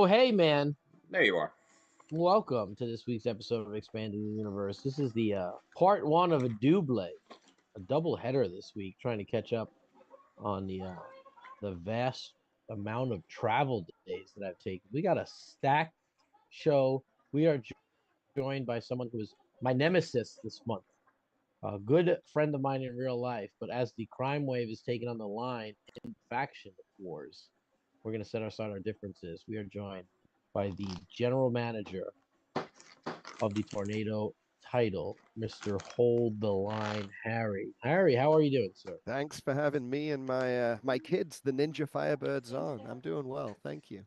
Oh, hey, man. There you are. Welcome to this week's episode of Expanding the Universe. This is the part one of a double, a double header this week, trying to catch up on the vast amount of travel days that I've taken. We got a stacked show. We are joined by someone who is my nemesis this month, a good friend of mine in real life, but as the crime wave is taken on the line in faction wars, we're going to set aside our differences. We are joined by the general manager of the Tornado title, Mr. Hold the Line, Harry. Harry, how are you doing, sir? Thanks for having me and my kids, the Ninja Firebirds, on. I'm doing well, thank you.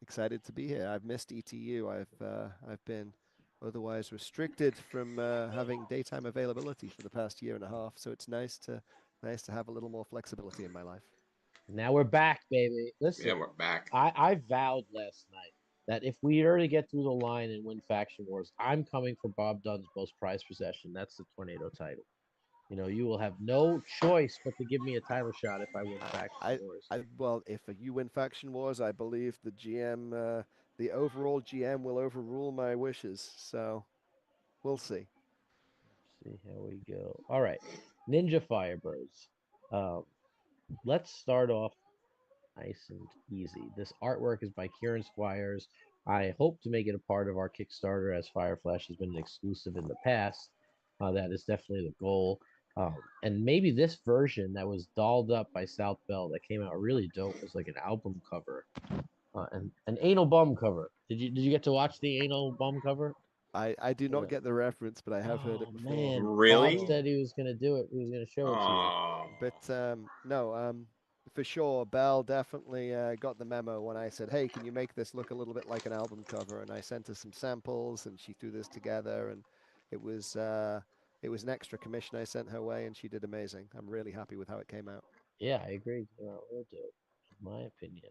Excited to be here. I've missed ETU. I've been otherwise restricted from having daytime availability for the past year and a half. So it's nice to have a little more flexibility in my life. Now we're back, baby. Yeah, Listen, we're back. I vowed last night that if we are to get through the line and win faction wars, I'm coming for Bob Dunn's most prized possession. That's the Tornado title. You know, you will have no choice but to give me a title shot if I win faction I, wars. well, if you win faction wars, I believe the GM, the overall GM, will overrule my wishes. So we'll see. See how we go. All right, Ninja Firebirds. Um, let's start off nice and easy. This artwork is by Kieran Squires. I hope to make it a part of our Kickstarter as Fireflash has been an exclusive in the past. That is definitely the goal. And maybe this version that was dolled up by South Bell that came out really dope was like an album cover and an anal bum cover. Did you get to watch the anal bum cover? I do not Yeah. get the reference, but I have heard Oh it before. man, Bob Really? said he was gonna do it. He was gonna show it to you. Oh. But no, for sure, Belle definitely got the memo when I said, "Hey, can you make this look a little bit like an album cover?" And I sent her some samples, and she threw this together, and it was uh, it was an extra commission I sent her way, and she did amazing. I'm really happy with how it came out. Yeah, I agree. We'll do it, in my opinion.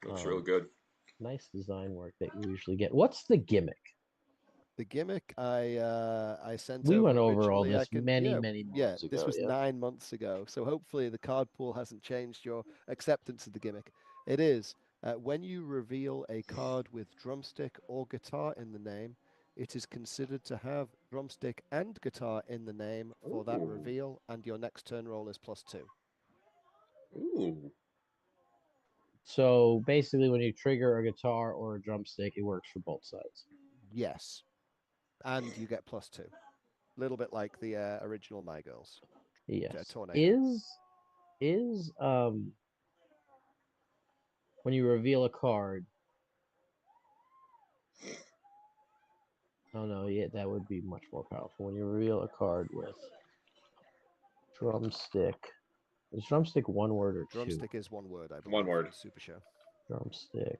Looks real Um, good. nice design work that you usually get. What's the gimmick? The gimmick I sent We went over over all originally, I this can many yeah, moons this ago. was Yeah. 9 months ago, so hopefully the card pool hasn't changed your acceptance of the gimmick. It is when you reveal a card with drumstick or guitar in the name, it is considered to have drumstick and guitar in the name for that Ooh. reveal, and your next turn roll is +2. Ooh. So basically, when you trigger a guitar or a drumstick, it works for both sides. Yes, and you get +2. A little bit like the original My Girls Yes. tornado. Is when you reveal a card? Oh no, yeah, that would be much more powerful. When you reveal a card with drumstick, is drumstick one word or two? Drumstick is one word, I One believe, for word. the Super Show. Drumstick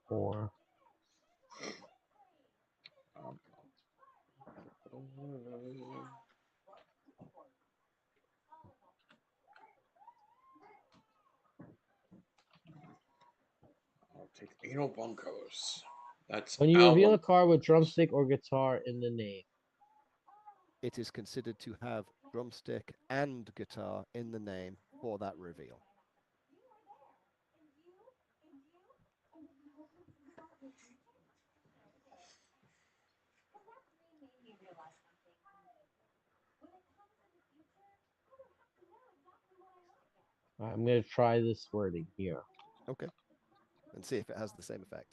or Um, I'll take anal bunkos. That's when you reveal a album. card with drumstick or guitar in the name. It is considered to have drumstick and guitar in the name for that reveal. I'm gonna try this wording here. Okay, and see if it has the same effect.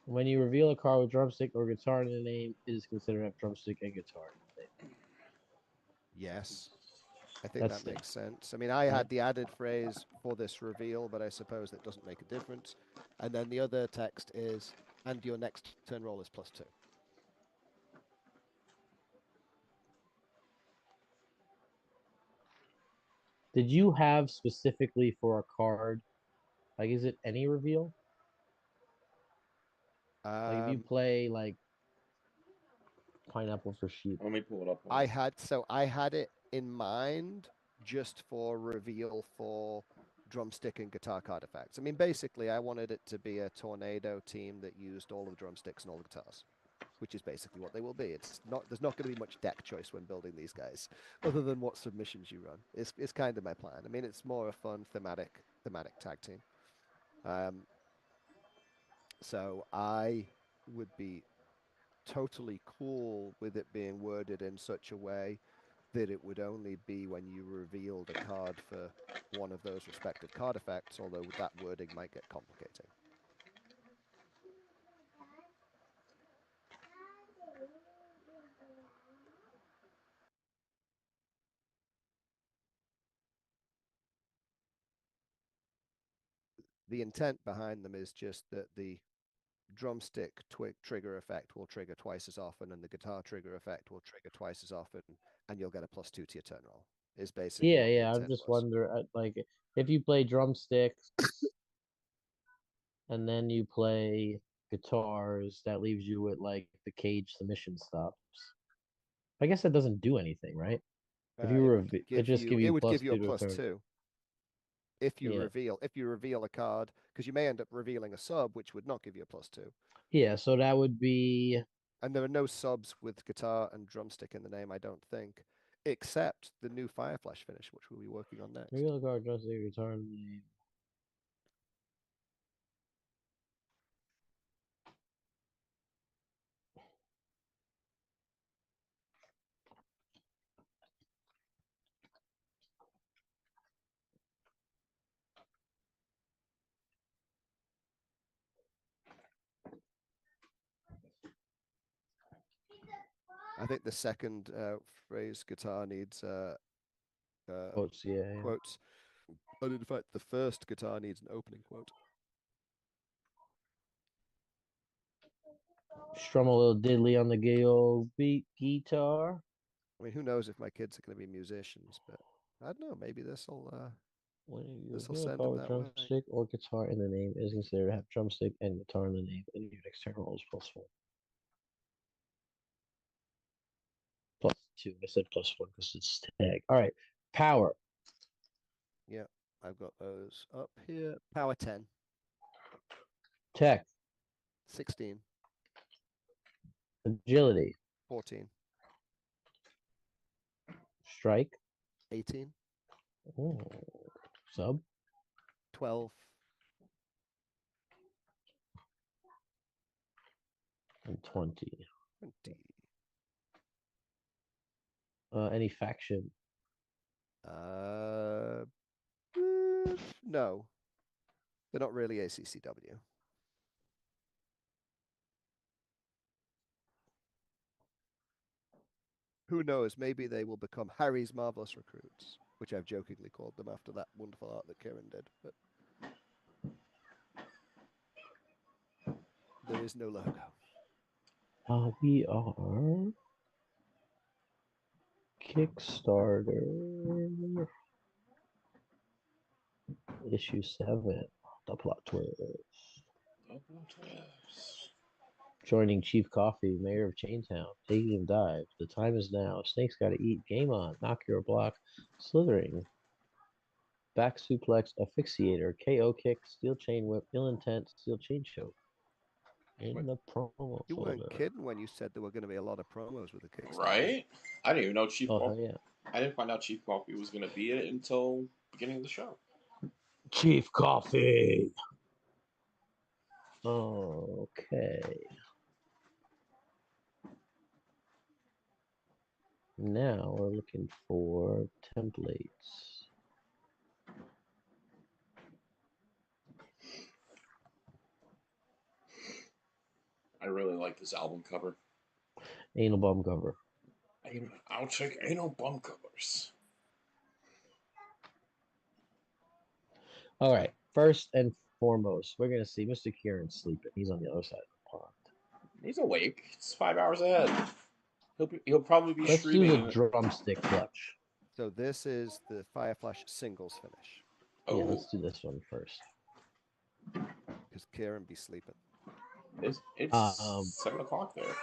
When you reveal a card with drumstick or guitar in the name, it is considered to have drumstick and guitar in the name. Yes, I think That's that it. makes sense. I mean, I Right? had the added phrase for this reveal, but I suppose that doesn't make a difference. And then the other text is, and your next turn roll is +2. Did you have specifically for a card? Like, is it any reveal? Like, if you Um, play like pineapple for sheep. Let me pull it up. I had it in mind just for reveal for drumstick and guitar card effects. I mean, basically, I wanted it to be a tornado team that used all of the drumsticks and all the guitars, which is basically what they will be. It's not there's not going to be much deck choice when building these guys, other than what submissions you run. It's kind of my plan. I mean, it's more a fun thematic tag team. Um, so I would be totally cool with it being worded in such a way that it would only be when you revealed a card for one of those respective card effects, although that wording might get complicating. The intent behind them is just that the drumstick trigger effect will trigger twice as often, and the guitar trigger effect will trigger twice as often, and you'll get a +2 to your turn roll. Is basically Yeah, what the yeah. I'm intent just was. wondering, like, if you play drumsticks and then you play guitars, that leaves you with like the cage submission stops. I guess that doesn't do anything, right? If you it just give It you would plus give you a two to a turn. +2 Yeah, if you reveal a card, because you may end up revealing a sub which would not give you a +2. yeah. So that would be And there are no subs with guitar and drumstick in the name, I don't think, except the new Fireflash finish, which we'll be working on next. real guard drumstick return. I think the second phrase guitar needs Quotes, yeah, yeah. quotes. But in fact, the first guitar needs an opening quote. Strum a little diddly on the gay old beat guitar. I mean, who knows if my kids are going to be musicians, but I don't know. Maybe When you this will reveal a send card them with that way. drumstick or guitar in the name, is considered to have drumstick and guitar in the name, and your external roll is +1. +2. I said +1 because it's tag. All right. Power. Yeah, I've got those up here. Power 10, Tech. 16, Agility. 14, Strike. 18, Oh, sub. 12, And 20. 20. Any faction. Uh, no, they're not really ACCW. Who knows? Maybe they will become Harry's Marvelous Recruits, which I've jokingly called them after that wonderful art that Kieran did. But there is no logo. We are Kickstarter issue 7. The plot twist. Joining Chief Coffee, Mayor of Chaintown, taking a dive. The time is now. Snake's gotta eat. Game on. Knock your block. Slithering. Back suplex, asphyxiator, KO kick, steel chain whip, ill intent, steel chain choke. In the promo You weren't folder. kidding when you said there were going to be a lot of promos with the Kickstarter. Right? I didn't even know Chief Oh, hell Coffee. yeah. I didn't find out Chief Coffee was going to be it until beginning of the show. Chief Coffee. Okay. Now we're looking for templates. I really like this album cover. Anal bum cover. I'll check anal bum covers. All right. First and foremost, we're gonna see Mr. Kieran sleeping. He's on the other side of the pond. He's awake. It's 5 hours ahead. He'll probably be Let's do the streaming. drumstick clutch. So this is the Fireflash singles finish Yeah, Oh, let's do this one first. because Kieran be sleeping. it's Um, 7 o'clock there.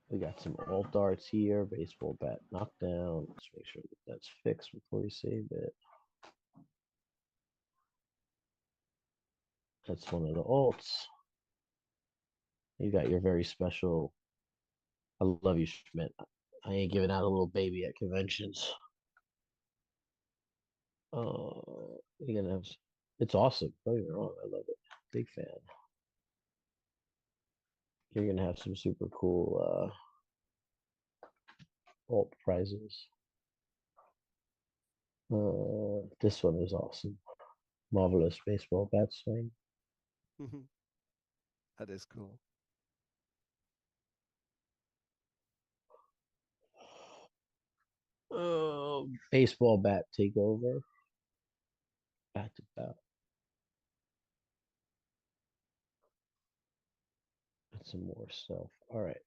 we got some alt darts here. Baseball bat knockdown. Let's make sure that that's fixed before we save it. That's one of the alts. You got your very special. I love you, Schmidt. I ain't giving out a little baby at conventions. You're gonna have. It's awesome. Don't get me wrong. I love it. Big fan. You're gonna have some super cool alt prizes. This one is awesome. Marvelous baseball bat swing. That is cool. Baseball bat takeover. Back to back. And some more stuff. All right.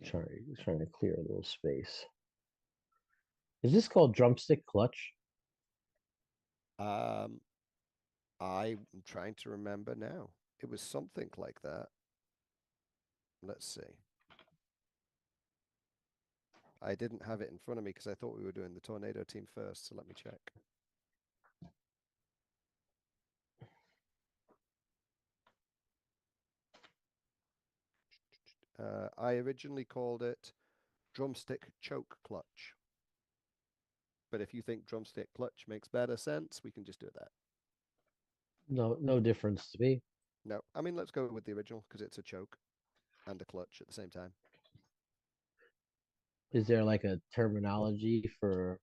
Trying to clear a little space. Is this called drumstick clutch? Um, I'm trying to remember now. It was something like that. Let's see. I didn't have it in front of me because I thought we were doing the tornado team first, so let me check. I originally called it drumstick choke clutch. But if you think drumstick clutch makes better sense, we can just do that. No, no difference to me. No, I mean, let's go with the original because it's a choke and a clutch at the same time. Is there like a terminology for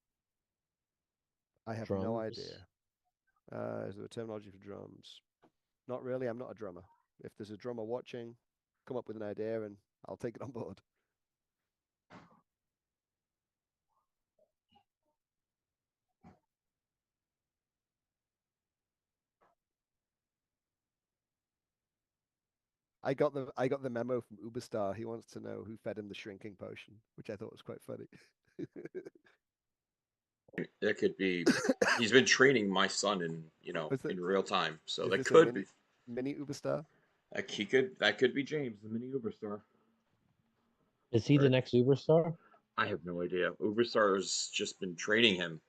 I have no drums? idea. Is there a terminology for drums? Not really. I'm not a drummer. If there's a drummer watching, come up with an idea and I'll take it on board. I got the memo from Uberstar. He wants to know who fed him the shrinking potion, which I thought was quite funny. That could be. He's been training my son Was that in real time, so is that this a could be. mini Uberstar? That could be James, the mini Uberstar. Is he the Or next superstar? I have no idea. Uberstar's just been training him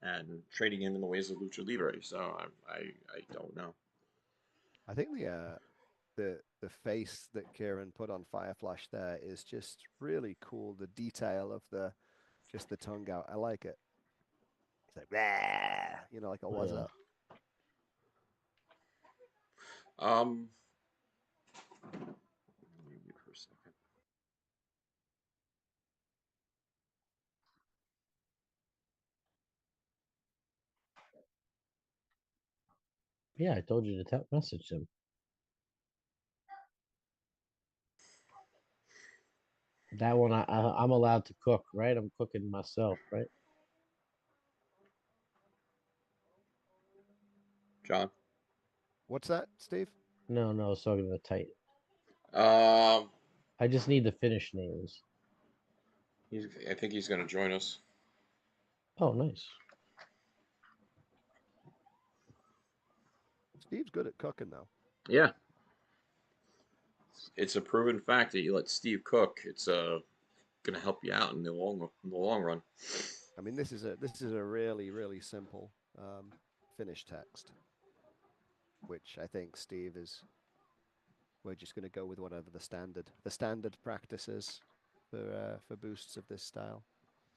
and training him in the ways of lucha libre. So I don't know. I think the face that Kieran put on Fireflash there is just really cool. The detail of the just the tongue out. I like it. It's like Rah! Like a what's Yeah. up. Um, Wait for a second. Yeah, I told you to message him. That one, I'm allowed to cook, right? I'm cooking myself, right? John. What's that, Steve? No, no, I was talking to the Titan. Um, I just need the finish names. I think he's going to join us. Oh, nice. Steve's good at cooking though. Yeah, it's a proven fact that you let Steve cook. It's going to help you out in the long run. I mean, this is a really really simple finish text, which I think Steve is. We're just going to go with whatever the standard practices for boosts of this style.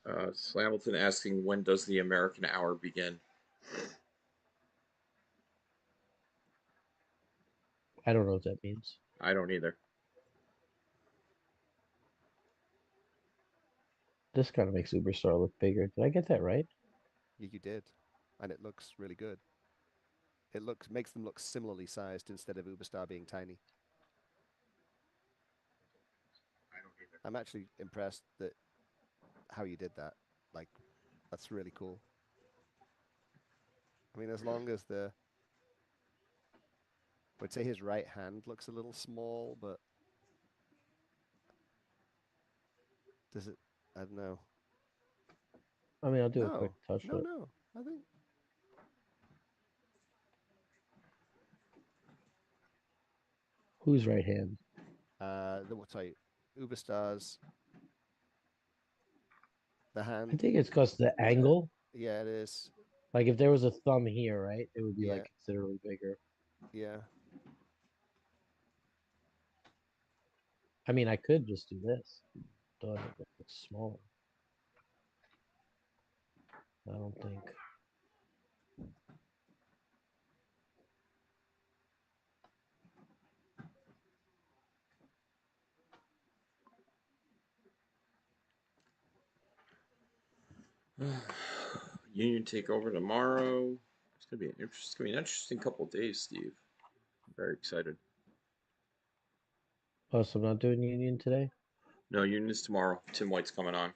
Slamilton asking when does the American Hour begin? I don't know what that means. I don't either. This kind of makes Superstar look bigger. Did I get that right? You did, and it looks really good. It makes them look similarly sized instead of Uberstar being tiny. I don't either. I'm actually impressed that how you did that. Like, that's really cool. I mean, as long as I would say his right hand looks a little small, but Does it? I don't know. I mean, I'll do a quick No, touch no, with it. no. I think Who's right hand? sorry, Uber stars the I hand. think it's because the Yeah, angle. yeah, it is. Like if there was a thumb here, right, it would be Yeah, like considerably bigger. yeah. I mean, I could just do this. But it looks smaller. I don't think. Union take over tomorrow. It's gonna be an interesting couple of days, Steve. I'm very excited. Oh, so I'm not doing Union today? No, Union is tomorrow. Tim White's coming on.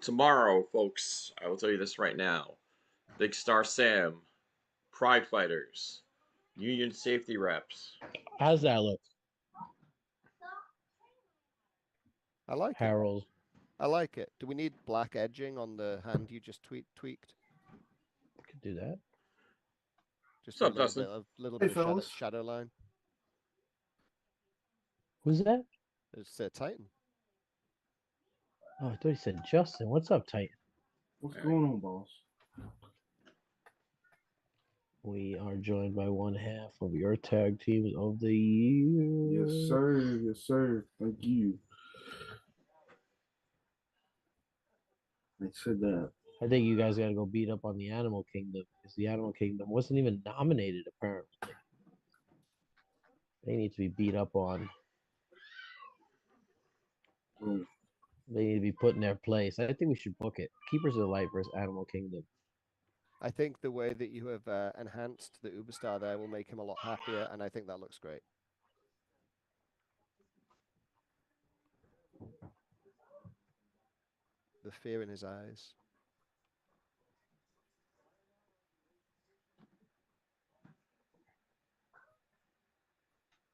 Tomorrow, folks, I will tell you this right now. Big Star Sam, Pride Fighters, Union Safety Reps. How's that look, I like it. Harold? I like it. Do we need black edging on the hand you just tweaked? Could do that. Just What's a up, Dustin? little Hey, bit of fellas. shadow line. Who's that? It's Titan. Oh, I thought he said Justin. What's up, Titan? What's All right. going on, boss? We are joined by one half of your tag teams of the year. Yes, sir. Yes, sir. Thank you. I said that. I think you guys got to go beat up on the Animal Kingdom because the Animal Kingdom wasn't even nominated, apparently. They need to be beat up on. Boom. They need to be put in their place. I think we should book it. Keepers of the Light versus Animal Kingdom. I think the way that you have enhanced the Uberstar there will make him a lot happier, and I think that looks great. The fear in his eyes.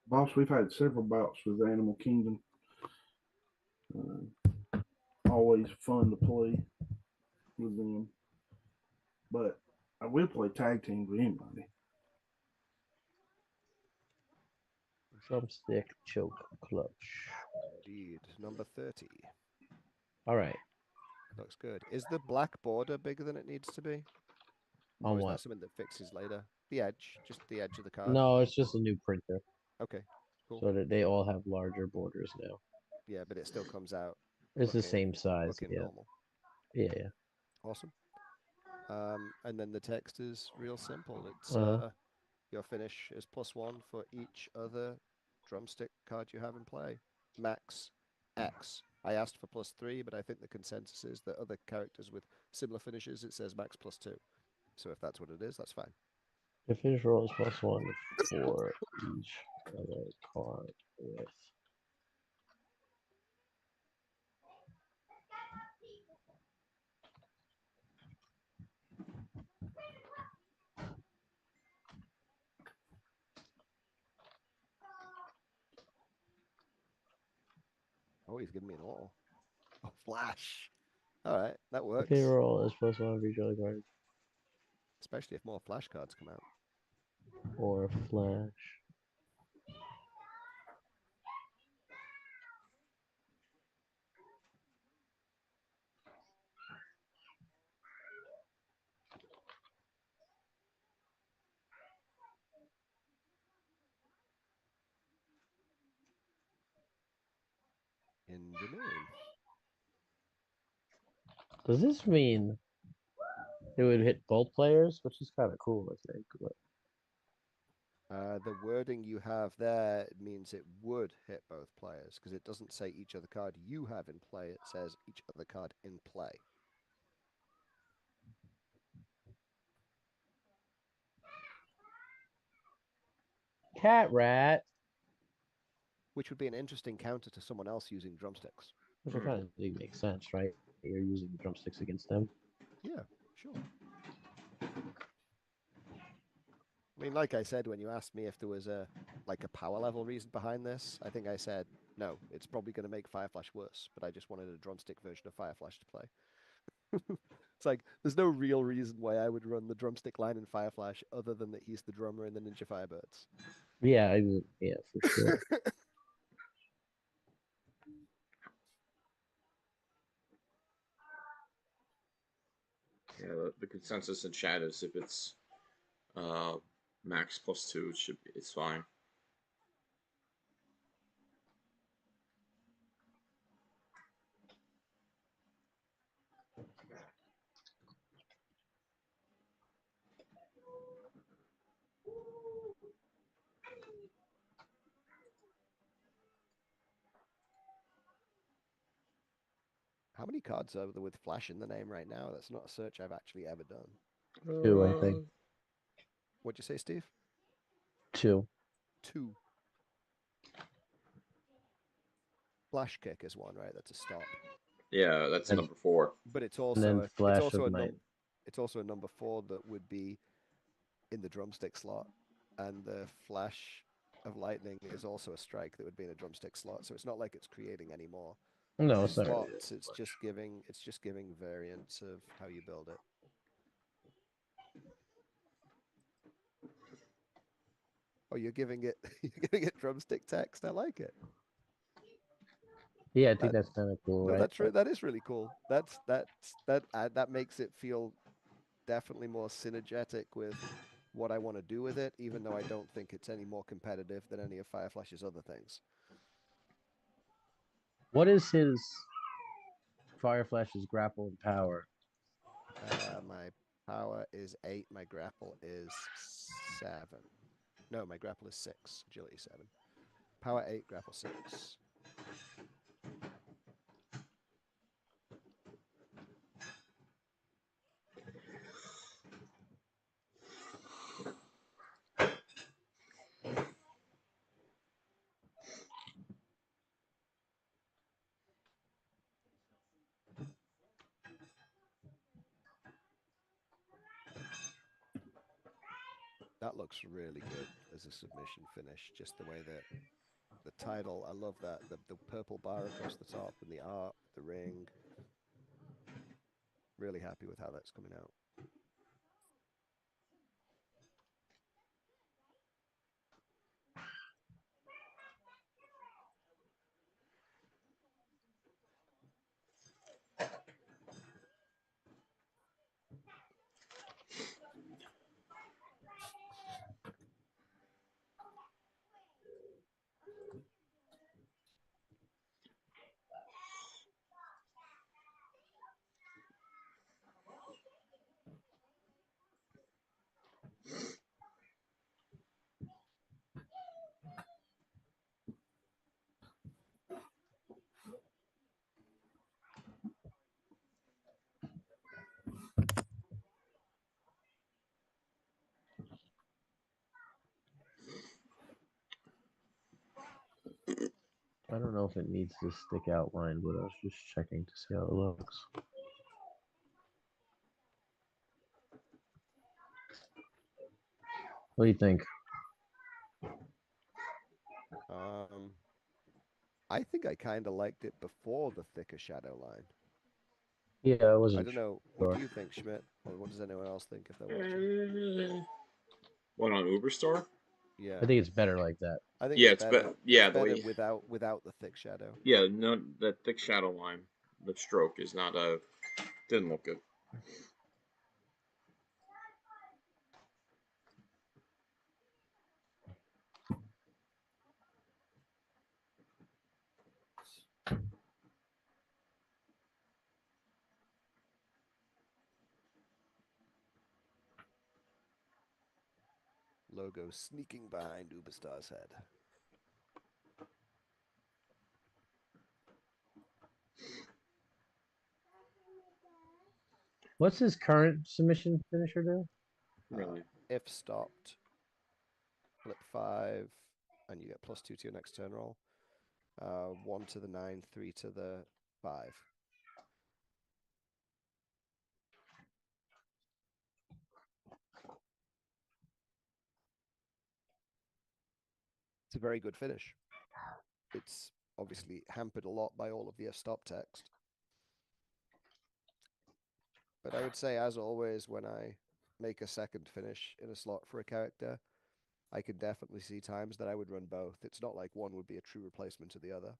Boss, we've had several bouts with Animal Kingdom. Always fun to play with them. But I will play tag team with anybody. Drumstick choke clutch. Indeed. Number 30. All right. Looks good. Is the black border bigger than it needs to be? On Or is what? that something that fixes later? The edge, just the edge of the card. No, it's just a new printer. Okay, cool. So that they all have larger borders now. Yeah, but it still comes out It's the looking same size. looking Yeah. normal. Yeah. Awesome. And then the text is real simple. It's Uh-huh. your finish is +1 for each other drumstick card you have in play. Max X. I asked for +3, but I think the consensus is that other characters with similar finishes, it says max +2. So if that's what it is, that's fine. The finish roll is +1 for each other card with. Oh, he's giving me an all. Oh, flash. All right, that The works. finish roll is +1 for each other card Especially if more flash cards come out. or flash. Engineering. Does this mean it would hit both players? Which is kind of cool, I think. But The wording you have there means it would hit both players because it doesn't say each other card you have in play. It says each other card in play. Cat Rat, Which would be an interesting counter to someone else using drumsticks. which I kind of think makes sense, right? You're using the drumsticks against them. Yeah, sure. I mean, like I said, when you asked me if there was a power level reason behind this, I think I said No, it's probably going to make Fireflash worse, but I just wanted a drumstick version of Fireflash to play. It's like, there's no real reason why I would run the drumstick line in Fireflash other than that he's the drummer in the Ninja Firebirds. Yeah, yeah, for sure. Yeah, the consensus in chat is if it's max +2, it's fine. How many cards are there with Flash in the name right now? That's not a search I've actually ever done. 2, I think. What'd you say, Steve? 2. 2. Flash kick is one, right? That's a stop. Yeah, that's And- number 4. But it's And also then it's Flash also of a Night. it's also a number 4 that would be in the drumstick slot, and the Flash of Lightning is also a strike that would be in a drumstick slot. So it's not like it's creating any more No, it's not really spots. that It's much. just giving variants of how you build it. Oh, you're giving it drumstick text. I like it. Yeah, I think that's kind of cool, No, right? that is really cool. That makes it feel definitely more synergetic with what I want to do with it, even though I don't think it's any more competitive than any of Fireflash's other things. What is his Fireflash's grapple and power? My power is 8. My grapple is 7. No, my grapple is 6. Agility 7. Power 8. Grapple 6. That looks really good as a submission finish. Just the way that the title, I love that. The purple bar across the top and the art, the ring. Really happy with how that's coming out. I don't know if it needs to stick outline, but I was just checking to see how it looks. What do you think? I think I kind of liked it before the thicker shadow line. Yeah, I wasn't I don't know. sure. What do you think, Schmidt? Or what does anyone else think if they're watching? What, on Uberstore? Yeah, I think it's better like that. I think Yeah, it's better. yeah, It's the better way, without the thick shadow. yeah, no, that thick shadow line, the stroke is not didn't look good. Logo sneaking behind Uberstar's head. What's his current submission finisher do? Really. If stopped, flip 5, and you get +2 to your next turn roll. 1 to the 9, 3 to the 5. It's a very good finish. It's obviously hampered a lot by all of the stop text. But I would say, as always, when I make a second finish in a slot for a character, I can definitely see times that I would run both. It's not like one would be a true replacement of the other.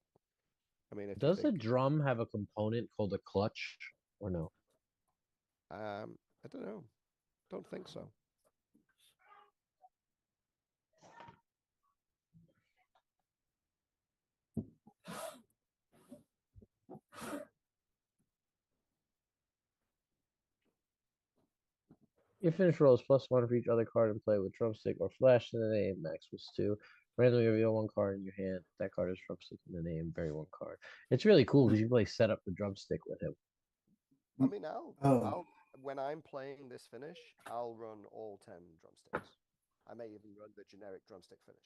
I mean, if you Does the think, drum have a component called a clutch or no? I don't know. Don't think so. Your finish roll is +1 for each other card in play with drumstick or flash in the name. Max was 2. Randomly reveal one card in your hand. That card is drumstick in the name. Bury one card. It's really cool because you play set up the drumstick with him. I mean, Oh. when I'm playing this finish, I'll run all 10 drumsticks. I may even run the generic drumstick finish.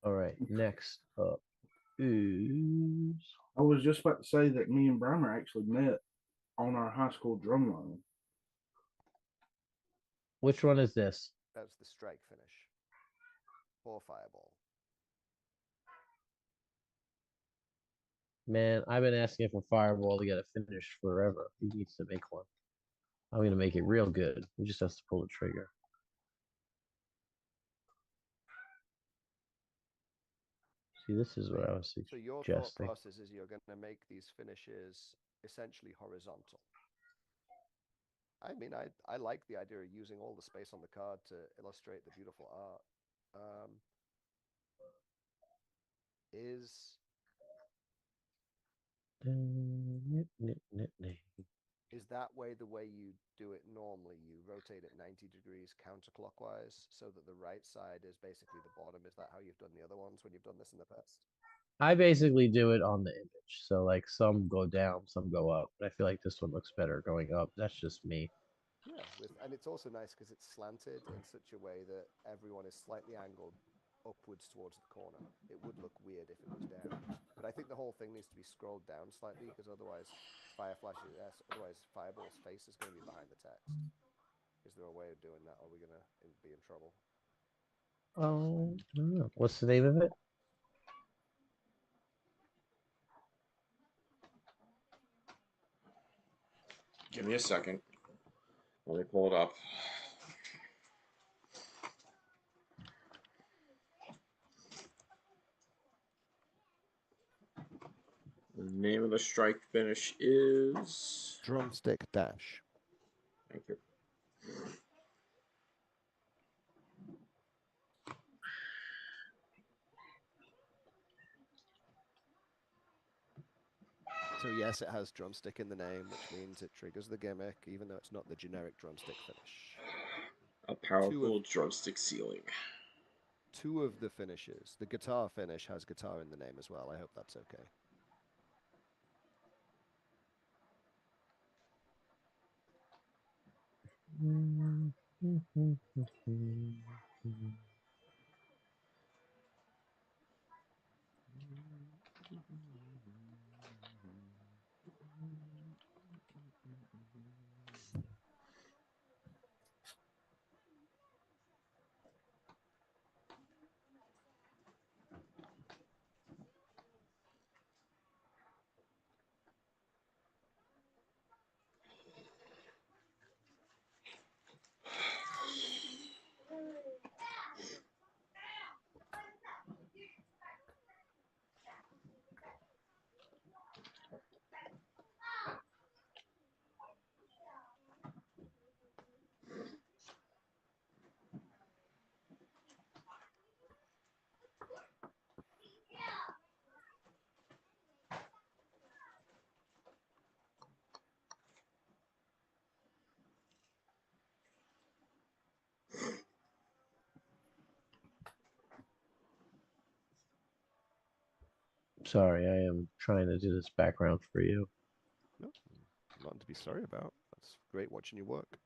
All right, next up is I was just about to say that me and Brymer actually met on our high school drum line. which one is this? That's the strike finish. Or fireball. Man, I've been asking for Fireball to get a finish forever. He needs to make one. I'm gonna make it real good. He just has to pull the trigger. See, this is what I was So your thought suggesting. process is you're going to make these finishes essentially horizontal. I mean, I like the idea of using all the space on the card to illustrate the beautiful art. Is that way the way you do it normally? You rotate it 90 degrees counterclockwise so that the right side is basically the bottom. Is that how you've done the other ones when you've done this in the past? I basically do it on the image. So like some go down, some go up. But I feel like this one looks better going up. That's just me. Yeah, and it's also nice because it's slanted in such a way that everyone is slightly angled upwards towards the corner. It would look weird if it was down, but I think the whole thing needs to be scrolled down slightly because otherwise, otherwise Fireball's face is going to be behind the text. Is there a way of doing that? Or are we going to be in trouble? Oh, I don't know. What's the name of it? Give me a second. Let me pull it up. The name of the strike finish is Drumstick Dash. Thank you. So yes, it has drumstick in the name, which means it triggers the gimmick, even though it's not the generic drumstick finish. A powerful drumstick ceiling. Two of the finishes. The guitar finish has guitar in the name as well. I hope that's okay. Sorry, I am trying to do this background for you. No, nothing to be sorry about. That's great watching you work.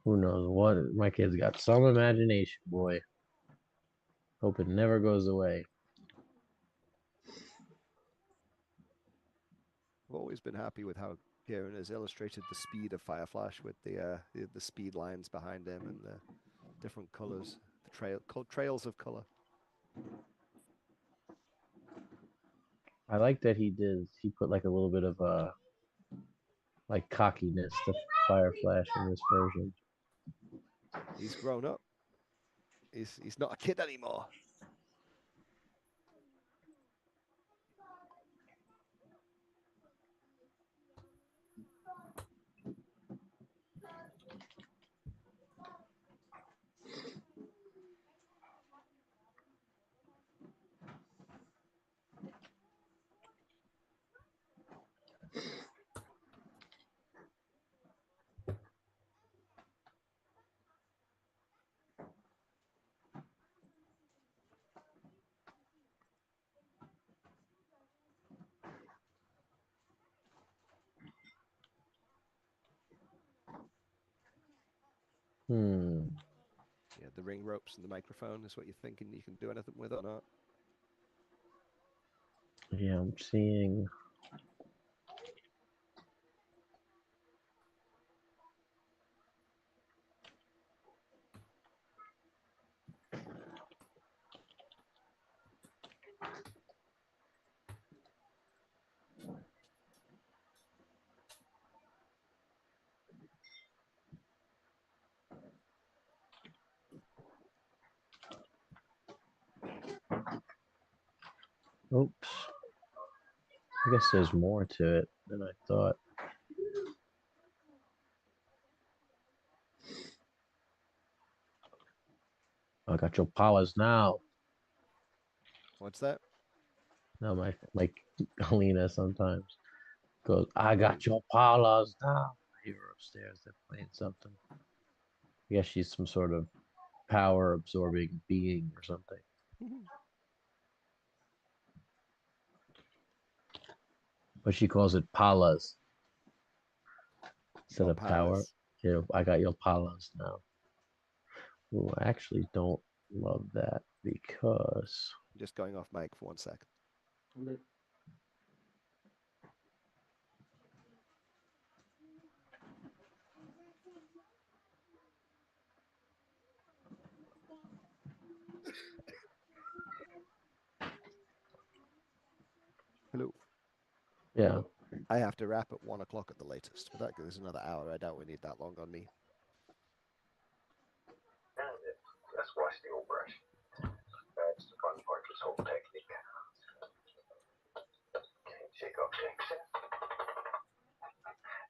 Who knows what? My kid's got some imagination, boy. Hope it never goes away. I've always been happy with how Kieran has illustrated the speed of Fireflash with the speed lines behind him and the different colors, the trails of color. I like that he put like a little bit of like cockiness to Fire Flash in this version. He's grown up. He's not a kid anymore. Yeah, the ring ropes and the microphone is what you're thinking you can do anything with or not. Yeah, I'm seeing. Oops. I guess there's more to it than I thought. I got your powers now. What's that? No, my like Alina sometimes goes, I got your powers now. I hear her upstairs. They're playing something. I guess she's some sort of power absorbing being or something. But she calls it palas instead Your of power. powers. You know, I got your palas now. Ooh, I actually don't love that because Just going off mic for 1 second. Hello. yeah. I have to wrap at 1 o'clock at the latest, but that goes another hour. I doubt we need that long on me. Let's wash the old brush. That's the fun part of this whole technique. Can't shake off things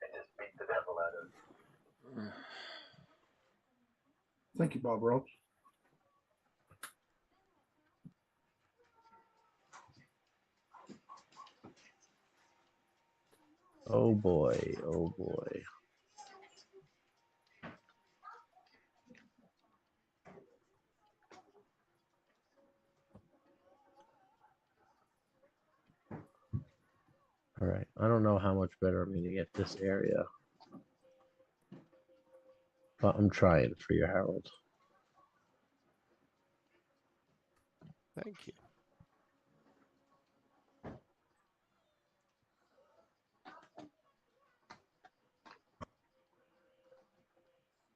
and just beat the devil out of it. Thank you, Bob Ross. Oh boy. Oh boy. All right. I don't know how much better I'm going to get this area. But I'm trying for you, Harold. Thank you.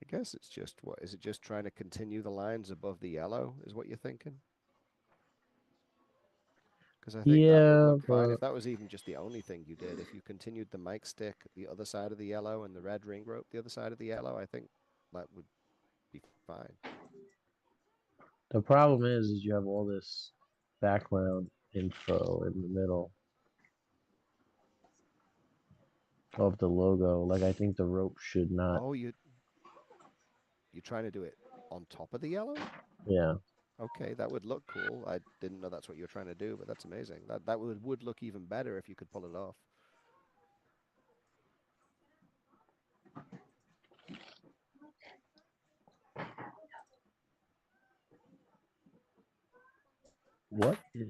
I guess it's just, what, is it just trying to continue the lines above the yellow is what you're thinking? Because I think that would Yeah, look fine but if that was even just the only thing you did. If you continued the mic stick the other side of the yellow and the red ring rope the other side of the yellow, I think that would be fine. the problem is you have all this background info in the middle of the logo. Like I think the rope should not. Oh, you're trying to do it on top of the yellow? Yeah. Okay, that would look cool. I didn't know that's what you're trying to do, but that's amazing. That would look even better if you could pull it off. What is?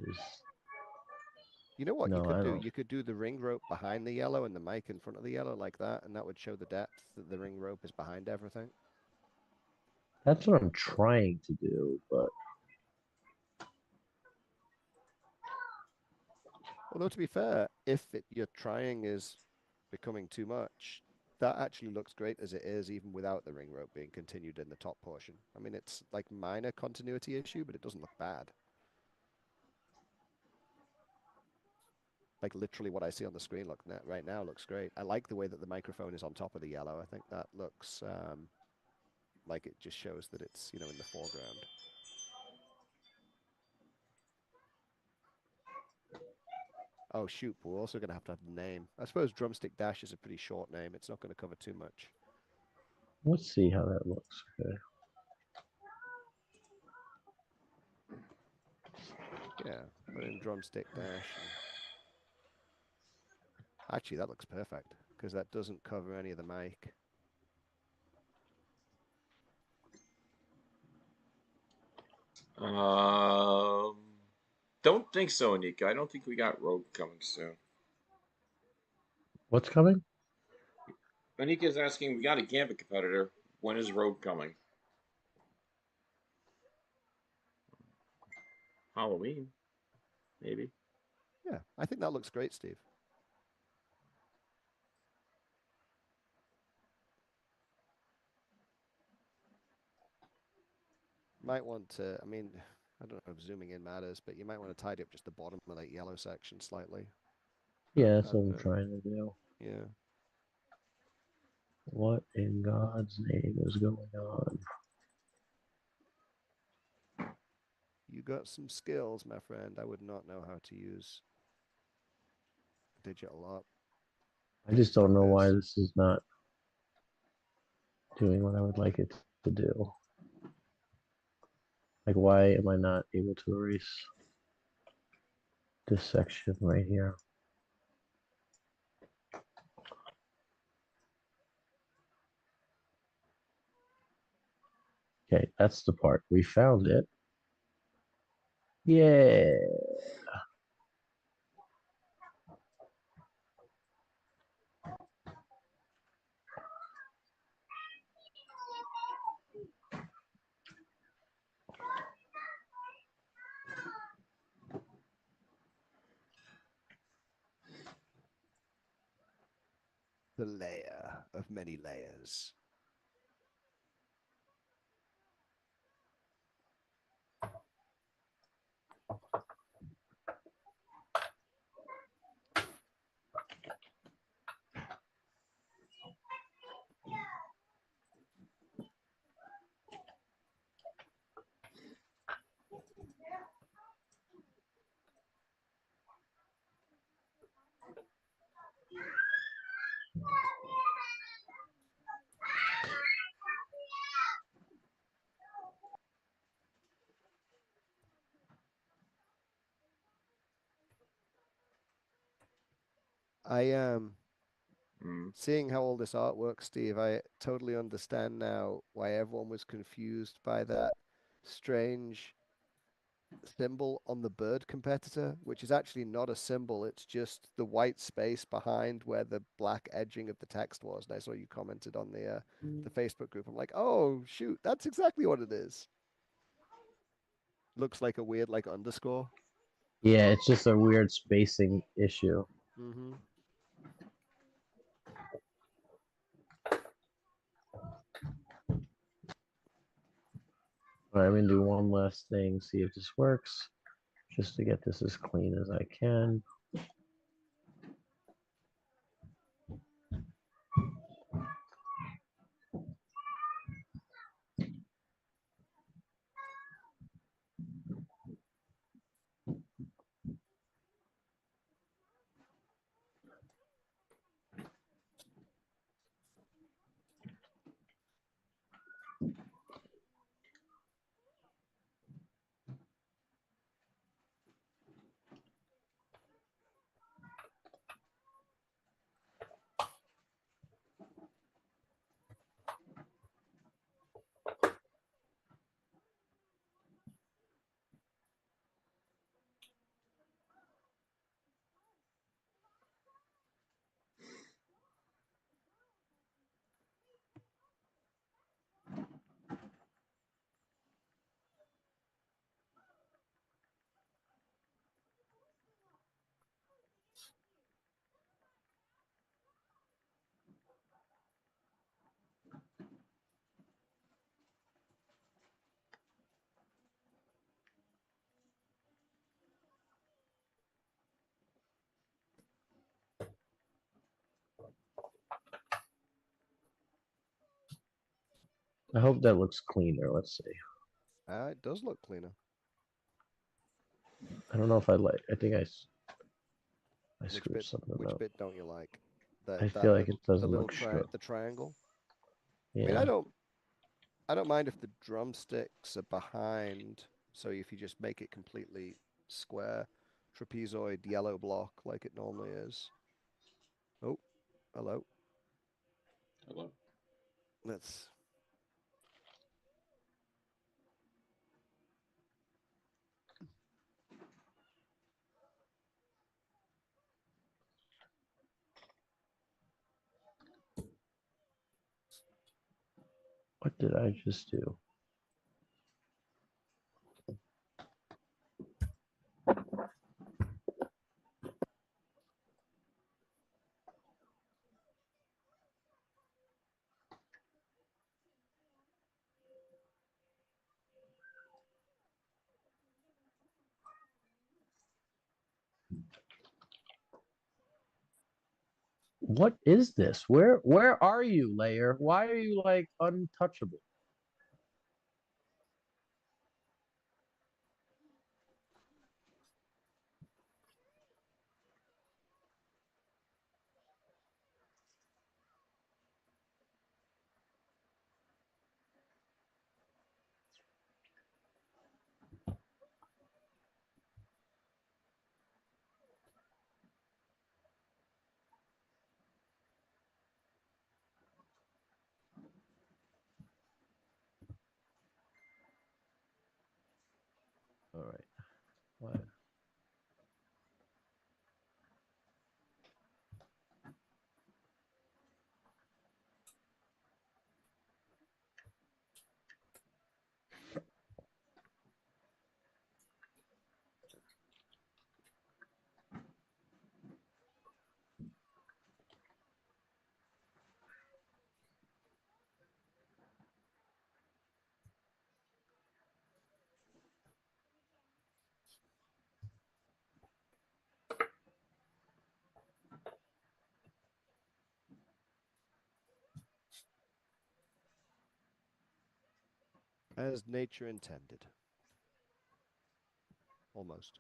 You know what you No, could I do? don't. You could do the ring rope behind the yellow and the mic in front of the yellow like that, and that would show the depth that the ring rope is behind everything. That's what I'm trying to do, but Although to be fair, if your trying is becoming too much, that actually looks great as it is, even without the ring rope being continued in the top portion. I mean, it's like minor continuity issue, but it doesn't look bad. Like literally what I see on the screen right now looks great. I like the way that the microphone is on top of the yellow. I think that looks like it just shows that it's, in the foreground. Oh shoot, we're also going to have the name. I suppose Drumstick Dash is a pretty short name. It's not going to cover too much. let's see how that looks. Okay. Yeah, put in Drumstick Dash. Actually, that looks perfect because that doesn't cover any of the mic. Don't think so, Nico. I don't think we got Rogue coming soon. What's coming? Anika's asking, we got a Gambit competitor. When is Rogue coming? Halloween, maybe. Yeah, I think that looks great, Steve. Might want to, I mean, I don't know if zooming in matters, but you might want to tidy up just the bottom of that yellow section slightly. Yeah, that's what I'm trying to do. Yeah. What in God's name is going on? You got some skills, my friend. I would not know how to use digital art. I just don't know why this is not doing what I would like it to do. Like, why am I not able to erase this section right here? Okay, that's the part. We found it. Yeah. The layer of many layers. I am seeing how all this art works, Steve. I totally understand now why everyone was confused by that strange symbol on the bird competitor, which is actually not a symbol. It's just the white space behind where the black edging of the text was. And I saw you commented on the Facebook group. I'm like, oh shoot, that's exactly what it is. Looks like a weird like underscore. Yeah, it's just a weird spacing issue. Mm-hmm. All right, I'm gonna do one last thing, see if this works, just to get this as clean as I can. I hope that looks cleaner. Let's see. It does look cleaner. I don't know if I like. I think I Which screwed bit? something Which up. bit don't you like? I That feel like little it doesn't little look straight. the triangle. Yeah. I mean, I don't mind if the drumsticks are behind. So if you just make it completely square, trapezoid yellow block like it normally is. Oh, hello. Hello. Let's. What did I just do? What is this? Where are you, Layer? Why are you like untouchable? All right. What? As nature intended. Almost.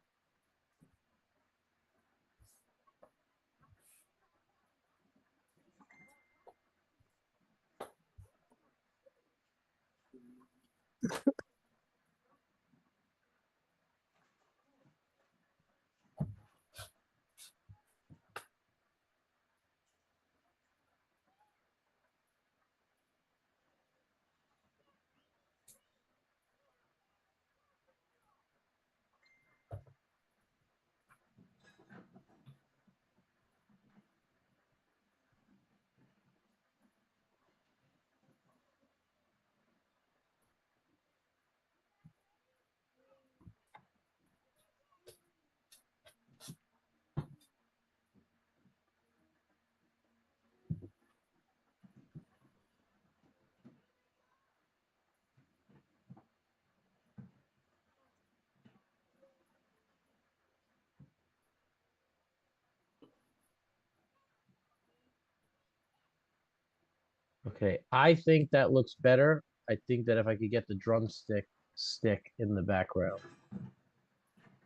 Okay. I think that looks better. I think that if I could get the drumstick stick in the background,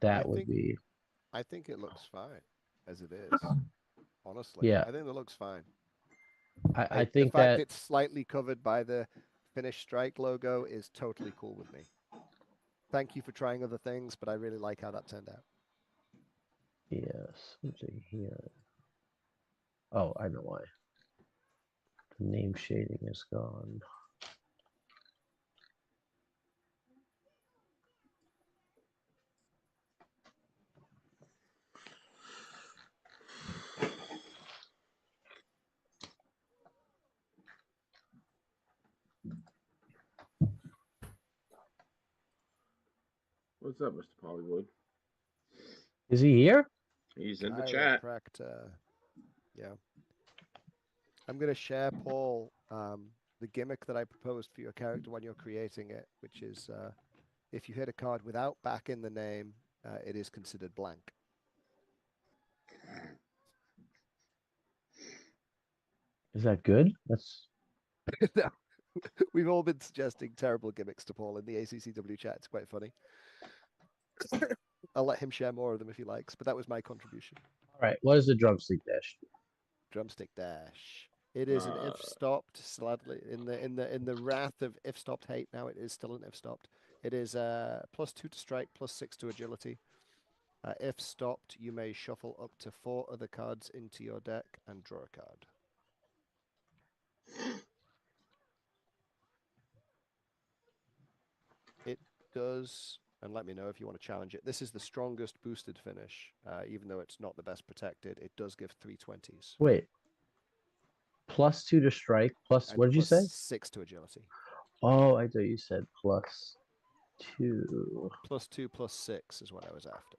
that would be. I think it looks fine as it is. Honestly, Yeah. I think it looks fine. I The think fact that it's slightly covered by the Finish Strike logo is totally cool with me. Thank you for trying other things, but I really like how that turned out. yes. Something here. Oh, I know why. The name shading is gone. What's up, Mr. Pollywood? Is he here? He's in the chat. Yeah. I'm going to share, Paul, the gimmick that I proposed for your character when you're creating it, which is if you hit a card without back in the name, it is considered blank. Is that good? That's No. We've all been suggesting terrible gimmicks to Paul in the ACCW chat. It's quite funny. I'll let him share more of them if he likes, but that was my contribution. All right. What is the drumstick dash? Drumstick dash. It is an if stopped, slightly in the wrath of if stopped hate. Now it is still an if stopped. It is +2 to strike, +6 to agility. If stopped, you may shuffle up to 4 other cards into your deck and draw a card. It does, and let me know if you want to challenge it. This is the strongest boosted finish, even though it's not the best protected. It does give 320s. Wait. +2 to strike. Plus, And what did you say? +6 to agility. Oh, I thought you said +2. +2, +6 is what I was after,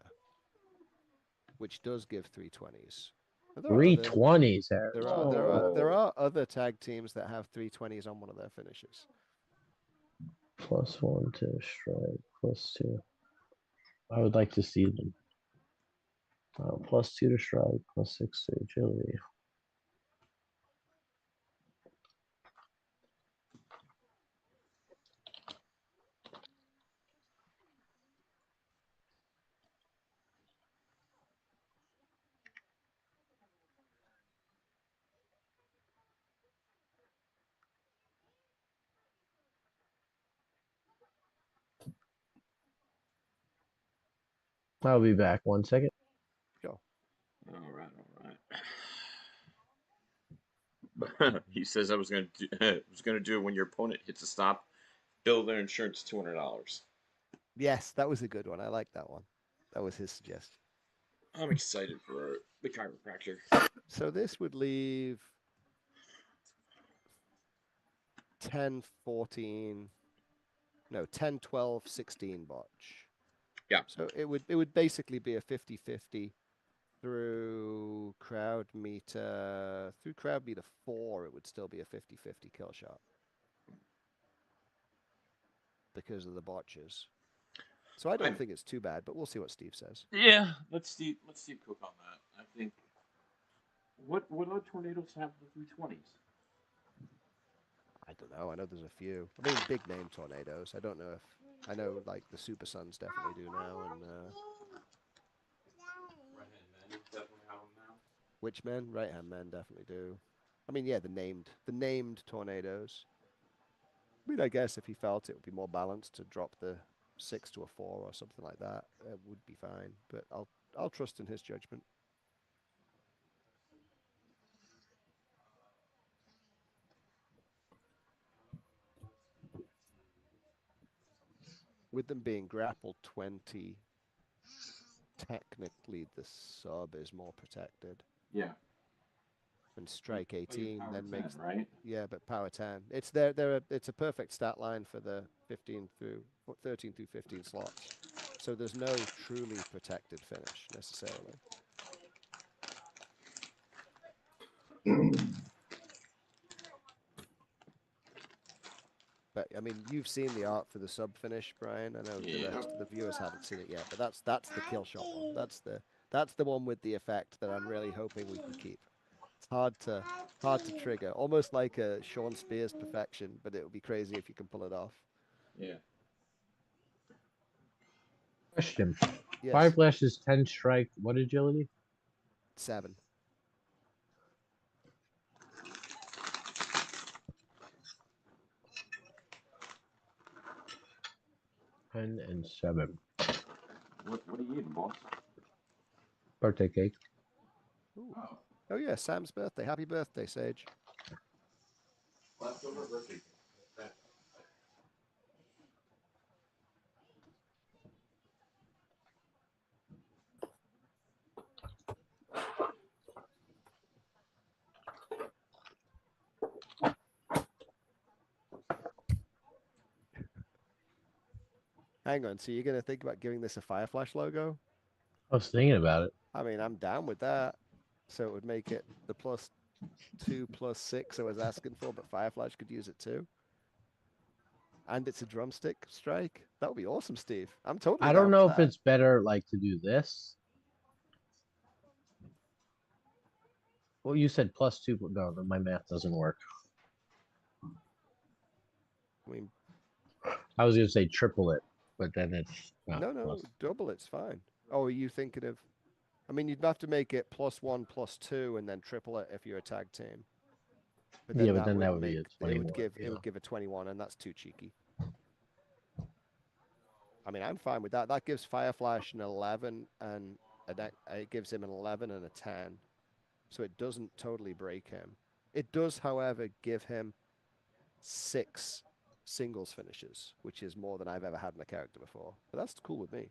which does give 320s. 320s, Harry. There are other tag teams that have 320s on one of their finishes. +1 to strike. +2. I would like to see them. +2 to strike. +6 to agility. I'll be back. 1 second. Go. All right. He says I was gonna do it when your opponent hits a stop. Bill their insurance $200. Yes, that was a good one. I like that one. That was his suggestion. I'm excited for the chiropractor. So this would leave 10, 14, no, 10, 12, 16 botch. Yeah. So it would basically be a 50-50 through crowd meter. Through crowd meter 4, it would still be a 50-50 kill shot because of the botches. So I don't think it's too bad, but we'll see what Steve says. Yeah, let's see Cook on that. I think what other tornadoes have the 320s? I don't know. I know there's a few. I mean, big name tornadoes. I don't know if I know like the Super Suns definitely do now, and which men? Right hand men definitely do. I mean, yeah, the named tornadoes. I mean, I guess if he felt it would be more balanced to drop the 6 to a 4 or something like that, it would be fine. But I'll trust in his judgment. With them being grappled 20, technically the sub is more protected. Yeah. And strike 18 then makes 10, right? Yeah, but power 10. It's it's a perfect stat line for the 13 through 15 slots. So there's no truly protected finish necessarily. But I mean, you've seen the art for the sub finish, Brian. I know the rest of the viewers haven't seen it yet, but that's the kill shot one. That's the one with the effect that I'm really hoping we can keep. It's hard to trigger, almost like a Sean Spears perfection, but it would be crazy if you can pull it off. Yeah. Question. Yes. 5 flashes, 10 strike. What agility? 7. 10 and 7. What are you eating, boss? Birthday cake. Ooh. Oh yeah, Sam's birthday. Happy birthday, Sage. Leftover birthday. Hang on, so you're gonna think about giving this a Fireflash logo? I was thinking about it. I mean, I'm down with that. So it would make it the +2 +6 I was asking for, but Fireflash could use it too. And it's a drumstick strike. That would be awesome, Steve. I'm totally I down don't know with if that. it's better like to do this. Well, you said +2. No, my math doesn't work. I mean, I was gonna say triple it, but then it's not no, plus. double it's fine. Oh, are you thinking of? I mean, you'd have to make it +1, +2, and then triple it if you're a tag team. But Yeah, then but that then would that would be make a 21. it would give a 21, and that's too cheeky. I mean, I'm fine with that. That gives Fireflash an 11, and it gives him an 11 and a 10, so it doesn't totally break him. It does, however, give him 6 singles finishes, which is more than I've ever had in a character before. But that's cool with me.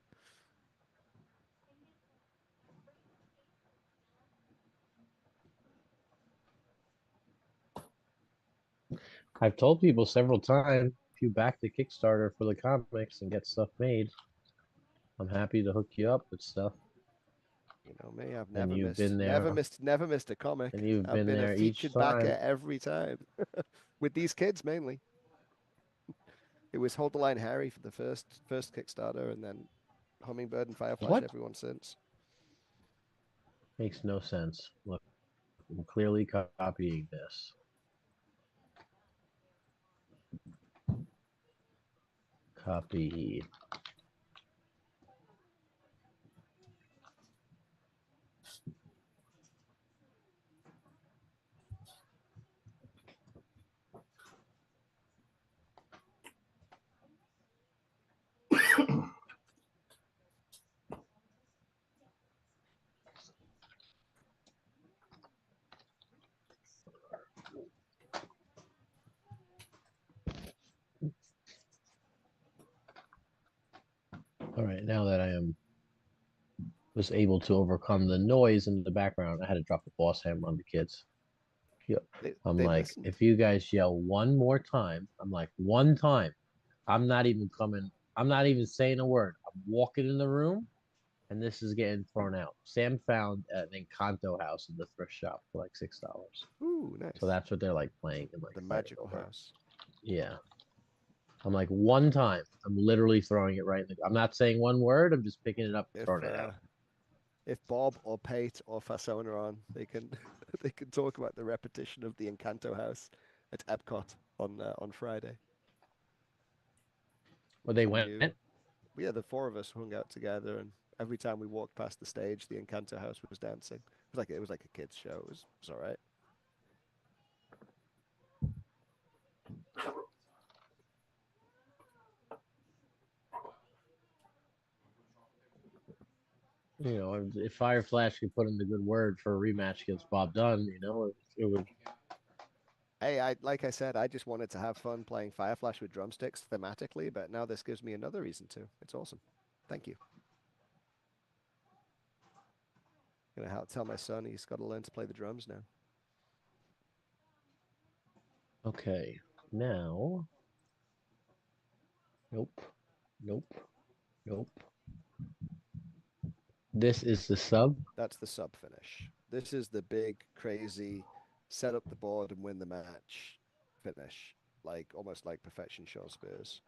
I've told people several times, if you back the Kickstarter for the comics and get stuff made, I'm happy to hook you up with stuff. You know me, I've And never you've missed, been there, never missed a comic. and you've I've been been a there each featured backer time. every time with these kids mainly. It was Hold the Line Harry for the first Kickstarter, and then Hummingbird and Fireflash What? everyone since. Makes no sense. Look, I'm clearly copying this. Copy. All right, now that I was able to overcome the noise in the background, I had to drop the boss hammer on the kids. Yep. I'm They like, listened. if you guys yell one more time, I'm like, one time, I'm not even coming. I'm not even saying a word. I'm walking in the room, and this is getting thrown out. Sam found an Encanto house in the thrift shop for like $6. Ooh, nice. So that's what they're like playing and like The fighting magical over. house. Yeah. I'm like, one time, I'm literally throwing it right in the. I'm not saying one word. I'm just picking it up and throwing it out. If Bob or Pate or Fasson are on, they can they can talk about the repetition of the Encanto house at Epcot on Friday. Well, they We went. knew. Yeah, the 4 of us hung out together, and every time we walked past the stage, the Encanto house was dancing. It was like a kids show. It was all right. You know, if Fire Flash could put in the good word for a rematch against Bob Dunn, you know, it would. Hey, like I said, I just wanted to have fun playing Fireflash with drumsticks thematically, but now this gives me another reason to. It's awesome. Thank you. Gonna tell my son he's got to learn to play the drums now. Okay, now. Nope. Nope. Nope. This is the sub. That's the sub finish. This is the big, crazy, set up the board and win the match finish. Like almost like Perfection Shaw Spears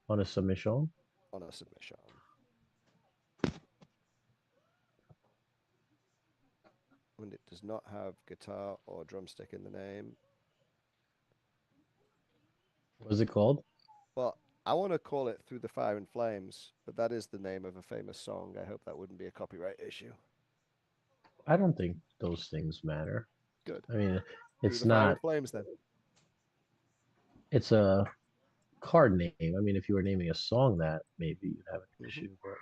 On a submission. on a submission. And it does not have guitar or drumstick in the name. What is it called? Well, I want to call it Through the Fire and Flames, but that is the name of a famous song. I hope that wouldn't be a copyright issue. I don't think those things matter. Good. I mean, Through it's the Fire not. and Flames, then. It's a card name. I mean, if you were naming a song that, maybe you'd have an issue. But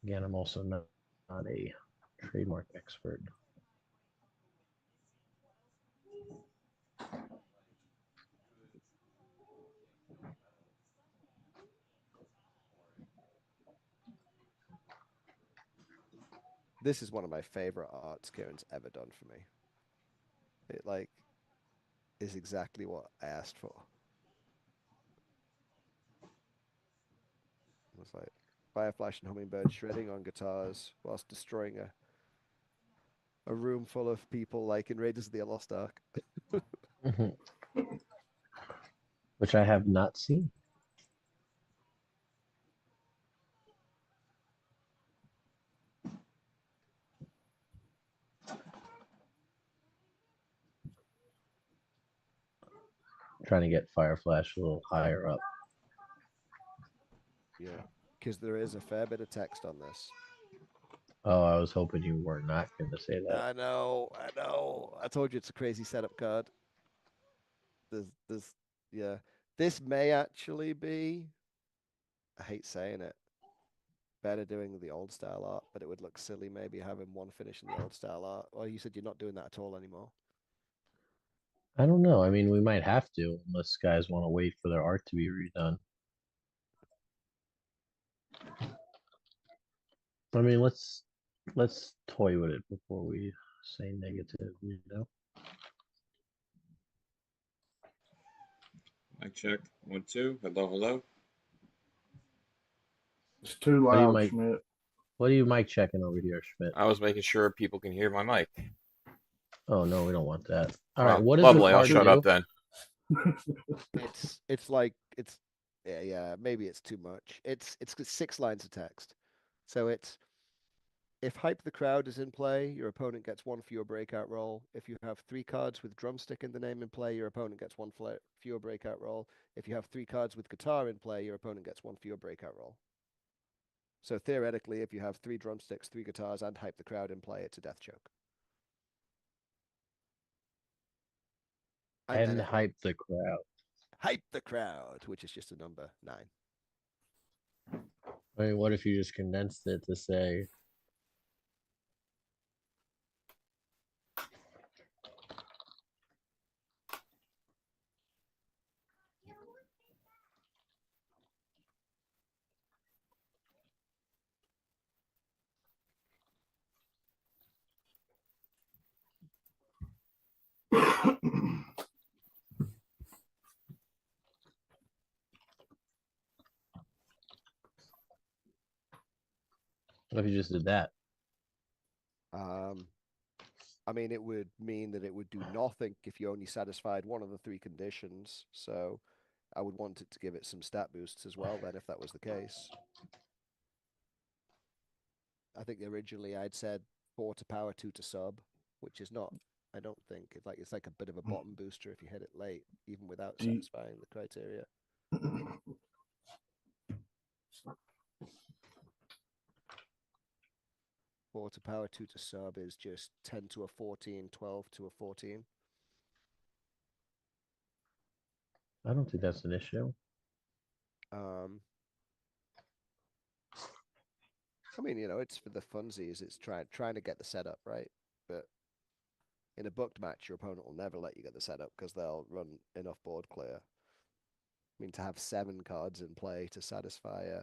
again, I'm also not a trademark expert. This is one of my favorite arts Kieran's ever done for me. It like is exactly what I asked for. It's like Fireflash and Hummingbird shredding on guitars whilst destroying a room full of people like in Raiders of the Lost Ark. Which I have not seen. trying to get Fire Flash a little higher up. Yeah, because there is a fair bit of text on this. Oh, I was hoping you were not going to say that. I know. I told you it's a crazy setup card. Yeah. This may actually be, I hate saying it, better doing the old style art, but it would look silly maybe having one finish in the old style art. Well, you said you're not doing that at all anymore. I don't know. I mean, we might have to, unless guys want to wait for their art to be redone. I mean, let's toy with it before we say negative, you know? Mic check. 1, 2. Hello, hello. It's too What do you loud, mic? Schmidt. What are you mic checking over here, Schmidt? I was making sure people can hear my mic. Oh no, we don't want that. All right, Well, what does lovely. this I'll art shut do? up then. It's like it's yeah, maybe it's too much. It's 6 lines of text. So it's if Hype the Crowd is in play, your opponent gets 1 fewer breakout roll. If you have 3 cards with Drumstick in the name in play, your opponent gets 1 fewer breakout roll. If you have 3 cards with Guitar in play, your opponent gets 1 fewer breakout roll. So theoretically, if you have 3 Drumsticks, 3 Guitars, and Hype the Crowd in play, it's a death choke. And And then hype the crowd. Hype the Crowd, which is just a number 9. I mean, what if you just condensed it to say what if you just did that? I mean, it would mean that it would do nothing if you only satisfied one of the 3 conditions. So I would want it to give it some stat boosts as well, then, if that was the case. I think originally I'd said 4 to power, 2 to sub, which is not, I don't think, it's like a bit of a bottom booster if you hit it late, even without satisfying the criteria. 4 to power, 2 to sub is just 10 to a 14, 12 to a 14. I don't think that's an issue. I mean, it's for the funsies. It's trying to get the setup right. But in a booked match, your opponent will never let you get the setup because they'll run enough board clear. I mean, to have 7 cards in play to satisfy a.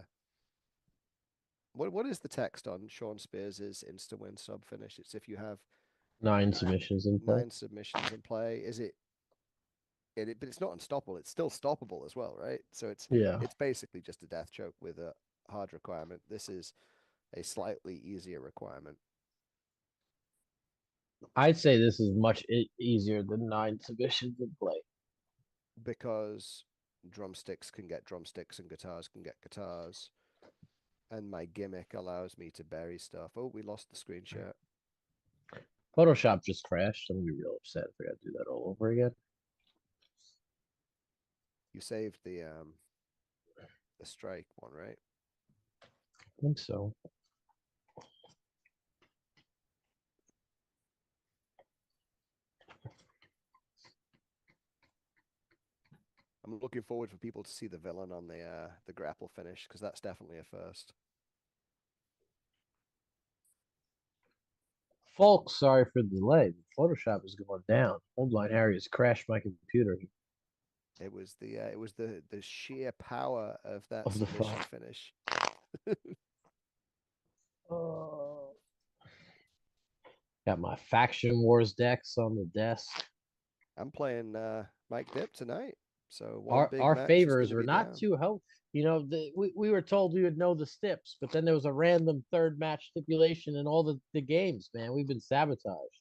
What is the text on Sean Spears' insta-win sub finish? It's if you have 9 submissions in play. 9 submissions in play. Is it? But it's not unstoppable. It's still stoppable as well, right? So it's basically just a death choke with a hard requirement. This is a slightly easier requirement. I'd say this is much easier than 9 submissions in play. Because drumsticks can get drumsticks and guitars can get guitars. And my gimmick allows me to bury stuff. Oh, we lost the screen share. Photoshop just crashed. I'm gonna be real upset if I gotta do that all over again. You saved the strike one, right? I think so. I'm looking forward for people to see the villain on the grapple finish because that's definitely a first. Folks, sorry for the delay. Photoshop is going down. Hold line Harry has crashed my computer. It was the sheer power of that Of the submission phone. finish. Got my Faction Wars decks on the desk. I'm playing Mike Dip tonight, so one big Our match favors is were be not down. too helpful. You know, we were told we would know the stips, but then there was a random 3rd match stipulation in all the games, man. We've been sabotaged.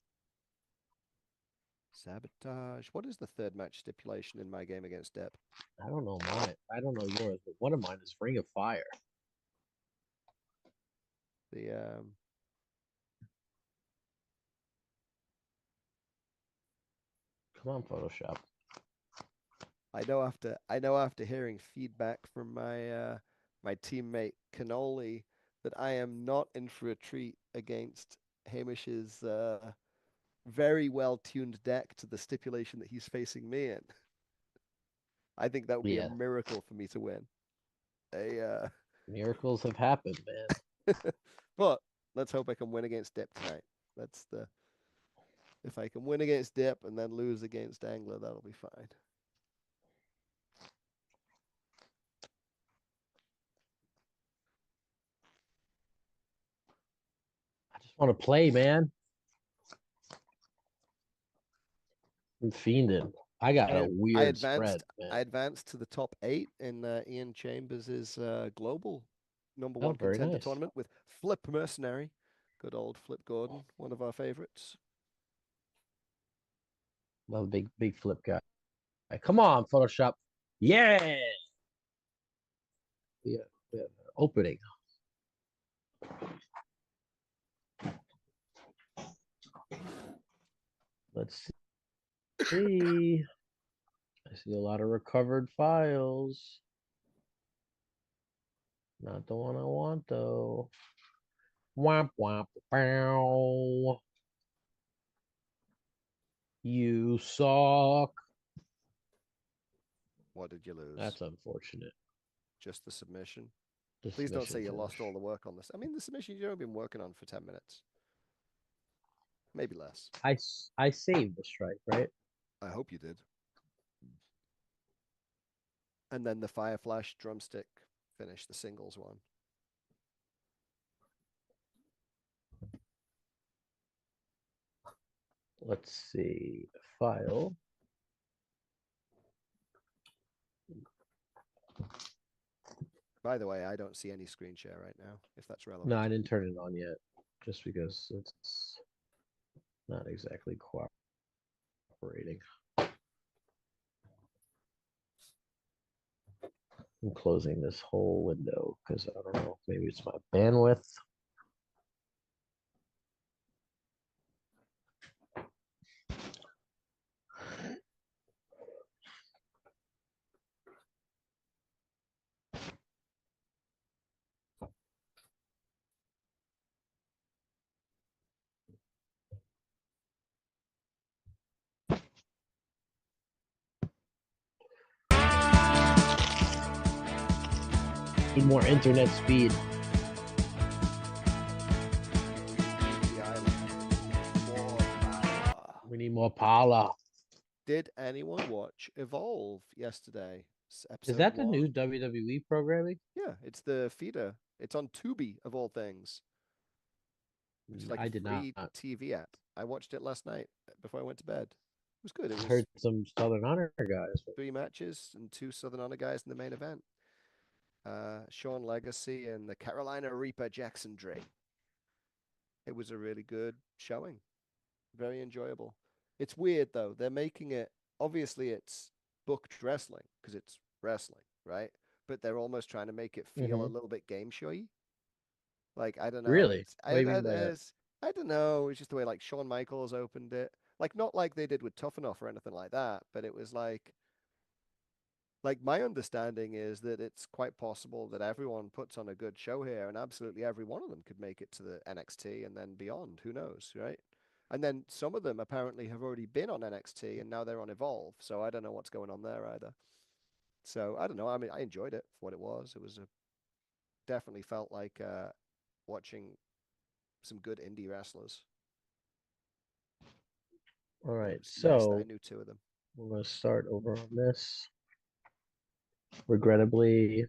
Sabotage. What is the 3rd match stipulation in my game against Dip? I don't know mine. I don't know yours, but one of mine is Ring of Fire. The Come on, Photoshop. I know after hearing feedback from my teammate Cannoli that I am not in for a treat against Hamish's very well tuned deck to the stipulation that he's facing me in. I think that would be a Yeah, miracle for me to win. miracles have happened, man. But let's hope I can win against Dip tonight. That's the If I can win against Dip and then lose against Angler, that'll be fine. I just want to play, man. I'm fiending. I got a I weird advanced. spread, man. I advanced to the top 8 in Ian Chambers' global number Oh, one very contender nice. tournament with Flip Mercenary, good old Flip Gordon, one of our favorites. Love big flip guy. Come on, Photoshop. Yeah. Yeah. Opening. Let's see. I see a lot of recovered files. Not the one I want, though. Womp womp bow. You suck. What did you lose? That's unfortunate. Just the submission. The Please don't say you submission lost finish. all the work on this. I mean, the submission you've only been working on for 10 minutes. Maybe less. I saved the strike, right? I hope you did. And then the Fire Flash drumstick finish, the singles one. Let's see. File. By the way, I don't see any screen share right now, if that's relevant. No, I didn't turn it on yet, just because it's not exactly cooperating. I'm closing this whole window because I don't know, maybe it's my bandwidth. Need more internet speed. The island. More power. We need more power. Did anyone watch Evolve yesterday? Is that the one? new WWE programming? Yeah, it's the feeder. It's on Tubi, of all things. Which is like I a did free not. TV app. I watched it last night before I went to bed. It was good. It I was heard some Southern Honor guys. 3 matches and 2 Southern Honor guys in the main event. Sean Legacy and the Carolina Reaper Jackson Drake. It was a really good showing. Very enjoyable. It's weird though. They're making it obviously it's booked wrestling because it's wrestling, right? But they're almost trying to make it feel a little bit game showy. Like I don't know. Really? It's What do you mean by that? I don't know. It's just the way like Shawn Michaels opened it. Like not like they did with Tough Enough or anything like that, but it was like my understanding is that it's quite possible that everyone puts on a good show here, and absolutely every one of them could make it to the NXT and then beyond. Who knows, right? And then some of them apparently have already been on NXT and now they're on Evolve. So I don't know what's going on there either. So I don't know. I mean, I enjoyed it for what it was. It was definitely felt like watching some good indie wrestlers. All right, Nice that I so knew 2 of them. we're going to start over on this. Regrettably,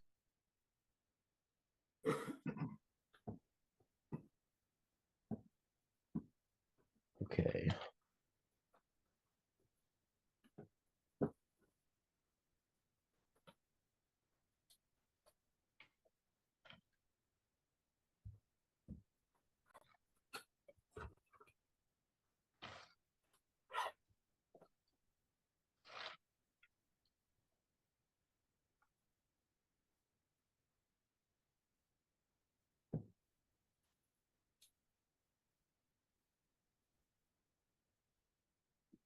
okay.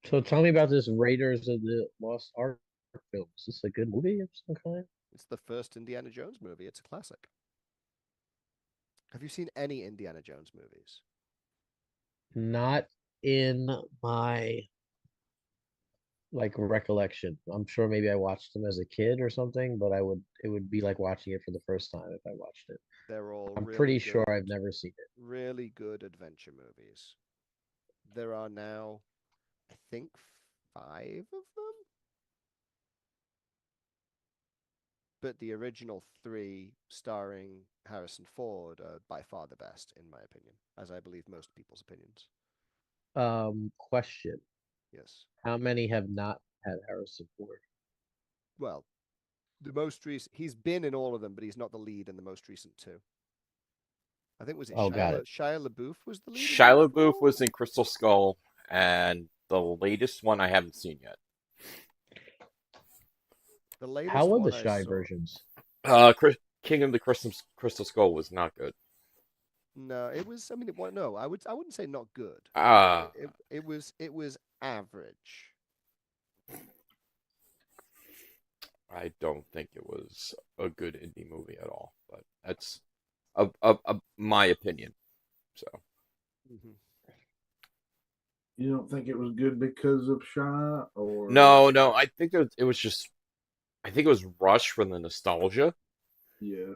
So tell me about this Raiders of the Lost Ark film. Is this a good movie of some kind? It's the first Indiana Jones movie. It's a classic. Have you seen any Indiana Jones movies? Not in my like recollection. I'm sure maybe I watched them as a kid or something, but it would be like watching it for the first time if I watched it. They're all I'm really pretty sure good, I've never seen it. really good adventure movies. There are now, I think, 5 of them. But the original 3 starring Harrison Ford are by far the best, in my opinion, as I believe most people's opinions. Question. Yes. How many have not had Harrison Ford? Well, the most recent, he's been in all of them, but he's not the lead in the most recent 2. I think was it Oh, got it. Shia LaBeouf was the lead in Shia both of LaBeouf them? was in Crystal Skull, and the latest one I haven't seen yet. The latest How were the one I shy saw. versions? King of the Crystal Skull was not good. No, it was. I mean, no, I wouldn't say not good. Ah, It was average. I don't think it was a good indie movie at all. But that's my opinion. So Mhm. You don't think it was good because of Shy or no, I think it was just. I think it was rushed for the nostalgia. yeah.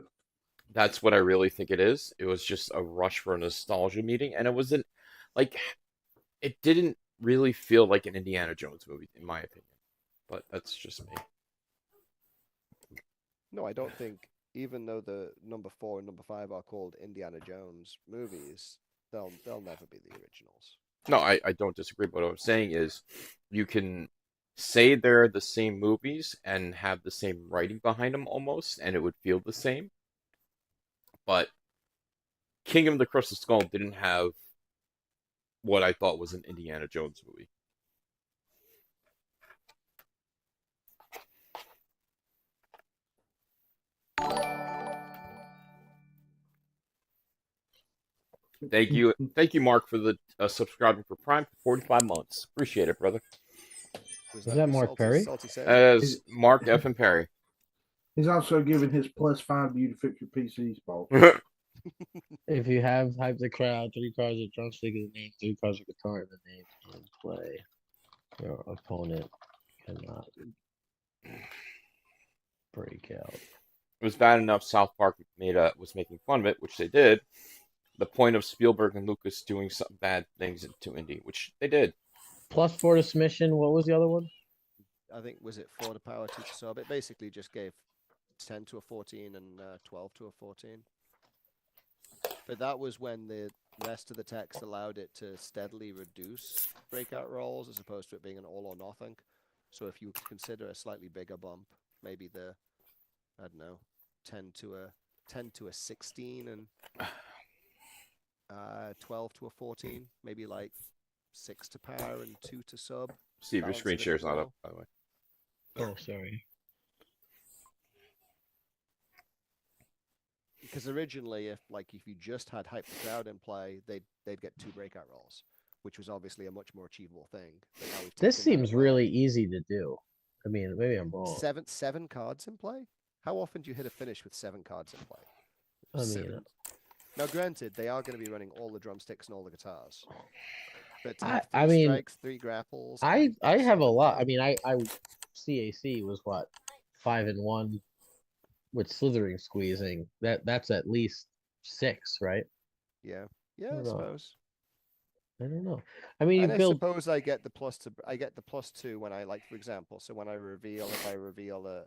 That's what I really think it is. It was just a rush for a nostalgia meeting, and it wasn't like it didn't really feel like an Indiana Jones movie, in my opinion. But that's just me. No, I don't think. Even though the number 4 and number 5 are called Indiana Jones movies, they'll never be the originals. No, I don't disagree. But what I'm saying is, you can say they're the same movies and have the same writing behind them almost, and it would feel the same. But Kingdom of the Crystal Skull didn't have what I thought was an Indiana Jones movie. Thank you, Mark, for the subscribing for Prime for 45 months. Appreciate it, brother. Was Was that that the Mark Perry? salty say? As Mark F. and Perry. He's also giving his +5 to you to fix your PC, Paul. If you have Hype the Crowd, 3 cards of drumstick in the name, 3 cards of guitar in the name, and play. Your opponent cannot break out. It was bad enough South Park was making fun of it, which they did. The point of Spielberg and Lucas doing some bad things to indie, which they did. +4 to submission. What was the other one? I think was it 4 to power, 2 to sub. It basically just gave 10 to a 14 and 12 to a 14. But that was when the rest of the text allowed it to steadily reduce breakout rolls as opposed to it being an all or nothing. So if you consider a slightly bigger bump, maybe the, I don't know, 10 to a 16 and 12 to a 14, maybe like 6 to power and 2 to sub. Steve, your screen share's not up, by the way. Oh, sorry. Because originally, if you just had Hype the Crowd in play, they'd get 2 breakout rolls, which was obviously a much more achievable thing. But now we've This taken that seems away. really easy to do. I mean, maybe I'm wrong. Seven cards in play? How often do you hit a finish with 7 cards in play? I mean, 7. Now, granted, they are going to be running all the drumsticks and all the guitars. But to have 3 strikes, 3 grapples. I have a 7 lot. I mean, I CAC was what 5-1 with slithering squeezing. That's at least 6, right? Yeah, I I don't know. suppose. I don't know. I mean, you And I build. suppose I get the +2 when I for example, so when if I reveal a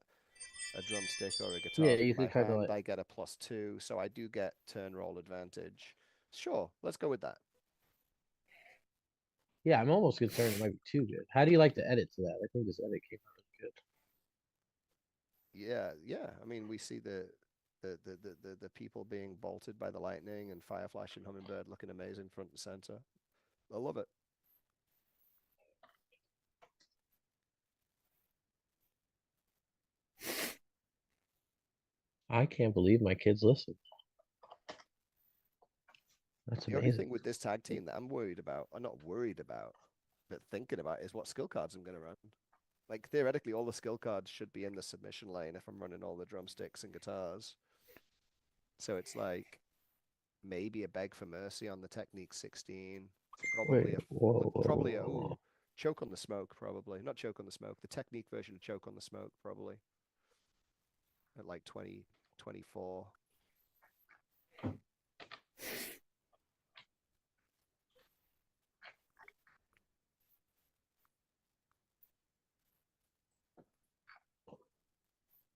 drumstick or a guitar Yeah, from you my could kind of hand, like. I get a +2, so I do get turn roll advantage. Sure, let's go with that. Yeah, I'm almost concerned it might be too good. How do you like the edit to that? I think this edit came out really good. Yeah. I mean, we see the people being bolted by the lightning and Fireflash and Hummingbird looking amazing front and center. I love it. I can't believe my kids listen. That's The only amazing. thing with this tag team that I'm worried about, or not worried about, but thinking about, is what skill cards I'm going to run. like theoretically all the skill cards should be in the submission lane if I'm running all the drumsticks and guitars. So it's like maybe a Beg for Mercy on the Technique 16. Probably Wait, a whoa, whoa, probably a whoa. Choke on the Smoke, probably. Not Choke on the Smoke, the Technique version of Choke on the Smoke, probably. At like 20, 24.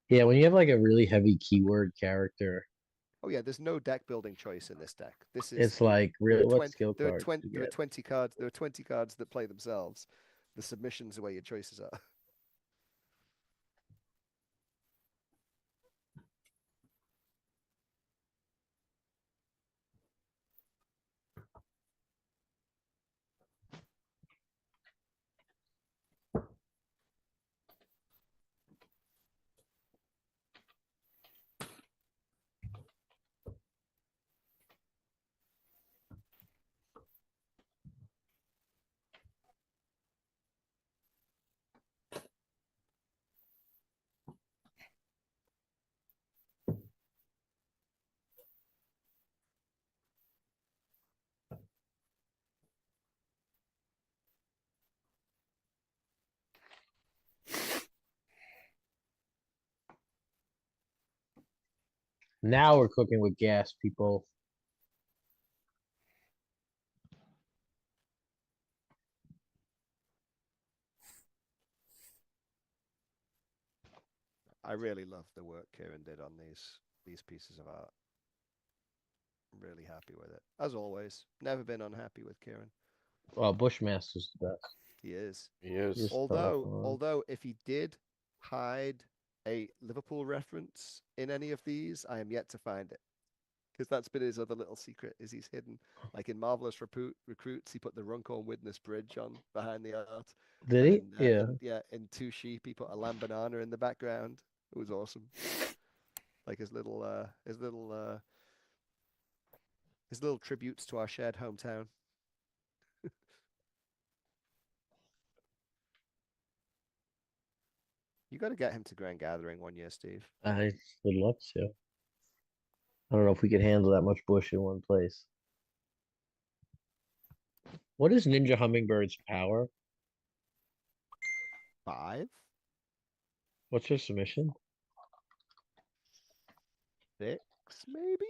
Yeah, when you have like a really heavy keyword character, Oh yeah, there's no deck building choice in this deck. This is it's like really what skill there are cards 20 do you there are get? 20 cards. There are 20 cards that play themselves. The submissions are where your choices are. Now we're cooking with gas, people. I really love the work Kieran did on these pieces of art. I'm really happy with it. As always, never been unhappy with Kieran. Well, Bushmaster's the best. He is. He is. Just Although if he did hide a Liverpool reference in any of these, I am yet to find it. Because that's been his other little secret, is he's hidden. Like in Marvelous Recruits, he put the Runcorn Witness Bridge on behind the art. Did And he? Yeah. in Two Sheep, he put a lamb banana in the background. It was awesome. Like his little tributes to our shared hometown. You got to get him to Grand Gathering one year, Steve. I would love to. I don't know if we could handle that much bush in one place. What is Ninja Hummingbird's power? 5, What's her submission? 6, maybe?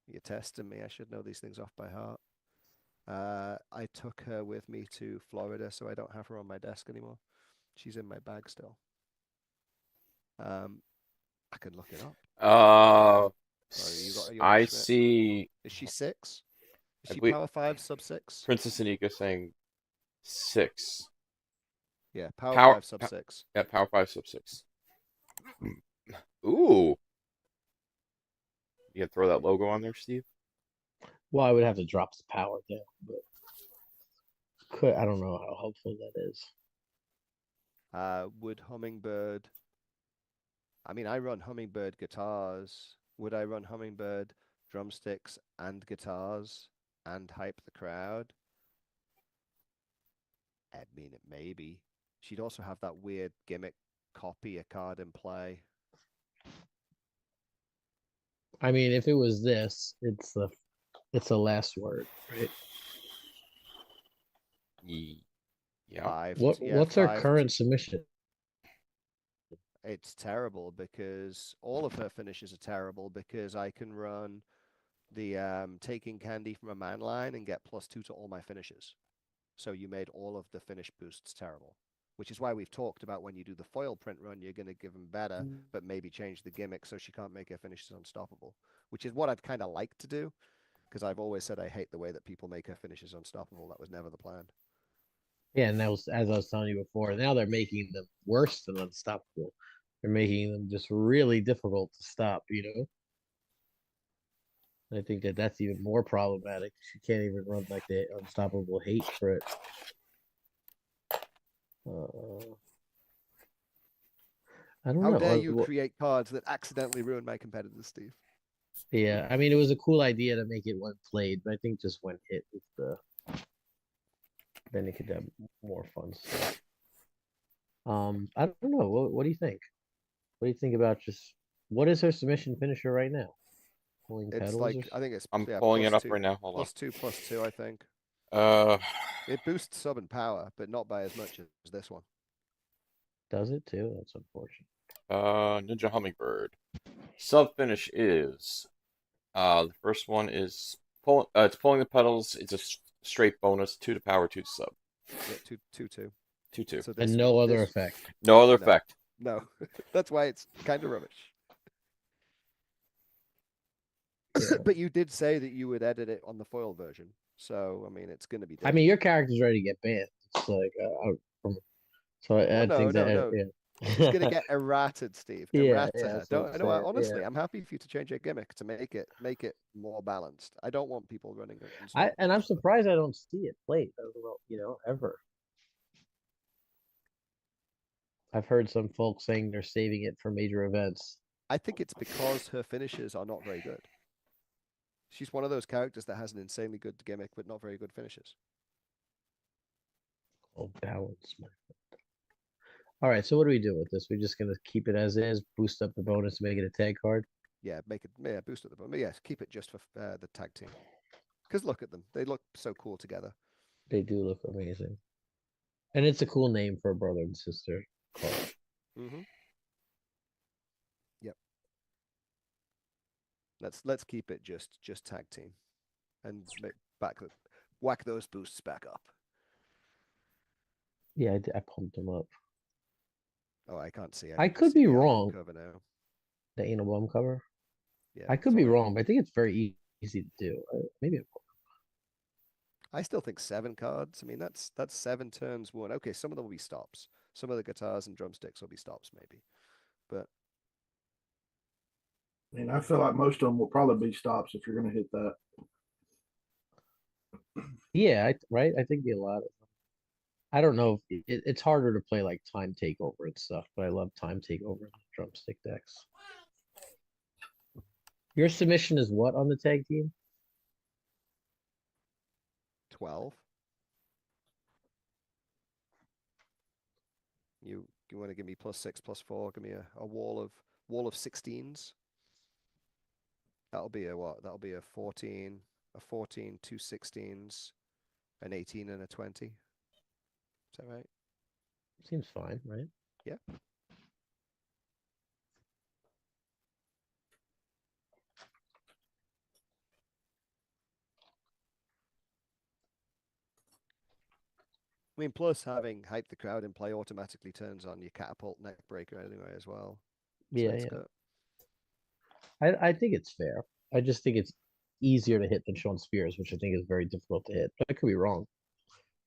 You're testing me. I should know these things off by heart. I took her with me to Florida, so I don't have her on my desk anymore. She's in my bag still. I can look it up. Sorry, you I Schmidt. see Is she 6? Is I she believe- power 5, sub 6? Princess Anika saying 6. Yeah, power Power- 5, sub 6. Yeah, Power 5 sub 6. Ooh. You can throw that logo on there, Steve? Well, I would have to drop the power down, but I don't know how helpful that is. Would Hummingbird... I mean, I run Hummingbird guitars. Would I run Hummingbird drumsticks and guitars and hype the crowd? I mean, it maybe. She'd also have that weird gimmick copy a card in play. I mean, if it was this, it's the last word, right? Yeah. 5. What's her 5. current submission? It's terrible because all of her finishes are terrible because I can run the taking candy from a man line and get +2 to all my finishes. So you made all of the finish boosts terrible, which is why we've talked about when you do the foil print run, you're going to give them better, but maybe change the gimmick so she can't make her finishes unstoppable, which is what I'd kind of like to do because I've always said I hate the way that people make her finishes unstoppable. That was never the plan. Yeah, and that was, as I was telling you before, now they're making them worse than unstoppable. They're making them just really difficult to stop, you know? I think that's even more problematic. She can't even run like the unstoppable hate for it. I don't How know. dare you create cards that accidentally ruin my competitors, Steve? Yeah, I mean, it was a cool idea to make it one played, but I think just when hit with then you could have more fun stuff. I don't know. What do you think? What do you think about just what is her submission finisher right now? Pulling It's pedals like, I think it's, I'm yeah, pulling it up right now. Hold on. +2, I think. Uh, It boosts sub and power, but not by as much as this one. does it too? That's unfortunate. Ninja Hummingbird. Sub finish is the first one is it's pulling the pedals. It's a straight bonus, 2 to power, 2 to sub, Yeah, 2, 2, 2. 2 2. So And no other this, effect. No other no, effect. no. That's why it's kind of rubbish. Yeah. But you did say that you would edit it on the foil version, so I mean, it's going to be I different. mean, your character's ready to get banned. It's like, so I Well, think that, no. yeah. She's gonna get errated, Steve. Yeah, Errata. yeah, that's what Don't I'm know. saying. Honestly, Yeah. I'm happy for you to change your gimmick to make it more balanced. I don't want people running it in circles. And I'm surprised I don't see it played. I don't know, ever. I've heard some folks saying they're saving it for major events. I think it's because her finishes are not very good. She's one of those characters that has an insanely good gimmick, but not very good finishes. Oh, balance. All right, so what do we do with this? We're just gonna keep it as is, boost up the bonus, make it a tag card. Yeah, make it, yeah, boost at the bottom. Yes, keep it just for the tag team. Because look at them; they look so cool together. They do look amazing, and it's a cool name for a brother and sister card. Mm-hmm. Yep. Let's keep it just tag team, and whack those boosts back up. Yeah, I pumped them up. Oh, I can't see. I could be the album wrong. cover now. The anal bum cover. Yeah, I could be sorry. wrong, but I think it's very easy to do. Maybe I still think 7 cards. I mean, that's 7 turns won. Okay, some of them will be stops. Some of the guitars and drumsticks will be stops, maybe. But I mean, I feel like most of them will probably be stops if you're going to hit that. yeah, right. I think a lot of. I don't know. It's harder to play like time takeover and stuff, but I love time takeover and drumstick decks. Your submission is what on the tag team? 12. You want to give me +6/+4? Give me a wall of 16s. That'll be a what? That'll be a 14, 2 16s, an 18, and a 20. Is that right? Seems fine, right? Yeah. I mean, plus having hype the crowd in play automatically turns on your catapult neck breaker anyway as well. So Yeah, it's yeah. good. I think it's fair. I just think it's easier to hit than Sean Spears, which I think is very difficult to hit. But I could be wrong.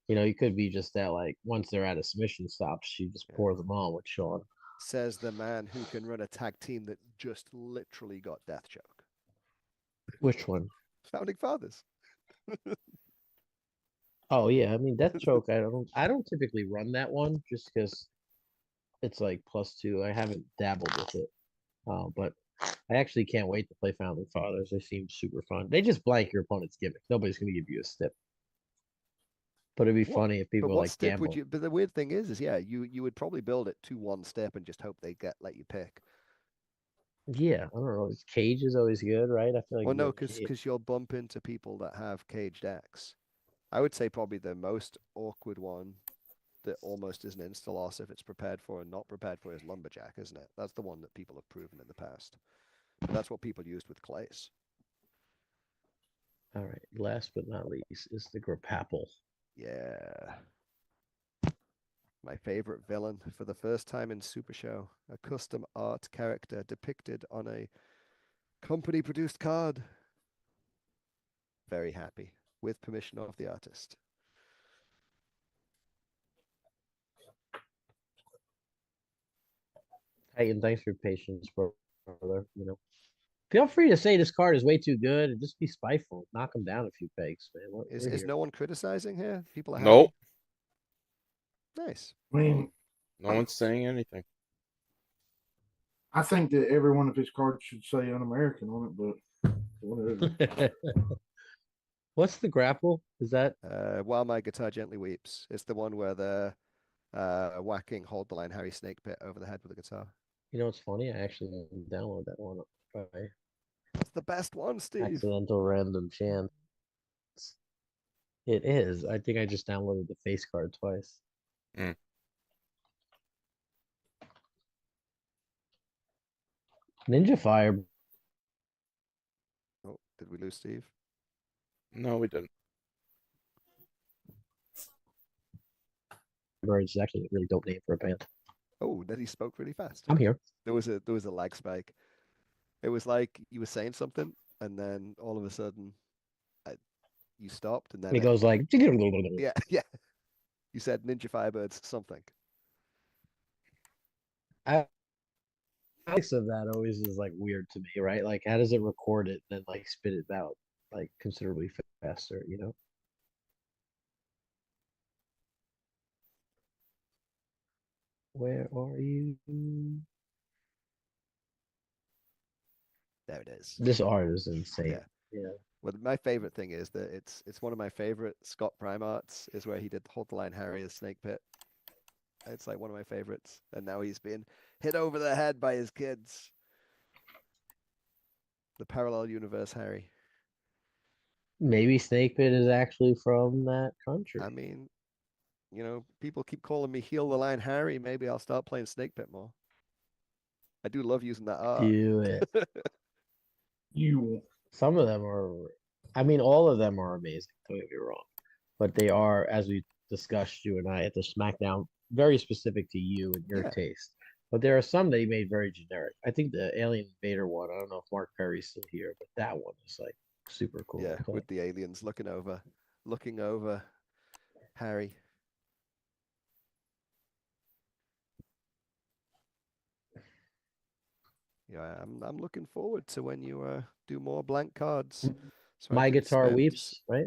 You could be just that like once they're at a submission stops, you just Yeah. pour them on with Sean. Says the man who can run a tag team that just literally got death choke. Which one? Founding Fathers. Oh yeah, I mean Death Choke. I don't typically run that one just because it's like +2. I haven't dabbled with it, but I actually can't wait to play Founding Fathers. They seem super fun. They just blank your opponent's gimmick. Nobody's gonna give you a stip. But it'd be What? funny if But people what like step would gamble. you? But the weird thing is yeah, you would probably build it to one step and just hope they let you pick. Yeah, I don't know. Cage is always good, right? I feel like Well, if you no, have Cage. because you'll bump into people that have cage decks. I would say probably the most awkward one that almost is an insta loss if it's prepared for and not prepared for is Lumberjack, isn't it? That's the one that people have proven in the past. But that's what people used with Clays. All right. Last but not least is the Grapapple. Yeah. My favorite villain for the first time in Super Show. A custom art character depicted on a company produced card. Very happy with permission of the artist. Hey, and thanks for your patience, brother. Feel free to say this card is way too good and just be spiteful. Knock them down a few pegs, man. We're Is here. no one criticizing here? People are Nope. happy. Nice. I mean, No one's saying anything. I think that every one of his cards should say un-American on it, but whatever. What's the grapple? Is that While my guitar gently weeps. It's the one where whacking Hold the Line Harry Snakepit over the head with a guitar. You know what's funny? I actually downloaded that one by That's the best one, Steve. accidental random chance. It is. I think I just downloaded the face card twice. Mm. Ninja Fire Oh, did we lose Steve? No, we didn't. Birds is actually a really dope name for a band. Oh, that he spoke really fast. I'm here. There was a lag spike. It was like you were saying something, and then all of a sudden, you stopped, and then It goes like yeah, yeah. You said Ninja Firebirds something. I of that always is like weird to me, right? Like, how does it record it and then like spit it out like considerably faster, you know? Where are you? There it is. This art is insane. Yeah. Yeah. Well, my favorite thing is that it's one of my favorite Scott Prime arts is where he did Hold the Line Harry as Snake Pit. It's like one of my favorites, and now he's being hit over the head by his kids. The parallel universe Harry. Maybe Snake Pit is actually from that country. I mean, people keep calling me Heal the Line Harry. Maybe I'll start playing Snake Pit more. I do love using that art. Do it. You Some of them are, I mean, all of them are amazing. Don't get me wrong, but they are, as we discussed, you and I at the SmackDown, very specific to you and your Yeah. taste. But there are some that he made very generic. I think the Alien Invader one. I don't know if Mark Perry's still here, but that one is like super cool. Yeah, to play. with the aliens looking over Harry. Yeah, I'm looking forward to when you do more blank cards. So I My can guitar spend, weeps, right?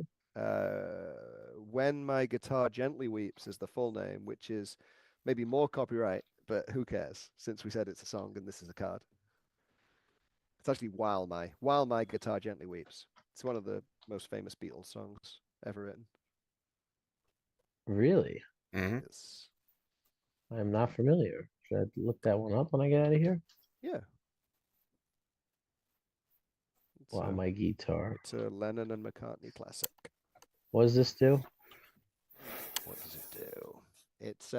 When My Guitar Gently Weeps is the full name, which is maybe more copyright, but who cares? Since we said it's a song and this is a card. It's actually While My Guitar Gently Weeps. It's one of the most famous Beatles songs ever written. Really? Mm-hmm. It's I'm not familiar. Should I look that one up when I get out of here? yeah. Wow, my guitar. It's a Lennon and McCartney classic. What does this do? What does it do? It's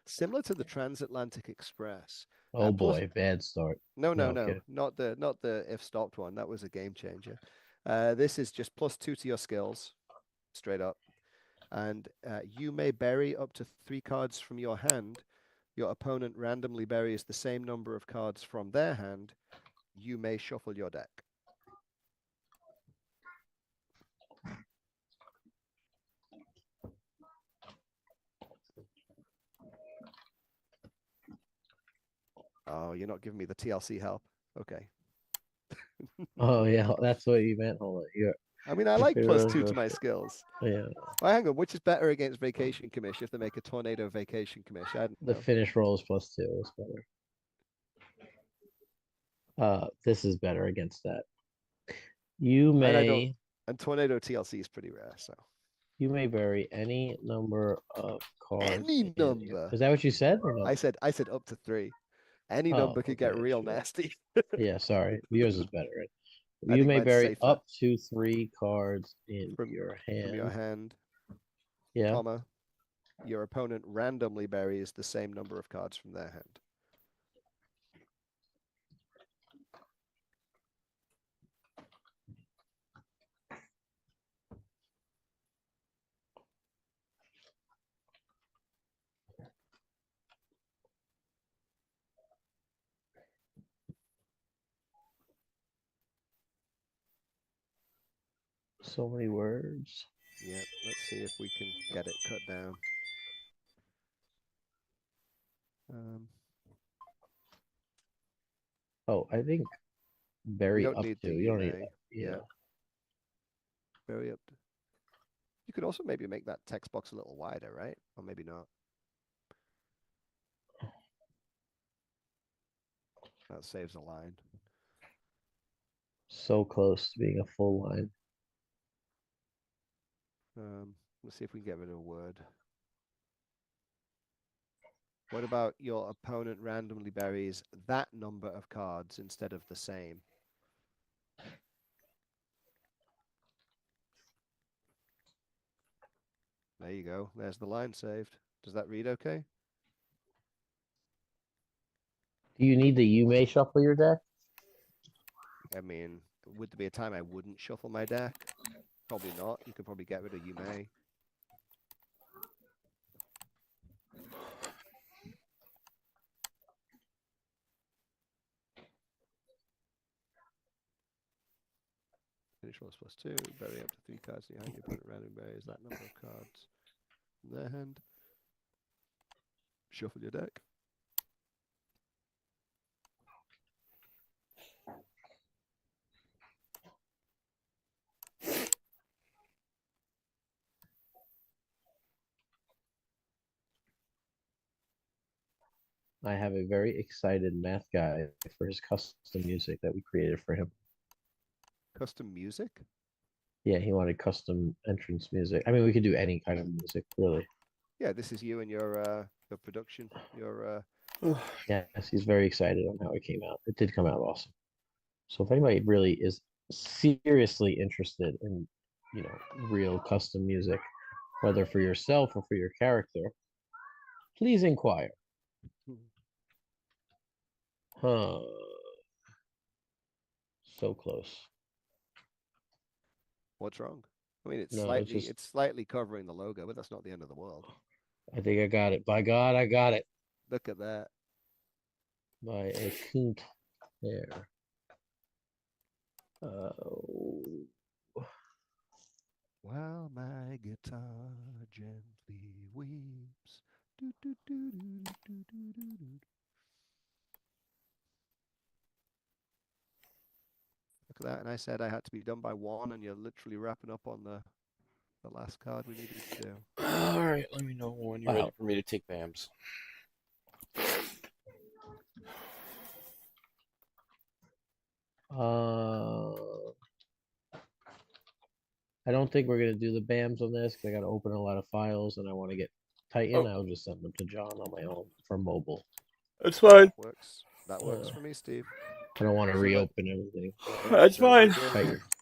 similar to the Transatlantic Express. Oh Plus, boy, bad start. no, Okay. not the if stopped one. That was a game changer. This is just +2 to your skills, straight up, and you may bury up to 3 cards from your hand. Your opponent randomly buries the same number of cards from their hand. You may shuffle your deck. Oh, you're not giving me the TLC help. Okay. Oh yeah, that's what you meant. Hold on. You're, I mean, I like +2 to my skills. yeah. Oh, hang on, which is better against Vacation Commish if they make a Tornado Vacation Commish? I don't The know. finish roll is +2 is better. This is better against that. You And I don't. may And Tornado TLC is pretty rare, so. you may bury any number of cards. Any number. Is that what you said or no? I said up to 3. Any Oh, number could get okay, real sure. nasty. Yeah, sorry. Yours is better, right? I You think may mine's bury safer. up to 3 cards in From your hand. From your hand, Yeah. comma, your opponent randomly buries the same number of cards from their hand. So many words. Yeah, let's see if we can get it cut down. Oh, I think bury don't up need to. the You don't need. may. Yeah. Bury up. You could also maybe make that text box a little wider, right? Or maybe not. That saves a line. So close to being a full line. Let's see if we can get rid of a word. What about your opponent randomly buries that number of cards instead of the same? There you go. There's the line saved. Does that read okay? Do you need the you may shuffle your deck? I mean, would there be a time I wouldn't shuffle my deck? Probably not. You could probably get rid of you may. Finish rolls +2. Bury up to 3 cards in your hand. Your opponent randomly buries that number of cards in their hand. Shuffle your deck. I have a very excited math guy for his custom music that we created for him. Custom music? Yeah, he wanted custom entrance music. I mean, we could do any kind of music, really. Yeah, this is you and your production. Your Yes, he's very excited on how it came out. It did come out awesome. So if anybody really is seriously interested in, real custom music, whether for yourself or for your character, please inquire. Huh. So close. What's wrong? I mean, No, it's slightly covering the logo, but that's not the end of the world. I think I got it. By God, I got it. Look at that. By a coont there. Oh. While my guitar gently weeps. Do, do, do, do, do, do, do, do. Look at that. And I said I had to be done by 1, and you're literally wrapping up on the last card we needed to do. All right, let me know when you're ready for me to take BAMs. I don't think we're gonna do the BAMs on this because I gotta open a lot of files and I want to get Titan. I'll just send them to John on my own for mobile. That's fine. That works for me, Steve. I don't want to reopen everything. That's fine.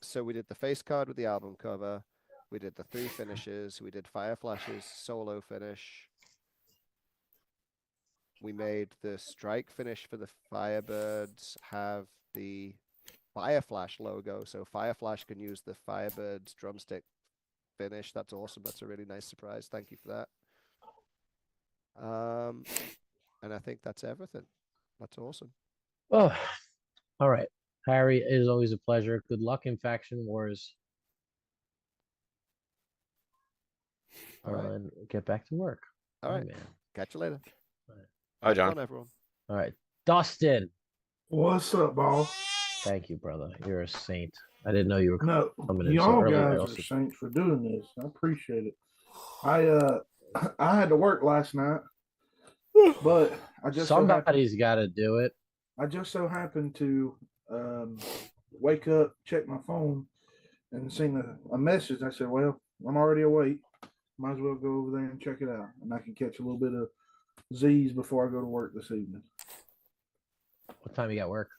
So we did the face card with the album cover. We did the 3 finishes. We did Fire Flash's solo finish. We made the strike finish for the Firebirds have the Fire Flash logo, so Fire Flash can use the Firebirds drumstick finish. That's awesome. That's a really nice surprise. Thank you for that. And I think that's everything. That's awesome. Oh, all right. Harry, it is always a pleasure. Good luck in Faction Wars. All right. And get back to work. All right, man. Catch you later. Bye, John. Have fun, everyone. All right. Dustin. What's up, boss? Thank you, brother. You're a saint. I didn't know you were coming in so y'all early. guys are saints for doing this. I appreciate it. I had to work last night, but I just somebody's got to do it. I just so happened to wake up, check my phone, and seen a message. I said, "Well, I'm already awake. Might as well go over there and check it out, and I can catch a little bit of Z's before I go to work this evening." What time you got work?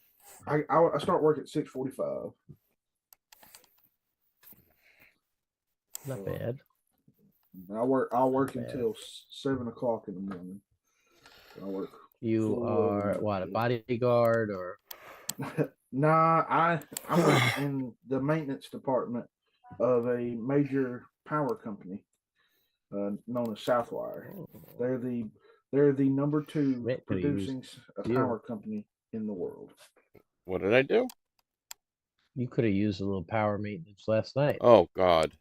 I start work at 6:45. Not bad. I'll work until 7 o'clock in the morning. I work. You are what, a bodyguard or? Nah, I work in the maintenance department of a major power company known as Southwire. They're the number 2 producing power company in the world. What did I do? You could have used a little power maintenance last night. Oh God.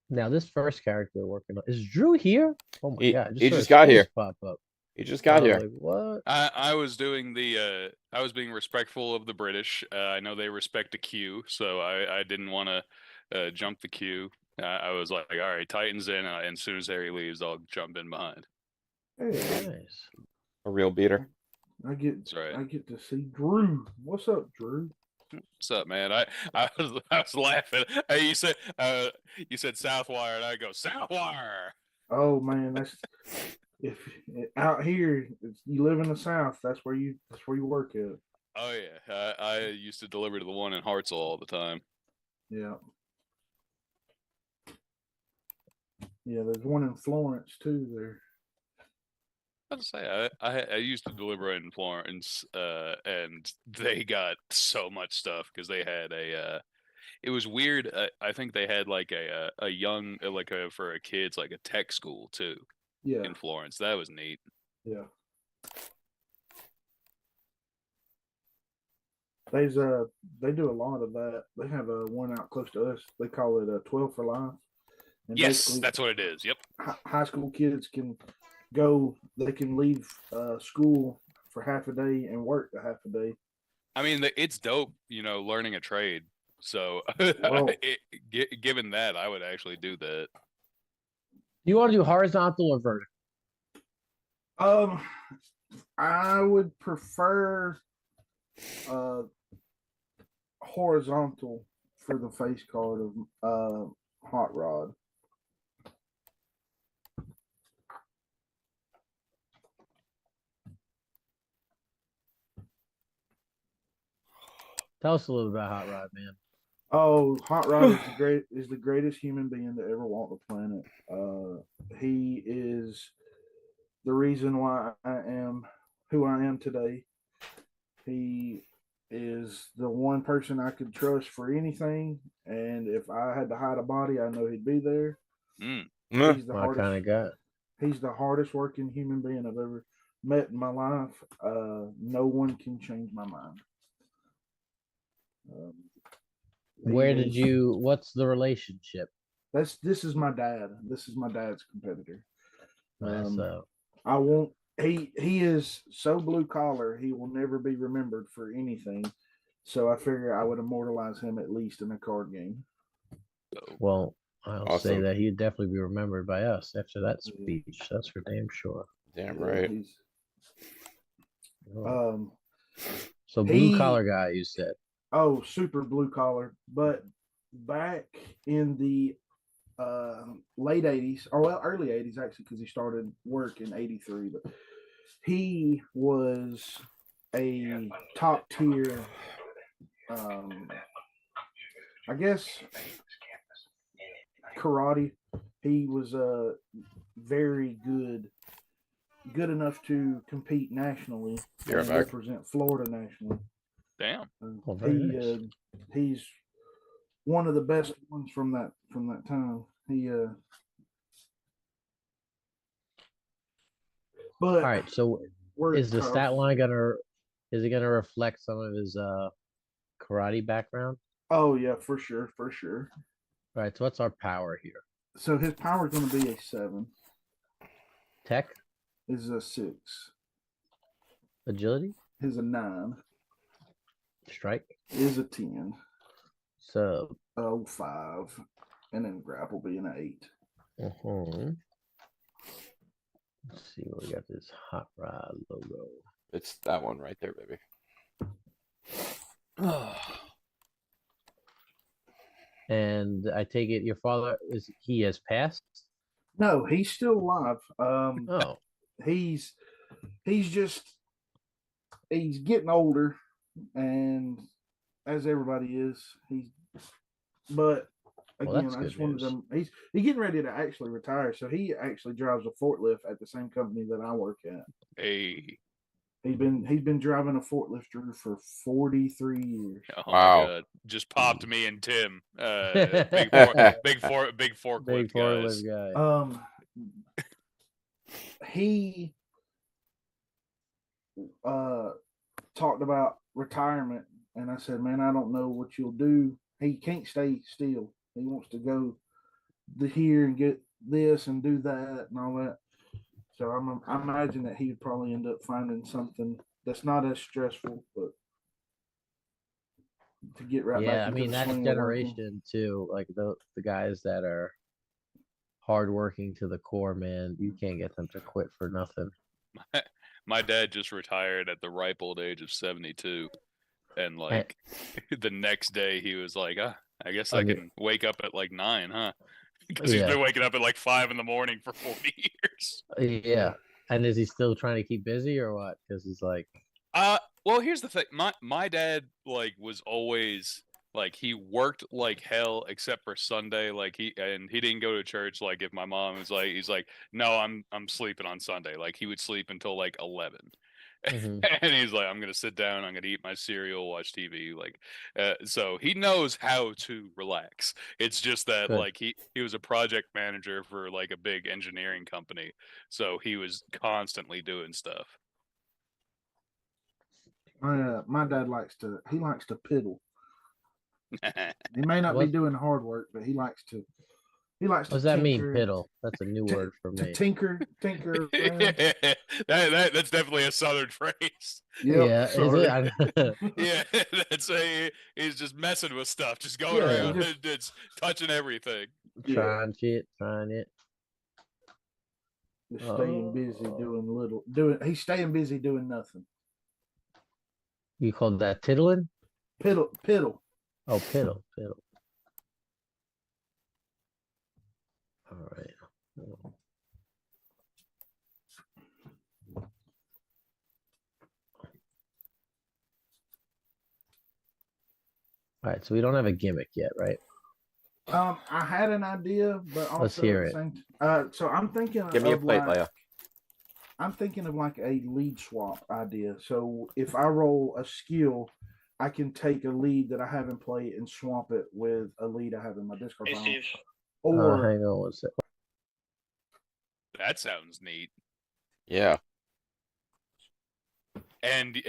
Now this first character we're working on is Drew here. Oh my God! He just got here. Pop up. He just got here. Like, what? I was doing the I was being respectful of the British. I know they respect a queue, so I didn't want to jump the queue. I was like, all right, Titan's in, and as soon as Harry leaves, I'll jump in behind. Hey, Nice. A real beater. I get That's right. I get to see Drew. What's up, Drew? What's up, man? I was laughing. Hey, you said Southwire, and I go Southwire. Oh man, that's if out here you live in the South. That's where you work at. Oh yeah, I used to deliver to the one in Hartselle all the time. Yeah. Yeah, there's one in Florence too. There. I was say I used to deliver in Florence, and they got so much stuff because they had a. It was weird. I think they had like a young like a for a kids like a tech school too Yeah. in Florence. That was neat. Yeah. They do a lot of that. They have a one out close to us. They call it a 12 for life. And Yes, that's what it is. Yep. High school kids can go. They can leave school for half a day and work a half a day. I mean, it's dope, learning a trade. So, Well, given that, I would actually do that. Do you want to do horizontal or vertical? I would prefer horizontal for the face card of hot rod. Tell us a little about Hot Rod, man. Oh, Hot Rod is the greatest human being to ever walk the planet. He is the reason why I am who I am today. He is the one person I could trust for anything, and if I had to hide a body, I know he'd be there. He's the What kind of guy? He's the hardest working human being I've ever met in my life. No one can change my mind. What's the relationship? This is my dad. This is my dad's competitor. So he is so blue collar, he will never be remembered for anything. So I figure I would immortalize him at least in a card game. Well, I'll say Awesome. that he'd definitely be remembered by us after that speech. That's for damn sure. Damn right. So blue collar guy, you said. Oh, super blue collar. But back in the late 80s, or well, early 80s actually, because he started work in 83, but he was a top tier, I guess, karate. He was very good enough to compete nationally and represent Florida nationally. Damn. Nice. He's one of the best ones from that time. But all right, so is the stat line is it gonna reflect some of his karate background? Oh yeah, for sure. All right, so what's our power here? So his power is going to be a 7. Tech is a 6. Agility is a 9. Strike is a 10. So 5, and then grapple being an 8. Let's see what we got. This Hot Rod logo. It's that one right there, baby. And I take it your father has passed? No, he's still alive. He's getting older, and as everybody is, but again, I just wanted them. He's getting ready to actually retire, so he actually drives a forklift at the same company that I work at. Hey. He's been driving a forklift for 43 years. Oh wow. My God. Just popped me and Tim. Big forklift guys. He talked about retirement, and I said, man, I don't know what you'll do. He can't stay still. He wants to go here and get this and do that and all that. So I imagine that he would probably end up finding something that's not as stressful, but to get right back. Yeah, I mean that's generation too. Like the guys that are hardworking to the core, man. You can't get them to quit for nothing. My dad just retired at the ripe old age of 72. and Eh. like the next day he was like, I guess I Okay. can wake up at like 9, huh? Because he's Yeah. been waking up at like 5 in the morning for 40 years. Yeah. And is he still trying to keep busy or what? Because he's like, Well, here's the thing. My dad like was always like he worked like hell except for Sunday. Like he didn't go to church. Like if my mom was like, he's like, no, I'm sleeping on Sunday. Like he would sleep until like 11. mhm. And he's like, I'm gonna sit down, I'm gonna eat my cereal, watch TV, like, so he knows how to relax. It's just that Good. like he was a project manager for like a big engineering company, so he was constantly doing stuff. My dad likes to piddle. He may not be What doing hard work, but he likes to does that mean, tinker, piddle? That's a new word for to me. tinker around. That's definitely a southern phrase. Yep, Yeah, is sorry. it? Yeah, that's he's just messing with stuff, just going Yeah, around just and it's touching everything. Trying shit, trying it. staying busy doing. He's staying busy doing nothing. You called that tiddling? Piddle. Oh, piddle. All right. All right, so we don't have a gimmick yet, right? I had an idea, but also Let's hear at the it. same. So I'm thinking Give me a of plate, like Leia. I'm thinking of like a lead swap idea. So if I roll a skill, I can take a lead that I have in play and swap it with a lead I have in my discard Hey, pile. Steve. Or Hang on one sec. That sounds neat. Yeah. And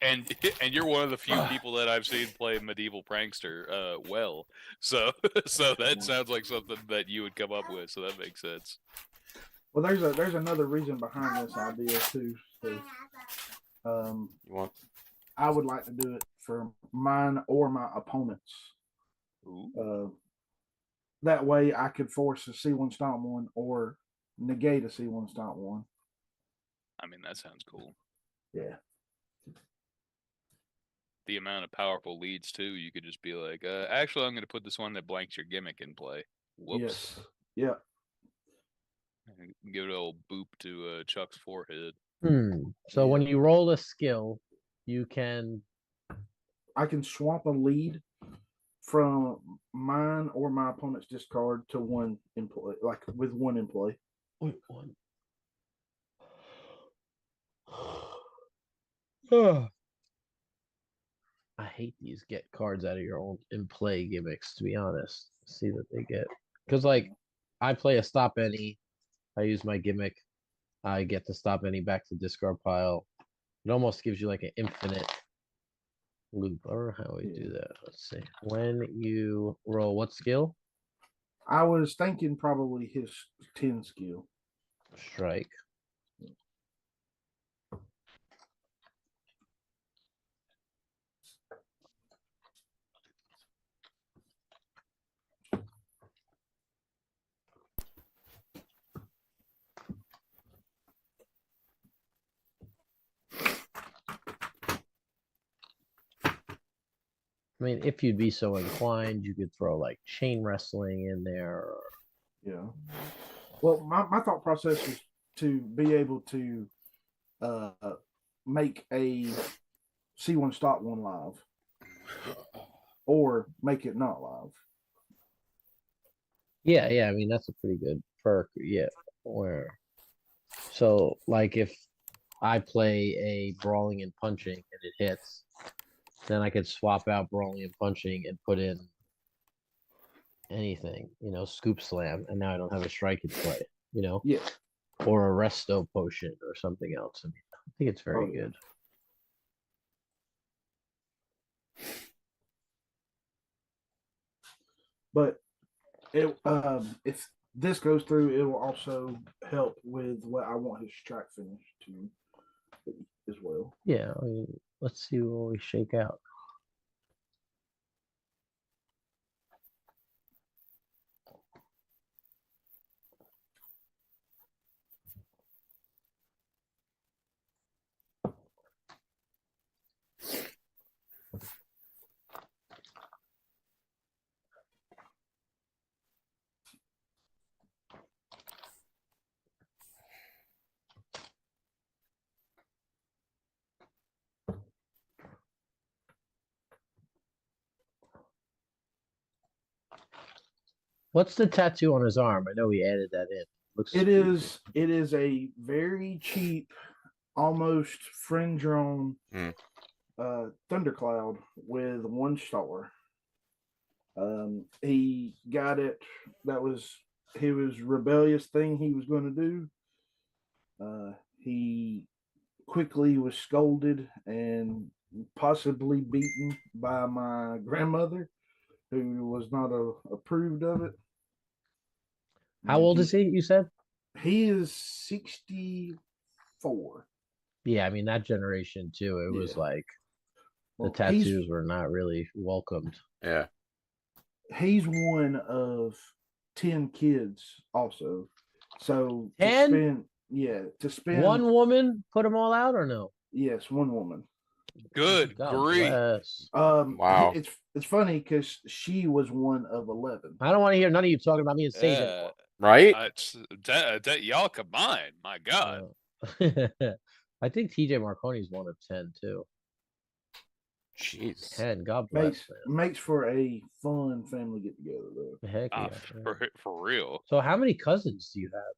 and you're one of the few people that I've seen play medieval prankster well. So so that sounds like something that you would come up with. So that makes sense. well, there's another reason behind this idea too. So, You want? I would like to do it for mine or my opponents. Ooh. That way, I could force a C1 stomp one or negate a C1 stomp one. I mean, that sounds cool. Yeah. The amount of powerful leads too. You could just be like, actually, I'm going to put this one that blanks your gimmick in play. Whoops. Yes. Yeah. And give it a little boop to Chuck's forehead. So Yeah. when you roll a skill, you can. I can swap a lead from mine or my opponent's discard to one in play, like with one in play. Wait, one. I hate these get cards out of your own in play gimmicks, to be honest. See that they get. Because, like, I play a stop any, I use my gimmick, I get to stop any back to discard pile. It almost gives you like an infinite loop. I don't know how we do that. Let's see. When you roll what skill? I was thinking probably his 10 skill. Strike. I mean, if you'd be so inclined, you could throw like chain wrestling in there. Or... Yeah. Well, my thought process was to be able to make a C1 stop one live or make it not live. Yeah. I mean, that's a pretty good perk. Yeah. Where, so like if I play a brawling and punching and it hits, then I could swap out brawling and punching and put in anything, scoop slam, and now I don't have a strike in play, Yeah. or a resto potion or something else. I mean, I think it's very good. But if this goes through, it will also help with what I want his track finish to be as well. Yeah, I mean, let's see what we shake out. What's the tattoo on his arm? I know he added that in. Looks It is a very cheap, almost friend drawn Mm. thundercloud with 1 star. He got it. That was his rebellious thing he was going to do. He quickly was scolded and possibly beaten by my grandmother, who was not approved of it. How And old is he? You said? He is 64. Yeah, I mean that generation too. It was Yeah. like the Well, tattoos were not really welcomed. Yeah. he's one of 10 kids also. So to 10? spend One woman put them all out or no? yes, 1 woman. Good God grief. bless. Wow. It's funny because she was one of 11. I don't want to hear none of you talking about me and Sage anymore. Right? Y'all combined. My God. I think TJ Marconi's one of 10 too. Jeez. 10. God bless, Makes for a fun family get together though. man. Heck yeah. For real. So how many cousins do you have?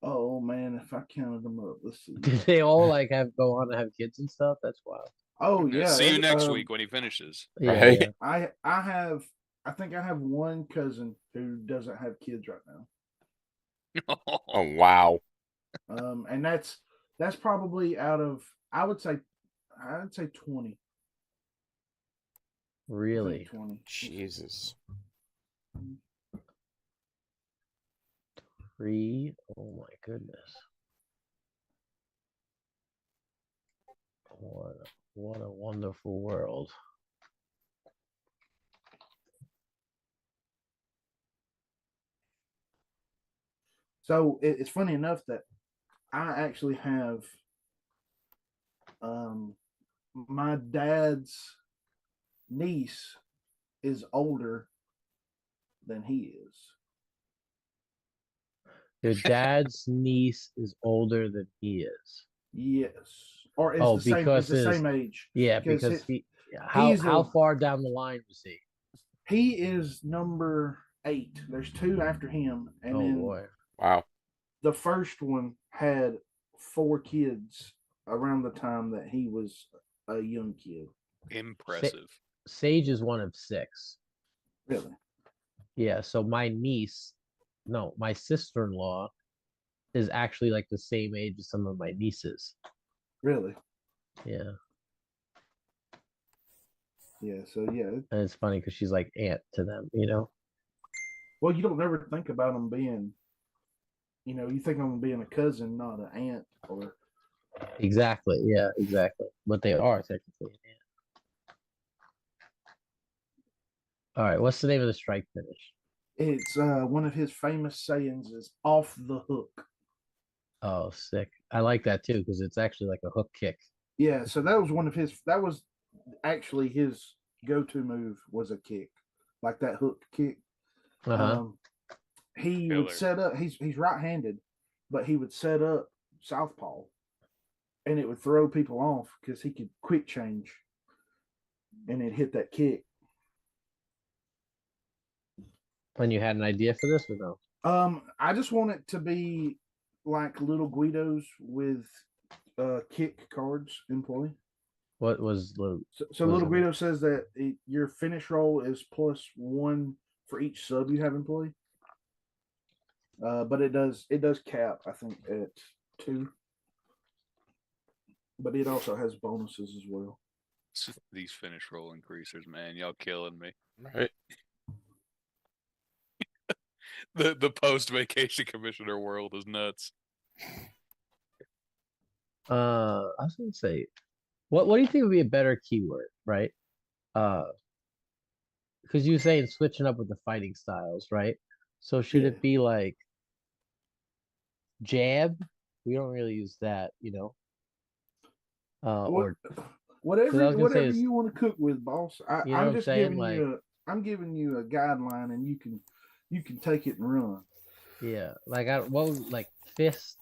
Oh man, if I counted them up, let's see. Do they all like go on to have kids and stuff? That's wild. Oh yeah. See you next week when he finishes. Yeah, Right? yeah. I think I have 1 cousin who doesn't have kids right now. Oh wow. And that's probably out of I'd say 20. Really? 20. Jesus. 3? Oh my goodness. What a wonderful world. So it's funny enough that I actually have my dad's niece is older than he is. Your dad's niece is older than he is. Yes. Or it's Oh, the same because it's the his- same age. Yeah, because how far down the line was he? He is number 8. There's 2 after him, and Oh then boy. Wow. the first one had 4 kids around the time that he was a young kid. Impressive. Sage is one of 6. Really? Yeah, so my sister-in-law is actually like the same age as some of my nieces. Really? Yeah. Yeah, so yeah. And it's funny because she's like aunt to them, you know? Well, you don't ever think about them being, you think of them being a cousin, not an aunt or. Exactly. Yeah, exactly. But they are technically an aunt. All right, what's the name of the strike finish? It's one of his famous sayings is "off the hook." Oh, sick. I like that too because it's actually like a hook kick. Yeah, so that was one of his. That was actually his go-to move was a kick, like that hook kick. Uh-huh. He Killer. would set up. He's right-handed, but he would set up southpaw, and it would throw people off because he could quick change, and it hit that kick. And you had an idea for this or no? I just want it to be like little Guidos with kick cards in play. What was the So little Guido says that your finish roll is +1 for each sub you have in play. But it does cap, I think, at 2. But it also has bonuses as well. These finish roll increasers, man, y'all killing me. Right. The post vacation commissioner world is nuts. I was gonna say, what do you think would be a better keyword, right? Because you were saying switching up with the fighting styles, right? So should it be like jab? We don't really use that, you know. Or Whatever you want to cook with, boss. I'm just saying? I'm giving you a guideline, and you can take it and run. Yeah, like what was like fist?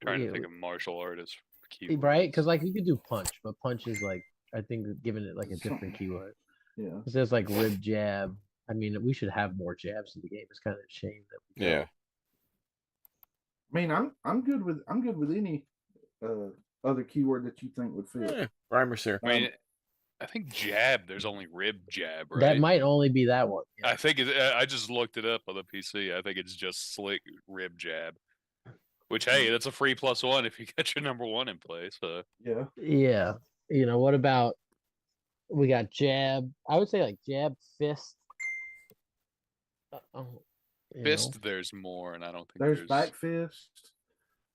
Trying to think of martial artist keywords. Right? Because like you could do punch, but punch is like I think giving it like a different keyword. Yeah. It says like rib jab. I mean, we should have more jabs in the game. It's kind of a shame that we don't. Yeah. I mean, I'm good with any other keyword that you think would fit. Yeah. Grimer's here. I mean, I think jab. There's only rib jab, right? That might only be that one. Yeah. I think I just looked it up on the PC. I think it's just slick rib jab. Which hey, that's a free +1 if you get your number 1 in place. So Yeah. Yeah. What about we got jab? I would say like jab, fist. fist, there's more, and I don't think There's back fist.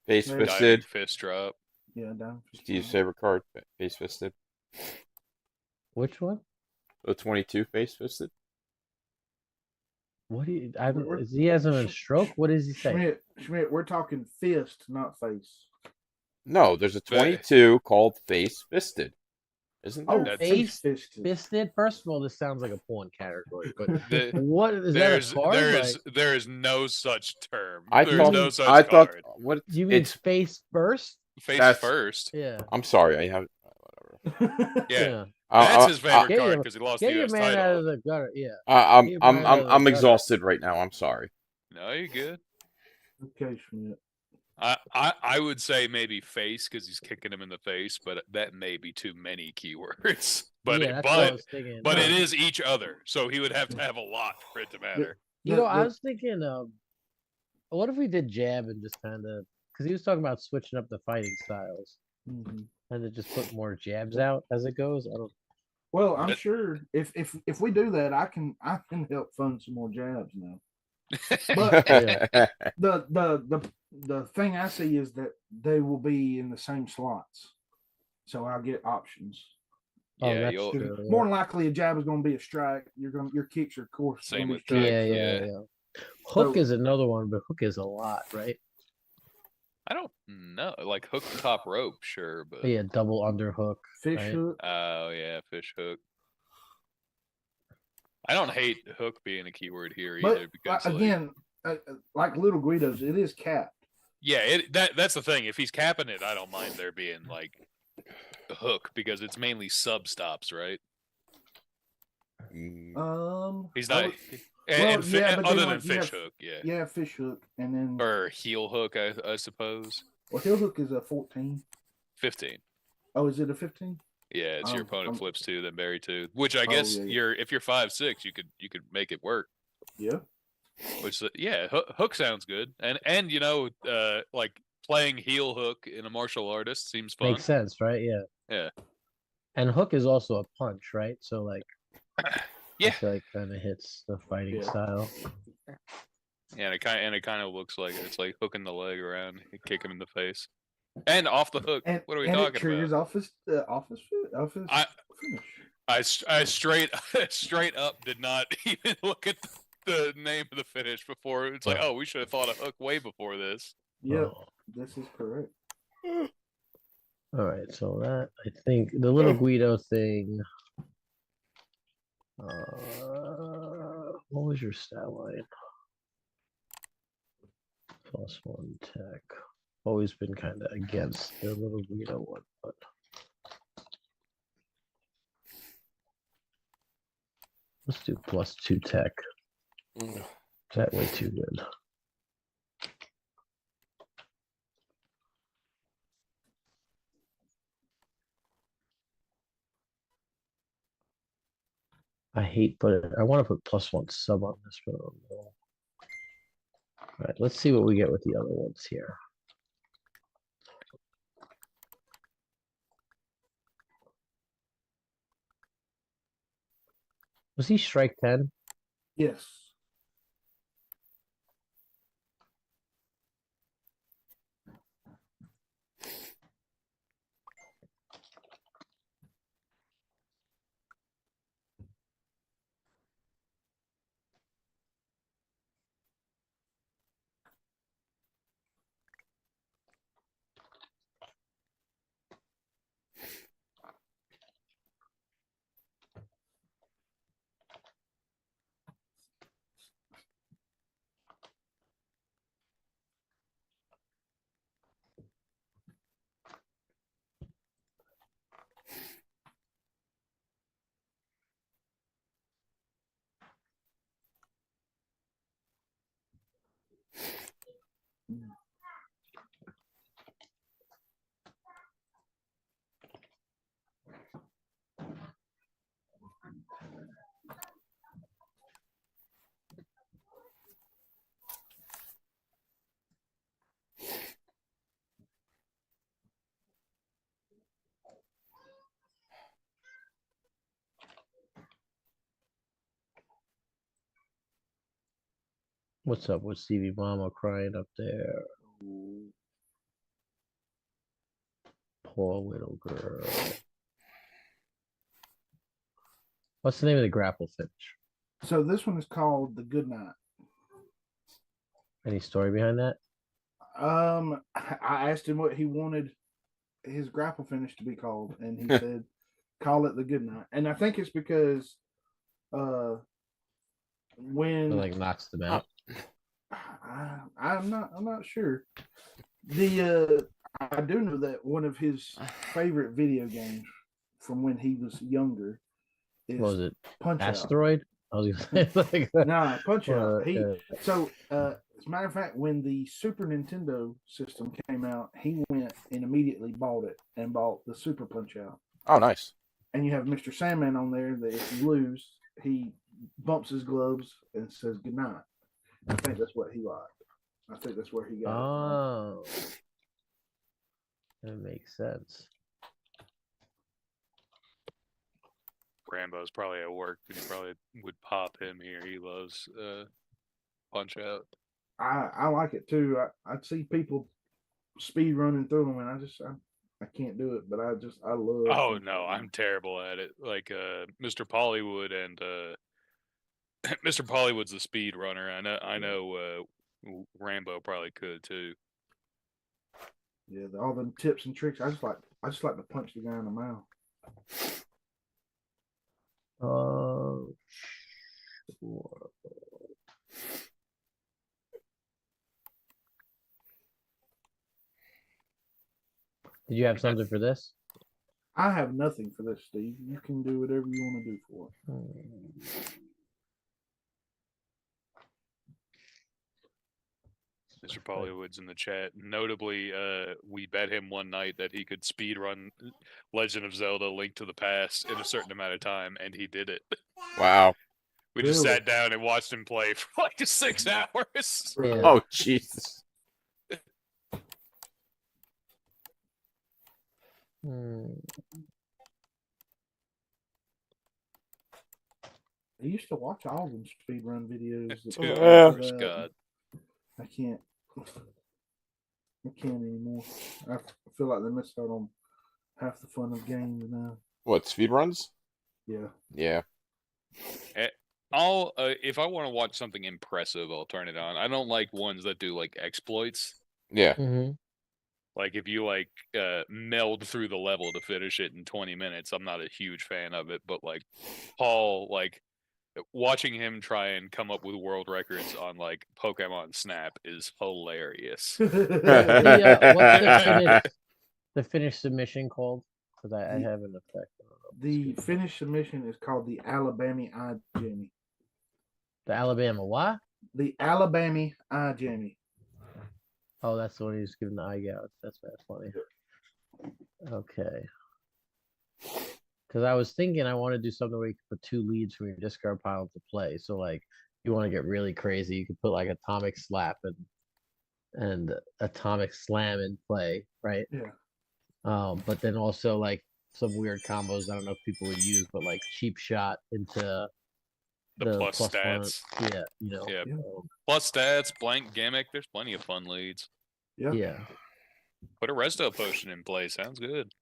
Face Maybe. diving fisted. fist drop. Yeah, down. Steve's favorite card. Face fisted. Which one? The 22 face fisted. What do you? We're- Is he has him in stroke? What does he say? Schmidt, we're talking fist, not face. No, there's a 22 called face fisted. Isn't there? Oh, That's- face fisted. Fisted. First of all, this sounds like a porn category. But The- what is that a card? there is no such term. I There's thought. no such I thought. card. What? You mean It's. face first? Face that's- first. Yeah. I'm sorry. I have. Whatever. Yeah. Uh, That's his favorite Get card your- because he lost Get the your US man title. out of the gutter. Yeah. I'm Get I'm your man out of I'm the I'm gutter. exhausted right now. I'm sorry. No, you're good. Okay, Schmidt. I would say maybe face because he's kicking him in the face, but that may be too many keywords. But yeah, that's what I was thinking. but No. it is each other, so he would have to have a lot for it to matter. I was thinking, what if we did jab and just kind of, because he was talking about switching up the fighting styles Mhm. and to just put more jabs out as it goes. I don't. Well, I'm But- sure if we do that, I can help fund some more jabs now. But Yeah. the thing I see is that they will be in the same slots, so I'll get options. Oh, Yeah, that's you'll- true. Yeah. More than likely, a jab is going to be a strike. Your kicks are of course Same gonna be with strikes. Yeah, Yeah. yeah. Hook So- is another one, but hook is a lot, right? I don't know. Like hook the top rope, sure, but Yeah, double underhook. Fish Right. hook. oh yeah, fish hook. I don't hate hook being a keyword here But either because again, like Little Guido's, it is capped. yeah, that's the thing. If he's capping it, I don't mind there being like a hook because it's mainly sub stops, right? He's not. I would- And, well, yeah, but then, other than like, you fish have- hook, yeah. yeah, fish hook, and then Or heel hook, I suppose. well, heel hook is a 14. 15. Oh, is it a 15? Yeah, it's your opponent I'm- flips 2, then bury 2. Which I Oh, guess yeah. if you're 5'6", you could make it work. Yeah. Which yeah, hook sounds good, and like playing heel hook in a martial artist seems fun. Makes sense, right? Yeah. Yeah. And hook is also a punch, right? So like, Yeah. I feel like kind of hits the fighting Yeah. style. Yeah, and it kind of looks like it's like hooking the leg around, kick him in the face, and off the hook. And What are we and talking it triggers about? off his finish. I straight straight up did not even look at the name of the finish before. It's like, oh, we should have thought of hook way before this. Yep, Oh. this is correct. All right, so that I think the little Guido thing. What was your stat line? +1 tech. Always been kind of against the little Guido one, but let's do +2 tech. Is that way too good? I hate putting. I want to put +1 sub on this, but I don't know. All right, let's see what we get with the other ones here. Was he strike 10? Yes. What's up with Stevie Mama crying up there? Poor little girl. What's the name of the grapple finish? So this one is called the Good Night. Any story behind that? I asked him what he wanted his grapple finish to be called, and he said, "Call it the Good Night." And I think it's because when It like knocks them out. I'm not sure. I do know that one of his favorite video games from when he was younger is What was it? Punch Out. Asteroid? I was gonna say like Nah, Punch Out. As a matter of fact, when the Super Nintendo system came out, he went and immediately bought it and bought the Super Punch Out. Oh, nice. And you have Mr. Sandman on there that if you lose, he bumps his gloves and says goodnight. I think that's what he liked. I think that's where he got it. Oh, that makes sense. Rambo's probably at work, but he probably would pop him here. He loves Punch Out. I like it too. I see people speed running through them, and I can't do it. But I love. Oh no, I'm terrible at it. Like Mr. Pollywood and Mr. Pollywood's a speed runner. I know Rambo probably could too. Yeah, all them tips and tricks. I just like to punch the guy in the mouth. Oh, did you have something for this? I have nothing for this, Steve. You can do whatever you want to do for it. Mr. Pollywood's in the chat. Notably, we bet him one night that he could speed run Legend of Zelda: Link to the Past in a certain amount of time, and he did it. Wow. We just Really? sat down and watched him play for like 6 hours. Yeah. Oh, Jesus. I used to watch all them speed run videos. Dude, God. I can't anymore. I feel like they missed out on half the fun of games now. What, speedruns? Yeah. Yeah. I'll if I want to watch something impressive, I'll turn it on. I don't like ones that do like exploits. Yeah. Mm-hmm. Like if you like meld through the level to finish it in 20 minutes, I'm not a huge fan of it. But like Paul, like watching him try and come up with world records on like Pokemon Snap is hilarious. What's the finish submission called? Because I have an effect. The finish submission is called the Alabama Eye Jammy. The Alabama what? The Alabama Eye Jammy. Oh, that's the one who's giving the eye gouge. That's funny. Okay. Because I was thinking I want to do something where you can put 2 leads from your discard pile to play. So like, you want to get really crazy, you could put like Atomic Slap and Atomic Slam in play, right? Yeah. But then also like some weird combos I don't know if people would use, but like Cheap Shot into the plus stats. Yeah, you know. Yeah. Plus stats, blank gimmick. There's plenty of fun leads. Yeah. Yeah. Put a resto potion in play. Sounds good.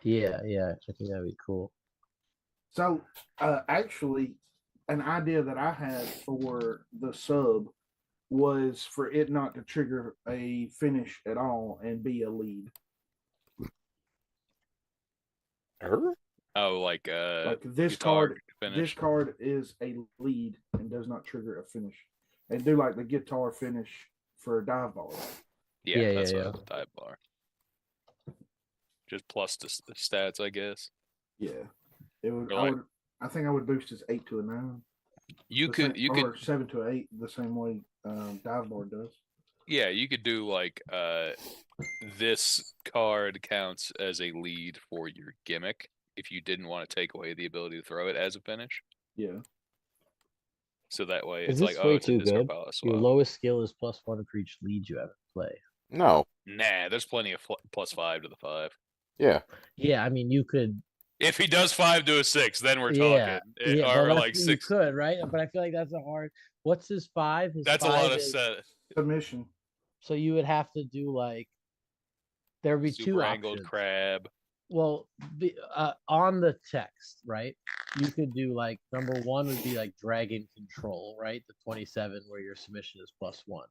Yeah. I think that'd be cool. So, actually, an idea that I had for the sub was for it not to trigger a finish at all and be a lead. Oh, like this card. This card is a lead and does not trigger a finish. And do like the guitar finish for a dive bar. Yeah, that's a dive bar. Just plus the stats, I guess. Yeah, it would. I think I would boost his 8 to a 9. You could 7 to 8 the same way dive bar does. Yeah, you could do like this card counts as a lead for your gimmick if you didn't want to take away the ability to throw it as a finish. Yeah. So that way Is it's like, this oh, way it's a too discard good? pile Your swap. lowest skill is +1 for each lead you have in play. No. Nah, there's plenty of +5 to the 5. Yeah. Yeah, I mean you could. If he does 5 to a 6, then we're Yeah, talking. yeah, Or but like you 6. could, right? But I feel like that's a hard. What's his 5? His That's a 5 lot of is Submission. so you would have to do like there would be two super angled options. crab. Well, on the text, right? You could do like number 1 would be like dragon control, right? The 27 where your submission is +1.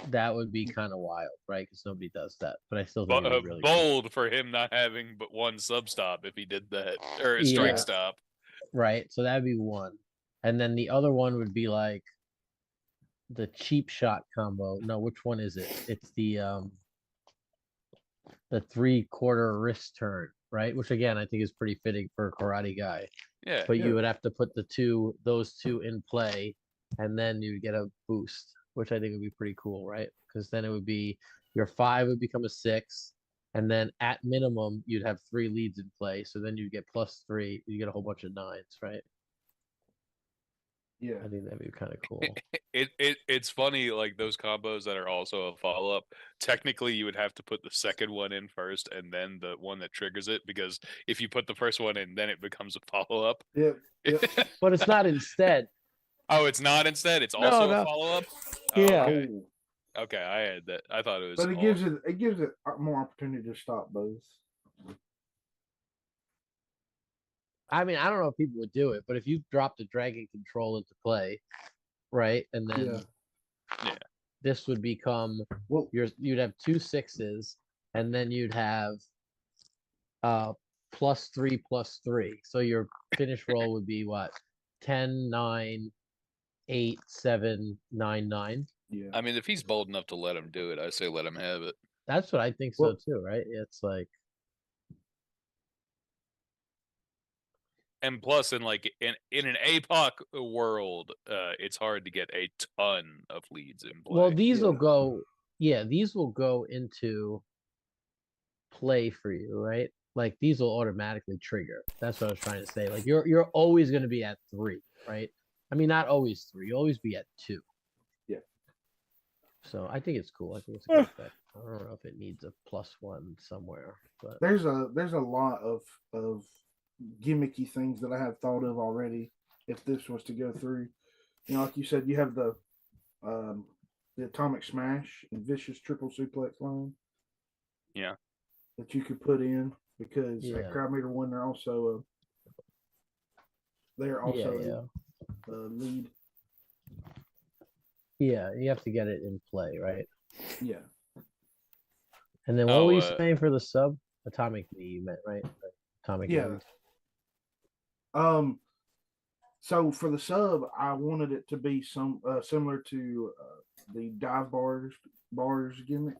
That would be kind of wild, right? Because nobody does that. But I still think it'd be really cool. Bold for him not having but one sub stop if he did that. Or a strike Yeah. stop. Right. So that'd be one. And then the other one would be like the cheap shot combo. No, which one is it? It's the 3/4 wrist turn, right? Which again I think is pretty fitting for a karate guy. Yeah. But Yeah. you would have to put those two in play, and then you get a boost, which I think would be pretty cool, right? Because then it would be your 5 would become a 6, and then at minimum you'd have 3 leads in play. So then you get +3, you get a whole bunch of 9s, right? Yeah. I think that'd be kind of cool. It's funny, like those combos that are also a follow up. Technically, you would have to put the second one in first, and then the one that triggers it. Because if you put the first one in, then it becomes a follow up. Yep. Yep. But it's not instead. Oh, it's not instead. It's No, also no. a follow up. Yeah. Okay. Oh. Okay, I had that. I thought it was. But it gives it more opportunity to stop both. I mean, I don't know if people would do it, but if you drop the dragon control into play, right, and then Yeah. this would become Well, you'd have 2 6s, and then you'd have +3/+3. So your finish roll would be what? 10, 9, 8, 7, 9, 9. yeah. I mean, if he's bold enough to let him do it, I say let him have it. That's what I think so Well- too, right? It's like And plus, in an APOC world, it's hard to get a ton of leads in play. well, these will Yeah. go these will go into play for you, right? Like these will automatically trigger. That's what I was trying to say. Like you're always going to be at 3, right? I mean, not always 3. You'll always be at 2. Yeah. So I think it's cool. I think it's a good effect. I don't know if it needs a +1 somewhere, but There's a lot of gimmicky things that I have thought of already. If this was to go through, like you said, you have the atomic smash and vicious triple suplex line. Yeah. That you could put in because Yeah. at Crowd Meter 1 they're also yeah. lead. Yeah, you have to get it in play, right? Yeah. And then what were you Oh, saying for the sub? Atomic knee, you meant, right? Like, atomic Yeah. knee. So for the sub, I wanted it to be some similar to the dive bars gimmick,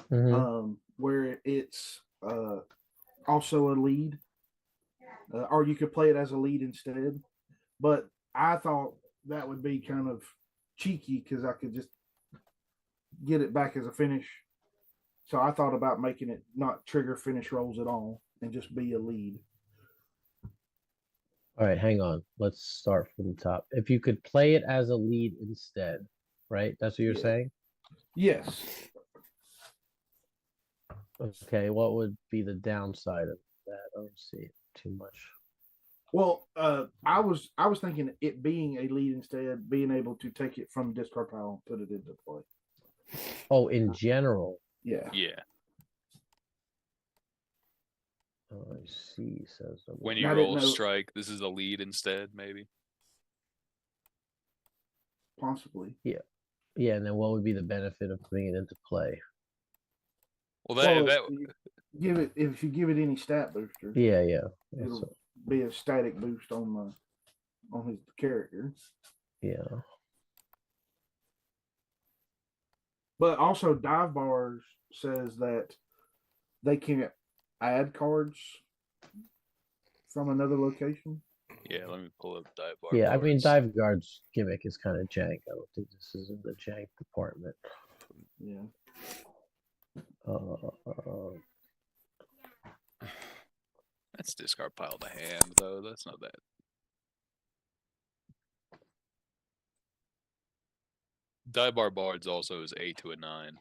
Mhm. where it's also a lead, or you could play it as a lead instead. But I thought that would be kind of cheeky because I could just get it back as a finish. So I thought about making it not trigger finish rolls at all and just be a lead. All right, hang on. Let's start from the top. If you could play it as a lead instead, right? That's what you're Yeah. saying? Yes. Okay, what would be the downside of that? I don't see too much. Well, I was thinking it being a lead instead, being able to take it from discard pile and put it into play. Oh, in general. Yeah. Yeah. Oh, I see. Says the When one. you I didn't roll a know- strike, this is a lead instead, maybe. Possibly. Yeah, and then what would be the benefit of putting it into play? Well, If you give it any stat booster, Yeah. it'll be a static boost on his character. Yeah. But also, dive bars says that they can't add cards from another location. Yeah, let me pull up dive bar. Yeah, I mean, boards. Dive Guard's gimmick is kind of jank. I don't think this is in the jank department. Yeah. That's discard pile to hand, though. That's not that. Dive bar bards also is 8 to a 9.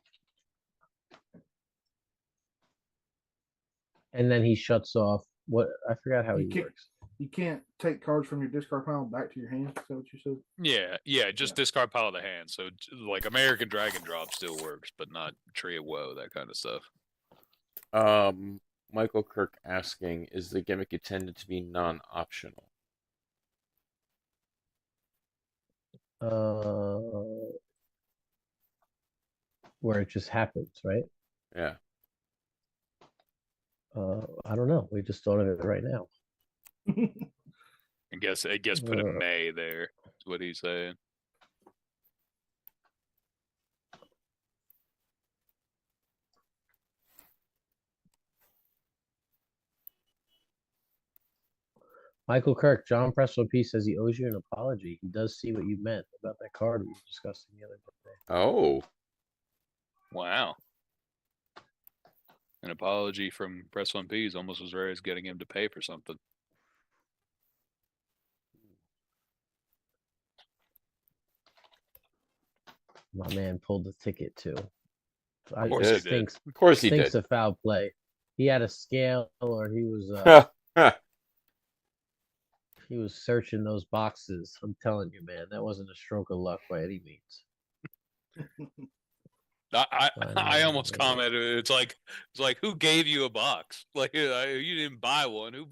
And then he shuts off. What I forgot how You he can't- works. You can't take cards from your discard pile back to your hand. Is that what you said? Yeah, just Yeah. discard pile to hand. So like American Dragon Drop still works, but not Tree of Woe, that kind of stuff. Michael Kirk asking, is the gimmick intended to be non-optional? Where it just happens, right? Yeah. I don't know. We just thought of it right now. I guess put a May there. Is what he's saying. Michael Kirk, John Presswell P says he owes you an apology. He does see what you meant about that card we were discussing the other day. Oh. Wow. An apology from Press 1P is almost as rare as getting him to pay for something. My man pulled the ticket too. Of course he did. Stinks. Of course he Stinks did. of foul play. He had a scale, or he was he was searching those boxes. I'm telling you, man, that wasn't a stroke of luck by any means. I almost commented. It's like who gave you a box? Like you didn't buy one. Who?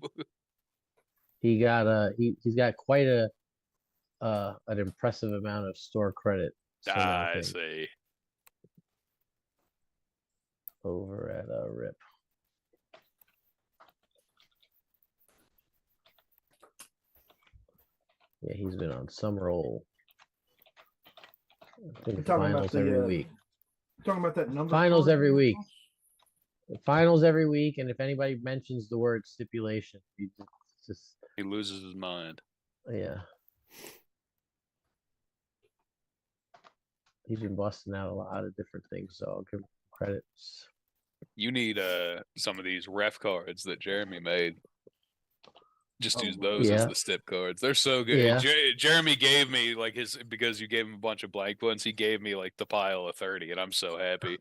He got he's got quite an impressive amount of store credit. I see. Over at Rip. Yeah, he's been on some roll. I think finals every week. Talking about that number. Finals every week. Finals every week, and if anybody mentions the word stipulation, he loses his mind. Yeah. He's been busting out a lot of different things, so I'll give him credits. You need some of these ref cards that Jeremy made. Just use those as the stip cards. They're so good. Yeah. Jeremy gave me like because you gave him a bunch of blank ones. He gave me like the pile of 30, and I'm so happy.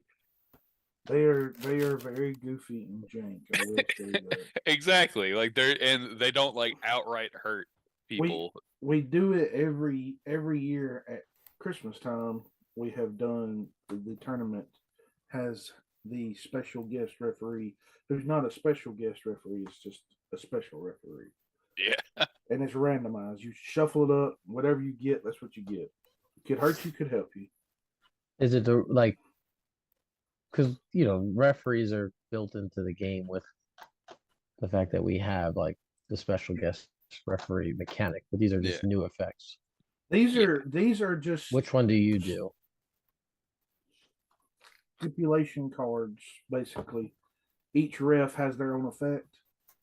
They are very goofy and jank. I will say that. Exactly. Like they don't like outright hurt people. We do it every year at Christmas time. We have done the tournament has the special guest referee. There's not a special guest referee. It's just a special referee. Yeah. And it's randomized. You shuffle it up. Whatever you get, that's what you get. It could hurt you, could help you. Is it because referees are built into the game with the fact that we have like the special guest referee mechanic, but these are just new effects. These are just. Which one do you do? Stipulation cards, basically. Each ref has their own effect.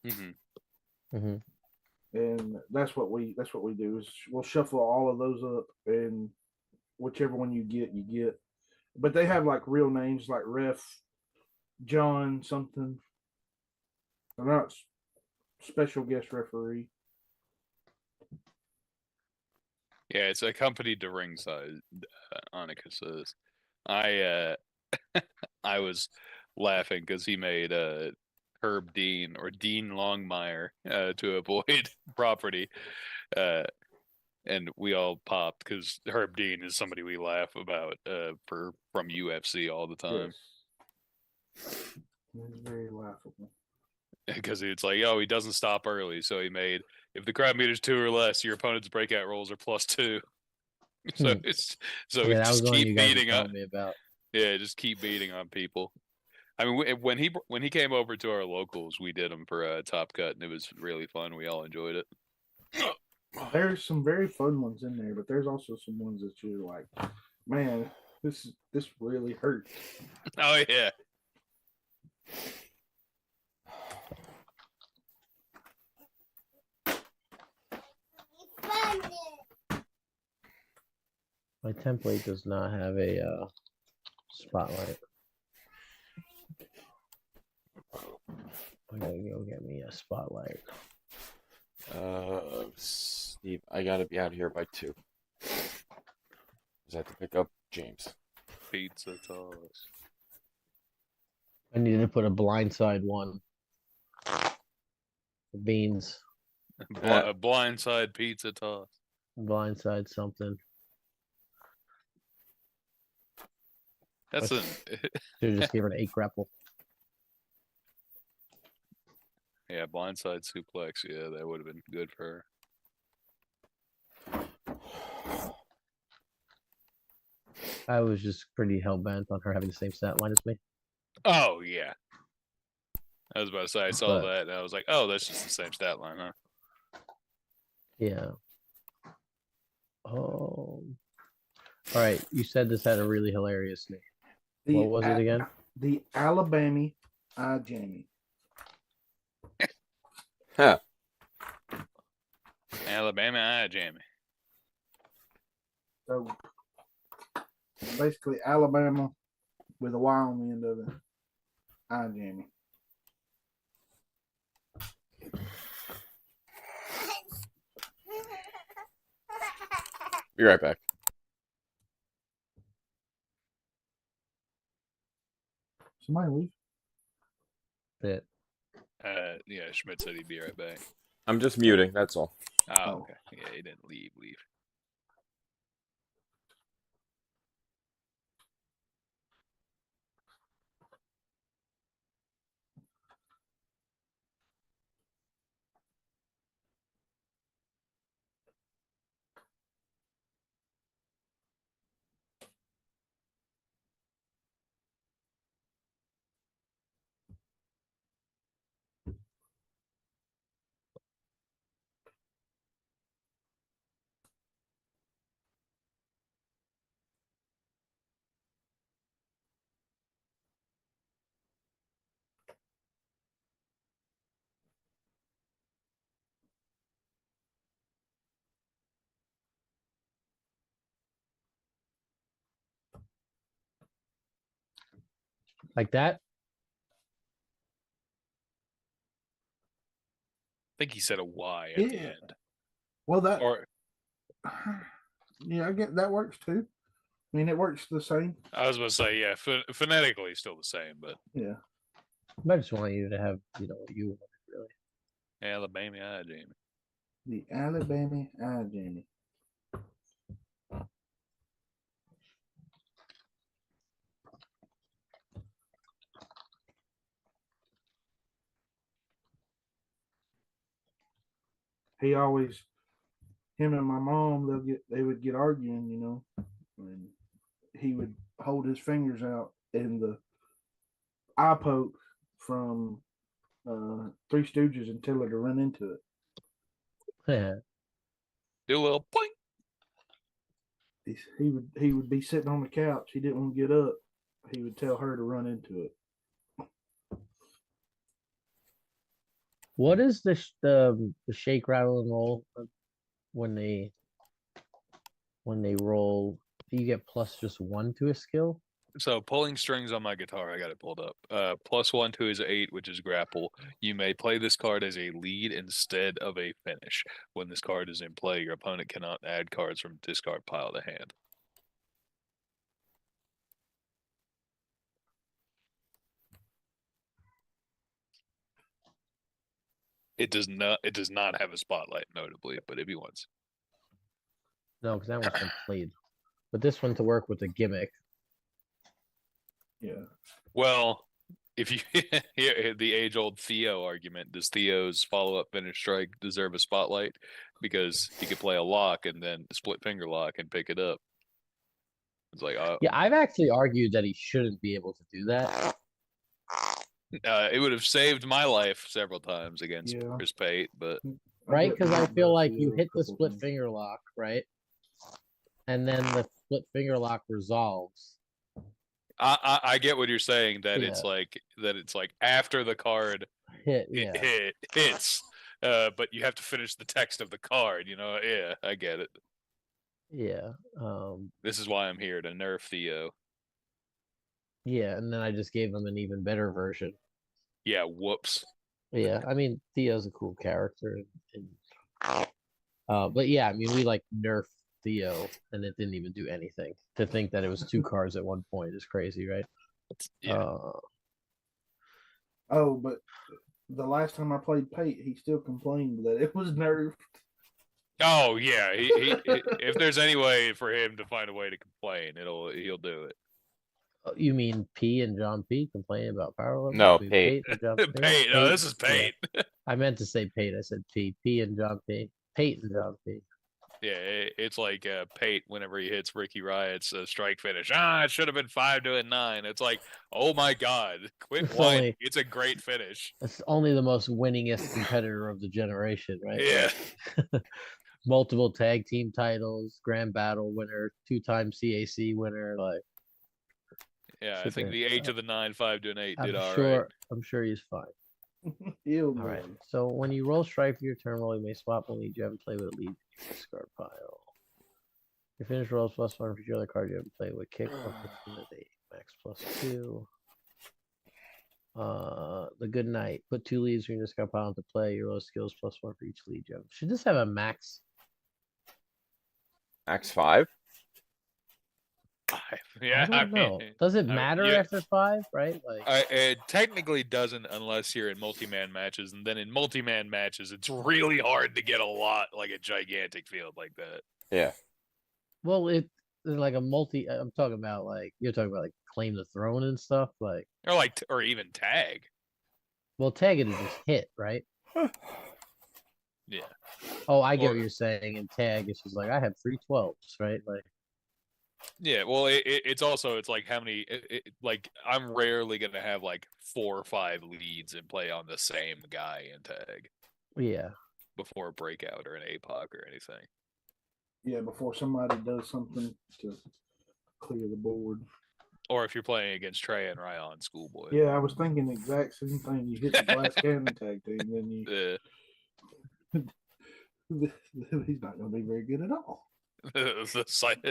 Mm-hmm. Mm-hmm. And that's what we do is we'll shuffle all of those up, and whichever one you get. But they have like real names like Ref John something. They're not special guest referee. Yeah, it's accompanied to ringside. Annika says, I was laughing because he made Herb Dean or Dean Longmire to avoid property, and we all popped because Herb Dean is somebody we laugh about from UFC all the time. Yes. It's very laughable. Because it's like, oh, he doesn't stop early, so he made if the crowd meter's 2 or less, your opponent's breakout rolls are +2. So we just keep beating up. Yeah, just keep beating on people. I mean, when he came over to our locals, we did him for Top Cut, and it was really fun. We all enjoyed it. There's some very fun ones in there, but there's also some ones that you're like, man, this really hurts. Oh yeah. My template does not have a spotlight. I gotta go get me a spotlight. Steve, I gotta be out of here by 2. Because I have to pick up James. Pizza toss. I needed to put a blindside one. The beans. A blindside pizza toss. Blindside something. That's an Should have just gave her an 8 grapple. yeah, blindside suplex. Yeah, that would have been good for her. I was just pretty hell bent on her having the same stat line as me. Oh yeah. I was about to say I saw But- that and I was like, oh, that's just the same stat line, huh? Yeah. Oh. All right. You said this had a really hilarious name. What was it again? The Alabama Jamie. Huh. Alabama Jamie. So basically, Alabama with a Y on the end of it. Jamie. Be right back. Somebody leave. That Yeah, Schmidt said he'd be right back. I'm just muting, that's all. Oh, okay. Yeah, he didn't leave. like that? I think he said a Y at the Yeah. end. Well, that Or yeah, I get that works too. I mean, it works the same. I was about to say, yeah, phonetically still the same, but Yeah. I just want you to have, you know, what you want, really. Alabama Jamie. The Alabama Jamie. He always, him and my mom, they would get arguing, you know, and he would hold his fingers out in the eye poke from Three Stooges and tell her to run into it. Yeah. Do a little point. He would be sitting on the couch. He didn't want to get up. He would tell her to run into it. What is the shake, rattle, and roll when they roll? Do you get plus just 1 to a skill? So pulling strings on my guitar, I got it pulled up. +1 to his 8, which is grapple. You may play this card as a lead instead of a finish. When this card is in play, your opponent cannot add cards from discard pile to hand. It does not have a spotlight, notably, but if he wants. No, because that one's been played. But this one to work with a gimmick. Yeah. Well, if you hear the age-old Theo argument, does Theo's follow-up finish strike deserve a spotlight? Because he could play a lock and then split finger lock and pick it up. It's like, Yeah, I've actually argued that he shouldn't be able to do that. it would have saved my life several times against Yeah. Chris Pate, but Right? Because I feel like you hit the couple split times. finger lock, right? And then the split finger lock resolves. I get what you're saying, that Yeah. it's like after the card Hit, yeah. hits, but you have to finish the text of the card, you know? Yeah, I get it. Yeah. This is why I'm here to nerf Theo. Yeah, and then I just gave him an even better version. Yeah, whoops. Yeah, I mean Theo's a cool character, but yeah, I mean we like nerfed Theo, and it didn't even do anything. To think that it was 2 cards at one point is crazy, right? Yeah. Oh, but the last time I played Pate, he still complained that it was nerfed. Oh yeah, if there's any way for him to find a way to complain, he'll do it. You mean P and John P complaining about power level? No, I mean, Pate. and John P. Pate. No, this is Yeah. Pate. I meant to say Pate. I said P. P and John P. Pate and John P. Yeah, it's like Pate whenever he hits Ricky Riot's strike finish. It should have been 5-9. It's like, oh my god, quit It's whining. only- It's a great finish. It's only the most winningest competitor of the generation, right? Yeah. Like, multiple tag team titles, grand battle winner, 2-time CAC winner. Like, Yeah, I sit think there. the 8-9, 5-8 I'm did all sure. right. I'm sure he's fine. Ew, All right. boy. So when you roll strike for your turn roll, you may swap one lead you haven't played with a lead in your discard pile. Your finish rolls +1 for your other card you haven't played with. Kick +8. Max +2. The good night. Put 2 leads from your discard pile into play. Your roll skills +1 for each lead you have. Should this have a max? Max 5? Yeah, I don't know. Does it matter yeah. after 5? Right? Like, It technically doesn't unless you're in multi-man matches, and then in multi-man matches, it's really hard to get a lot like a gigantic field like that. Yeah. well, it's like a multi. I'm talking about like you're talking about like claim the throne and stuff. Like, Or even tag. well, tag it is just hit, right? Yeah. Oh, I get Or- what you're saying. And tag, it's just like I have 3 12s, right? Like, Yeah, well, it's also it's like how many like I'm rarely gonna have like 4 or 5 leads and play on the same guy in tag yeah, before a breakout or an APOC or anything. Yeah, before somebody does something to clear the board. Or if you're playing against Trey and Ryan Schoolboy. Yeah, I was thinking the exact same thing. You hit the glass cannon tag team, then you he's not going to be very good at all. the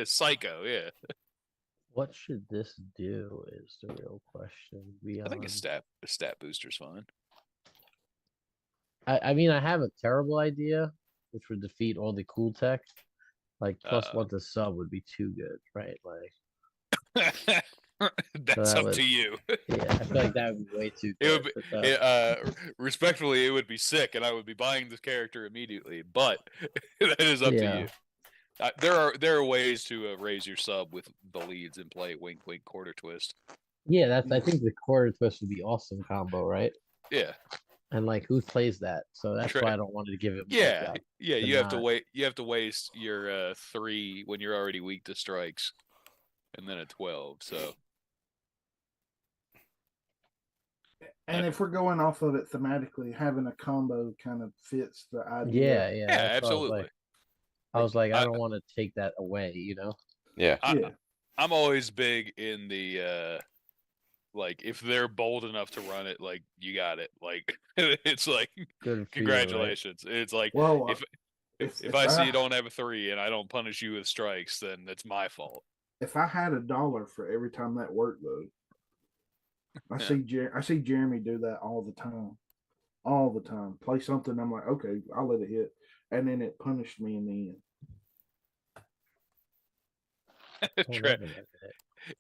psycho, yeah. what should this do is the real question. I think Beyond, a stat booster's fine. I mean, I have a terrible idea, which would defeat all the cool tech. Like +1 to sub would be too good, right? Like, That's that up would- to you. yeah, I feel like that would be way too It would good. be, but, respectfully, it would be sick, and I would be buying this character immediately. But that is up to Yeah. you. There are ways to raise your sub with the leads and play wink wink quarter twist. yeah, that's. I think the quarter twist would be awesome combo, right? Yeah, And like, who plays that? So that's Tra- why I don't want to give it. yeah, yeah. to You have to not- wait. You have to waste your 3 when you're already weak to strikes, and then a 12. So And if we're going off of it thematically, having a combo kind of fits the idea. Yeah, yeah, that's what I was absolutely. like. I was like, I I- don't want to take that away, you know? Yeah. Yeah. I'm always big in the like if they're bold enough to run it, like you got it. Like it's like Good for you, right? congratulations. It's like Well, if I see you don't have a 3 and I don't punish you with strikes, then it's my fault. if I had $1 for every time that worked, though, I see Jeremy do that all the time. All the time. Play something, I'm like, okay, I'll let it hit. And then it punished me in the end. Don't Trey, ever look at it.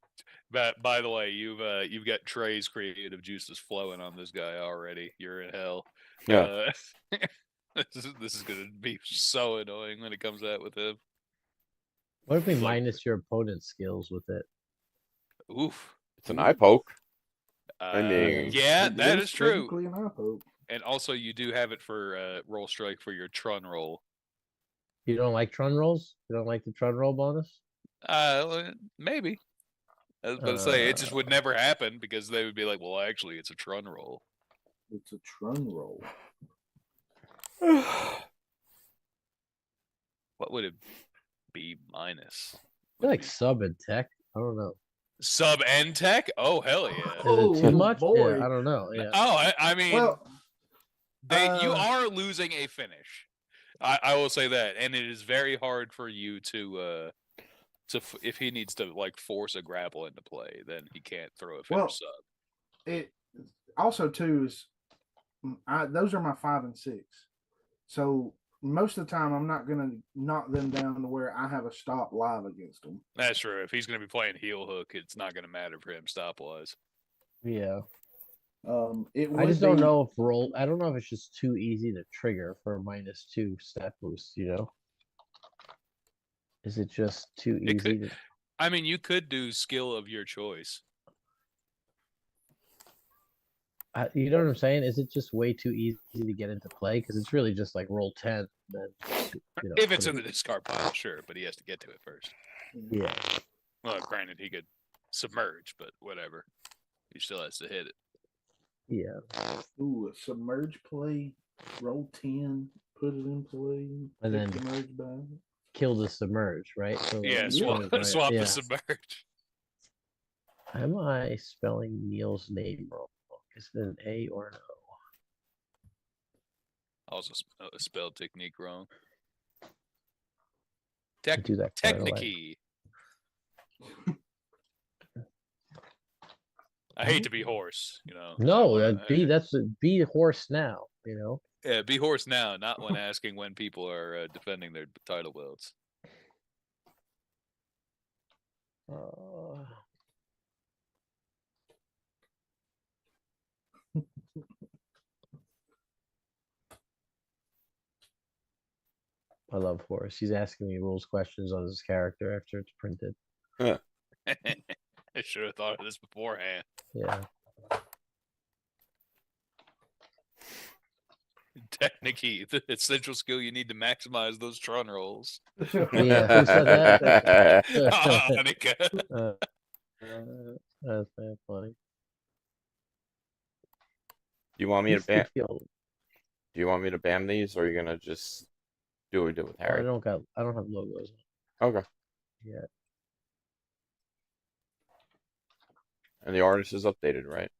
but by the way, you've got Trey's creative juices flowing on this guy already. You're in hell. Yeah. This is gonna be so annoying when it comes out with him. What if we Like- minus your opponent's skills with it? Oof. It's an eye poke. Uh, mean- yeah, It that is is true. technically an eye poke. And also, you do have it for roll strike for your Trun roll. You don't like Trun rolls? You don't like the Trun roll bonus? Maybe. I was about to say it just would never happen because they would be like, "Well, actually, it's a Trun roll." It's a Trun roll. What would it be minus? I feel like sub and tech. I don't know. Sub and tech? Oh hell yeah! Is it Oh, too much? boy. Yeah, I don't know. Yeah. Oh, I mean, Well, you uh, are losing a finish. I will say that, and it is very hard for you to if he needs to like force a grapple into play, then he can't throw a finish Well, sub. It also too is those are my 5 and 6. So most of the time, I'm not gonna knock them down to where I have a stop live against them. That's true. If he's going to be playing heel hook, it's not going to matter for him stop wise. Yeah. It I would just don't be- know if roll. I don't know if it's just too easy to trigger for a -2 stat boost. You know, is it just too It easy could. to? I mean, you could do skill of your choice. You know what I'm saying? Is it just way too easy to get into play? Because it's really just like roll 10, then If it's put in it- the discard pile, sure, but he has to get to it first. yeah. Well, granted, he could submerge, but whatever. He still has to hit it. Yeah. Ooh, a submerge play, roll 10, put it in play, And take then submerge back. kill the submerge, right? So Yeah, like, swap, right, swap yeah. the submerge. Am I spelling Neil's name wrong? Is it an A or an O? Also spelled technique wrong. I do that quite a lot. Technique. I hate to be horse, you know. No, be horse now. You know. Yeah, be horse now, not when asking when people are defending their title belts. I love Horace. He's asking me rules questions on his character after it's printed. I should have thought of this beforehand. Yeah. Technique, the essential skill you need to maximize those Tron rolls. Yeah, who said that? Hanukkah. That's very funny. Do you want me to He's the ban? field. Do you want me to ban these, or are you gonna just do what we did with I Harry? don't have logos. Okay. Yeah. And the artist is updated, right?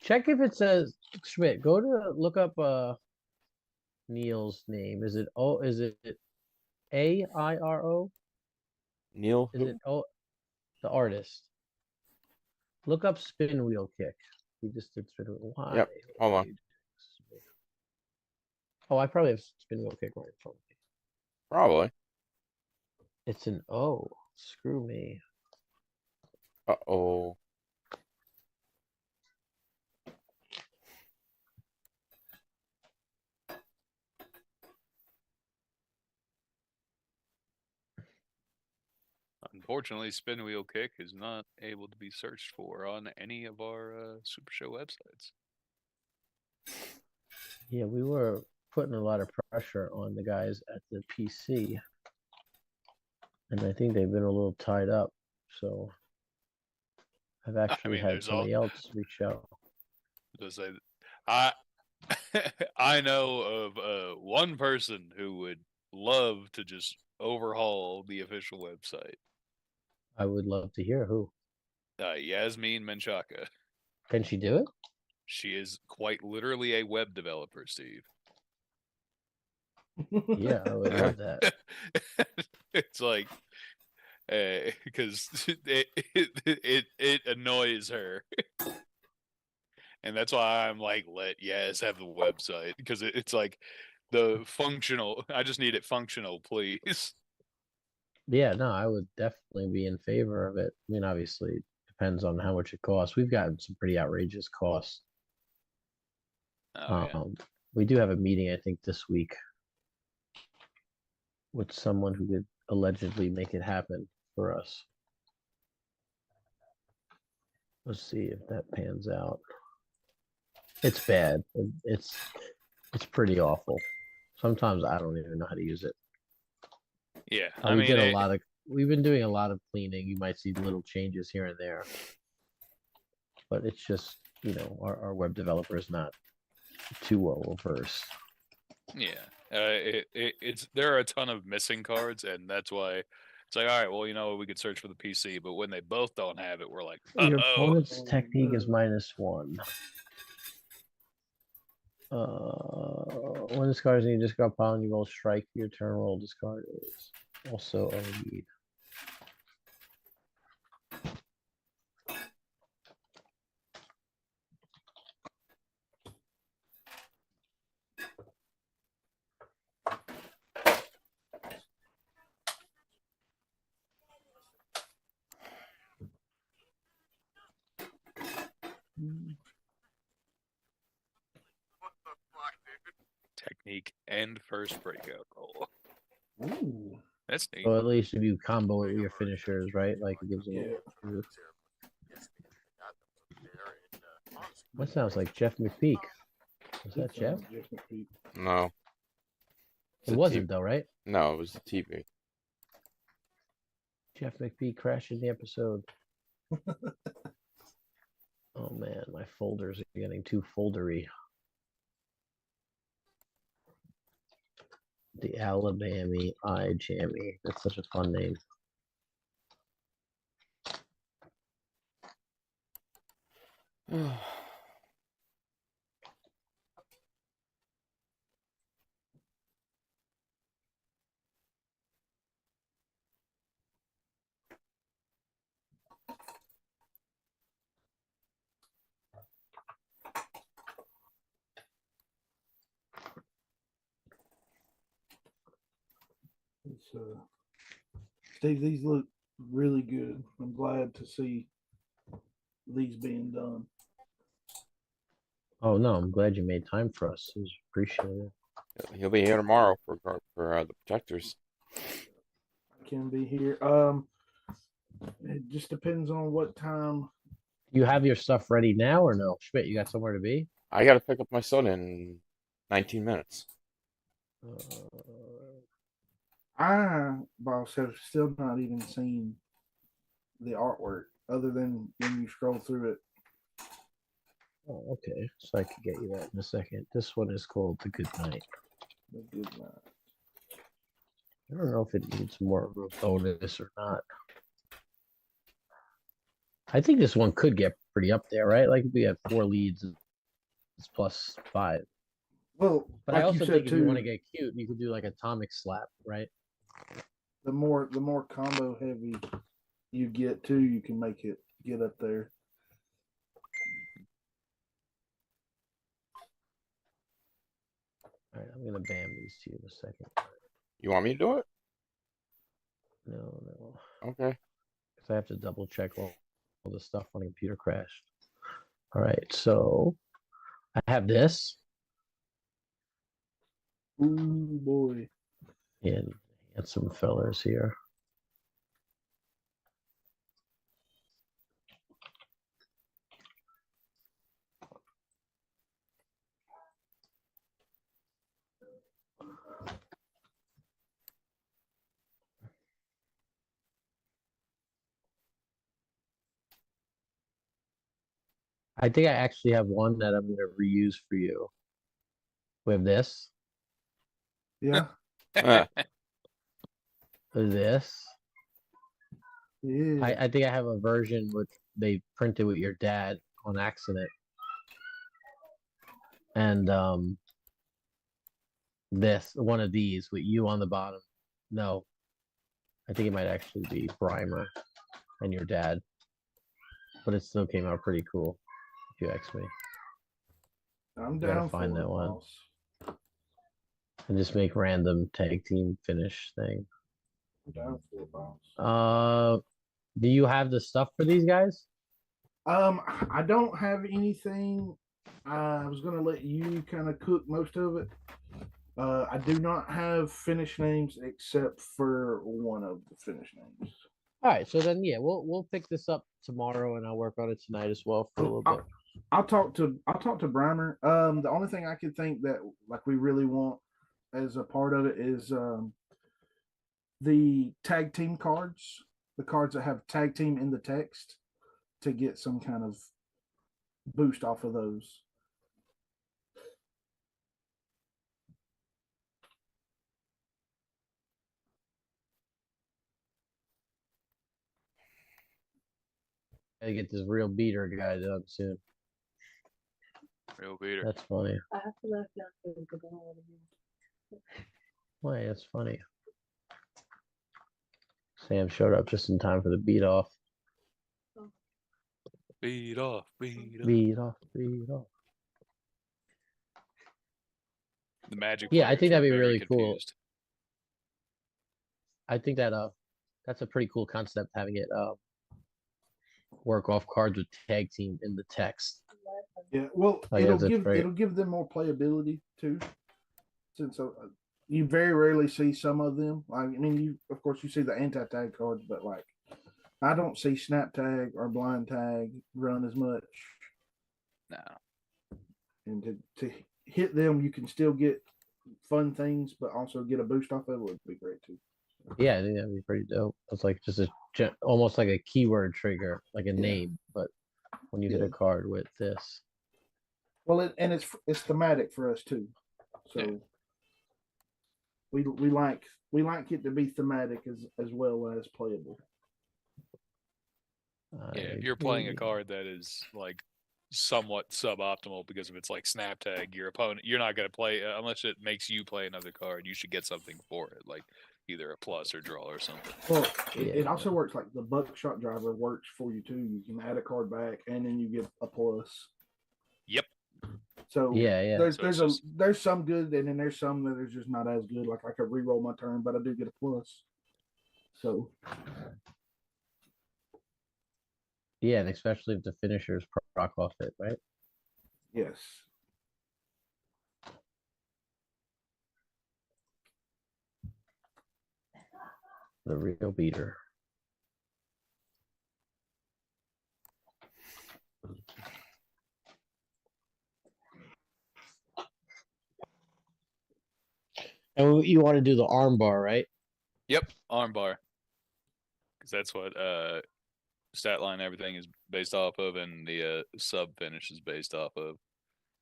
Check if it says Schmidt. Go to look up Neil's name. Is it AIRO? Neil. Is it the artist? Look up spin wheel kick. He just did spin wheel. Why? Yep. Hold on. Oh, I probably have spin wheel kick right in front of me. Probably. It's an O. Screw me. Uh-oh. Unfortunately, Spin Wheel Kick is not able to be searched for on any of our Super Show websites. Yeah, we were putting a lot of pressure on the guys at the PC. And I think they've been a little tied up. So I've actually had somebody else reach out. I know of one person who would love to just overhaul the official website. I would love to hear who. Yasmin Menchaca. Can she do it? She is quite literally a web developer, Steve. Yeah, I would love that. It's like because it annoys her. And that's why I'm like, let Yaz have the website, because it's like the functional. I just need it functional, please. Yeah, no, I would definitely be in favor of it. I mean, obviously, it depends on how much it costs. We've gotten some pretty outrageous costs. Oh, yeah. We do have a meeting, I think, this week with someone who could allegedly make it happen for us. Let's see if that pans out. It's bad. It's pretty awful. Sometimes I don't even know how to use it. Yeah, we've been doing a lot of cleaning. You might see little changes here and there, but it's just, our web developer is not too well versed. Yeah, there are a ton of missing cards, and that's why it's like, all right, well, we could search for the PC, but when they both don't have it, we're like, Your opponent's technique is -1. When discards and you discard pile and you roll strike, your turn roll discard is also a lead. Technique and first breakout roll. Ooh. That's neat. So at least if you combo it with your finishers, right? Like it gives them Yeah. a boost. That sounds like Jeff McPeak. Was that Jeff? Jeff McPeak. No. It's It a wasn't T- though, right? No, it was the TV. Jeff McPeak crashing the episode. Oh man, my folders are getting too foldery. The Alabama Eye Jammy. That's such a fun name. It's, Steve, these look really good. I'm glad to see these being done. Oh no, I'm glad you made time for us. It was appreciated. He'll be here tomorrow for the protectors. I can be here. It just depends on what time. You have your stuff ready now or no? Schmidt, you got somewhere to be? I got to pick up my son in 19 minutes. I, boss, have still not even seen the artwork other than when you scroll through it. Oh, okay. So I could get you that in a second. This one is called The Good Night. The good night. I don't know if it needs more of a bonus or not. I think this one could get pretty up there, right? Like if we have 4 leads, it's plus 5. Well, But like I you also said think if you too, want to get cute, you could do like atomic slap, right? the more combo heavy you get too, you can make it get up there. All right, I'm gonna bam these to you in a second. You want me to do it? No, Okay. because I have to double check all the stuff on the computer crashed. All right, so I have this Ooh boy. and some fillers here. I think I actually have one that I'm gonna reuse for you. We have this, Yeah. this. Yeah. I think I have a version which they printed with your dad on accident. And this one of these with you on the bottom. No, I think it might actually be Brimer and your dad, but it still came out pretty cool. If you ask me, I'm gotta down find for that it, one. boss. And just make random tag team finish thing. I'm down for it, boss. Do you have the stuff for these guys? I don't have anything. I was gonna let you kind of cook most of it. I do not have finish names except for one of the finish names. All right, so then yeah, we'll pick this up tomorrow, and I'll work on it tonight as well for a little bit. I'll talk to Brimer. The only thing I could think that like we really want as a part of it is the tag team cards, the cards that have tag team in the text, to get some kind of boost off of those. Gotta get this real beater guy done soon. Real beater. That's funny. I have to laugh now because I don't want to Why? That's funny. Sam showed up just in time for the beat off. Beat off, beat off. Beat off, beat off. The Magic Yeah, I players think were that'd be very really cool. confused. I think that that's a pretty cool concept, having it work off cards with tag team in the text. Yeah, well, Like, it'll that's great. give them more playability too. Since you very rarely see some of them. I mean, you of course you see the anti-tag cards, but like I don't see snap tag or blind tag run as much. No. And to hit them, you can still get fun things, but also get a boost off of it would be great too. Yeah, I think that'd be pretty dope. It's like just almost like a keyword trigger, like a name, but when you hit a card with this. Well, it's thematic for us too, so we like it to be thematic as well as playable. Yeah, if you're playing a card that is like somewhat suboptimal because of its like snap tag, your opponent, you're not going to play unless it makes you play another card. You should get something for it, like either a plus or draw or something. Well, it also works like the buckshot driver works for you too. You can add a card back, and then you get a plus. Yep. So yeah. There's some good, and then there's some that are just not as good. Like I could re-roll my turn, but I do get a plus. So. Yeah, and especially if the finishers proc off it, right? Yes. The real beater. And you want to do the arm bar, right? Yep, arm bar. Because that's what stat line everything is based off of, and the sub finish is based off of.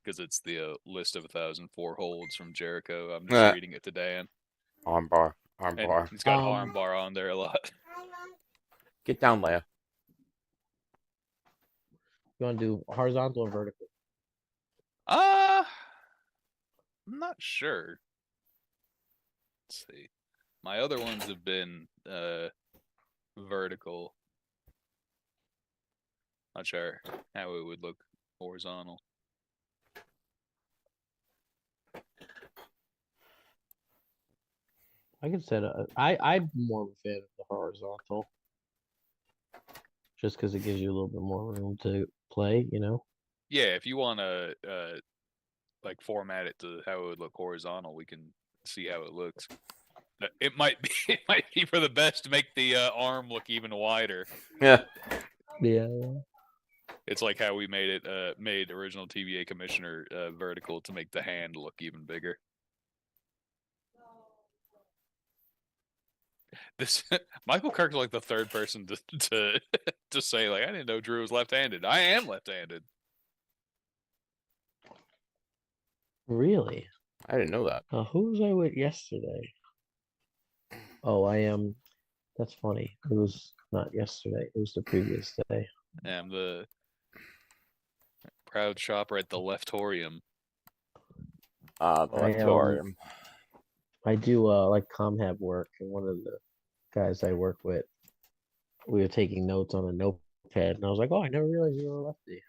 Because it's the list of 1,004 holds from Jericho. I'm just reading it to Dan. Arm bar. He's got arm bar on there a lot. Get down, Leia. You want to do horizontal or vertical? I'm not sure. Let's see. My other ones have been vertical. Not sure how it would look horizontal. I could set I'm more of a fan of the horizontal. Just because it gives you a little bit more room to play, you know? Yeah, if you want to like format it to how it would look horizontal, we can see how it looks. It might be for the best to make the arm look even wider. Yeah. Yeah. It's like how we made original TVA Commissioner vertical to make the hand look even bigger. This Michael Kirk's like the third person to say, like, I didn't know Drew was left-handed. I am left-handed. Really? I didn't know that. Who was I with yesterday? Oh, I am. That's funny. It was not yesterday. It was the previous day. I'm the proud shopper at the Leftorium. Leftorium. I do like ComHab work, and one of the guys I work with, we were taking notes on a notepad, and I was like, "Oh, I never realized you were a lefty."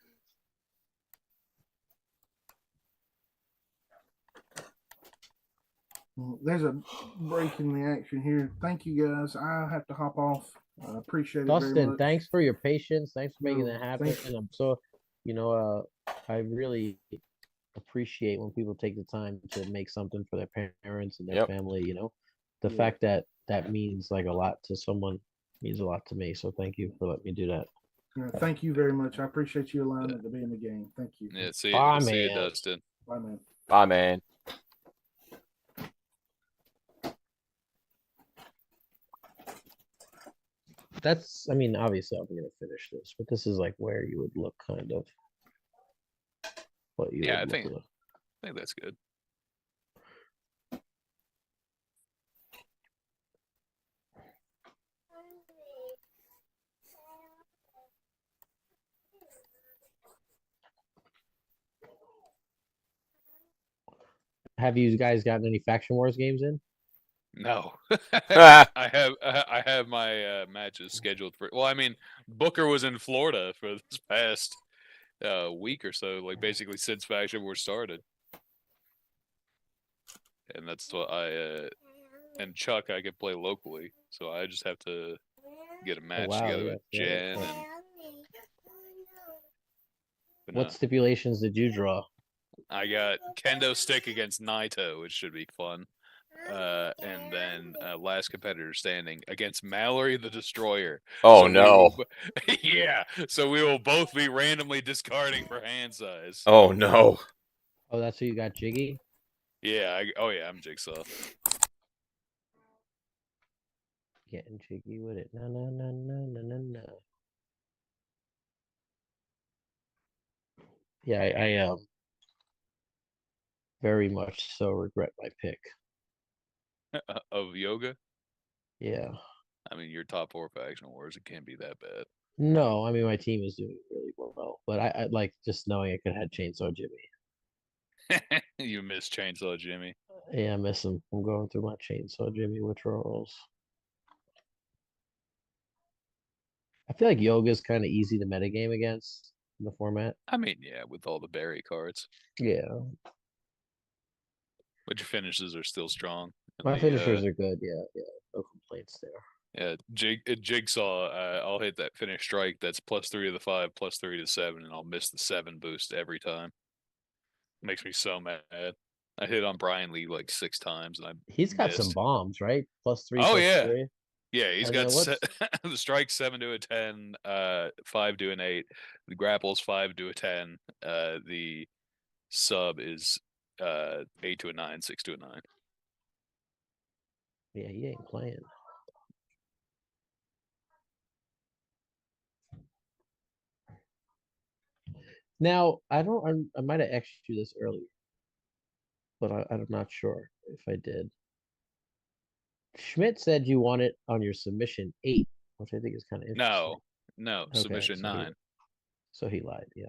There's a break in the action here. Thank you guys. I have to hop off. I appreciate it Dustin, very much. thanks for your patience. Thanks for making No, that happen. And I'm so, I really appreciate when people take the time to make something for their parents and their family. You know, the fact that means like a lot to someone means a lot to me. So thank you for letting me do that. Thank you very much. I appreciate you allowing it to be in the game. Thank you. Yeah, see you, Dustin. Bye, man. Bye, man. I mean, obviously I'm going to finish this, but this is like where you would look kind of what you would I look think like. I think that's good. Have you guys gotten any Faction Wars games in? No, Ah, I have my matches scheduled for. Well, I mean, Booker was in Florida for this past week or so, like basically since Faction Wars started, and that's what I and Chuck I can play locally, so I just have to get a match wow, together yeah, with yeah, Jen yeah. and. But What no, stipulations did you draw? I got kendo stick against Naito, which should be fun. And then last competitor standing against Mallory the Destroyer. oh So we no. will, yeah. So we will both be randomly discarding for hand size. Oh no. Oh, that's who you got, Jiggy? Yeah. Oh yeah. I'm Jigsaw. Getting jiggy with it. No, no, no, no, no, no, no. Yeah, I very much so regret my pick. Of yoga. Yeah. I mean, your top 4 faction wars. It can't be that bad. No, I mean my team is doing really well, but I like just knowing I could have had Chainsaw Jimmy. You miss Chainsaw Jimmy. Yeah, I miss him. I'm going through my Chainsaw Jimmy withdrawals. I feel like Yoga's kind of easy to metagame against in the format. I mean, yeah, with all the berry cards, Yeah, but your finishes are still strong. And my the finishers are good. Yeah, yeah, no complaints there. yeah, Jigsaw. I'll hit that finish strike. That's +3 to the 5, +3 to 7, and I'll miss the 7 boost every time. Makes me so mad. I hit on Brian Lee like 6 times, and I He's got some missed. bombs, right? +3, Oh yeah, +3. yeah. He's And got then what's the strike 7 to a 10, 5 to an 8. The grapples 5 to a 10. The sub is 8 to a 9, 6 to a 9. yeah, he ain't playing. Now I might have asked you this earlier, but I'm not sure if I did. Schmidt said you want it on your submission 8, which I think is kind of interesting. No, Okay, submission so 9. So he lied. Yeah.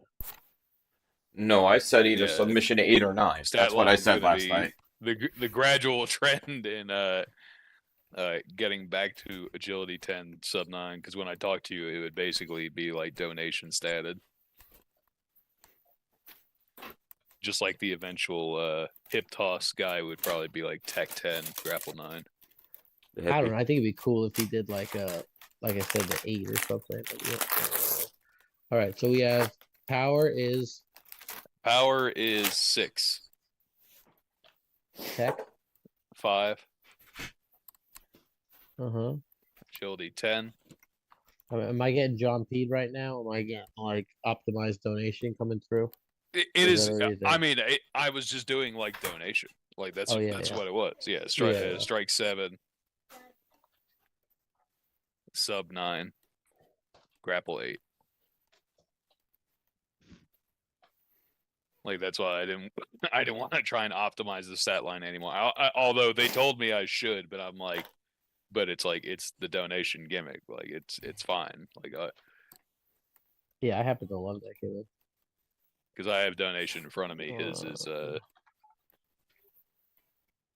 No, I said either Yeah. submission 8 or 9. Stat That's what I line's said gonna last be night. the gradual trend in getting back to agility 10 sub 9, because when I talk to you it would basically be like donation statted, just like the eventual hip toss guy would probably be like tech 10 grapple 9. I don't know. I think it'd be cool if he did like I said, the 8 or something. But yeah. All right, so we have power is 6, tech. 5, Uh-huh. agility 10. Am I getting John Peed right now? Am I getting like optimized donation coming through? It Is is. that what you I think? mean, I was just doing like donation. Like that's Oh, yeah, that's yeah. what it was. Yeah, Yeah. strike 7, sub 9, grapple 8. Like that's why I didn't want to try and optimize the stat line anymore. Although they told me I should, but I'm like, but it's like it's the donation gimmick. Like it's fine. Like Yeah, I happen to love that kid. because I have donation in front of me. His is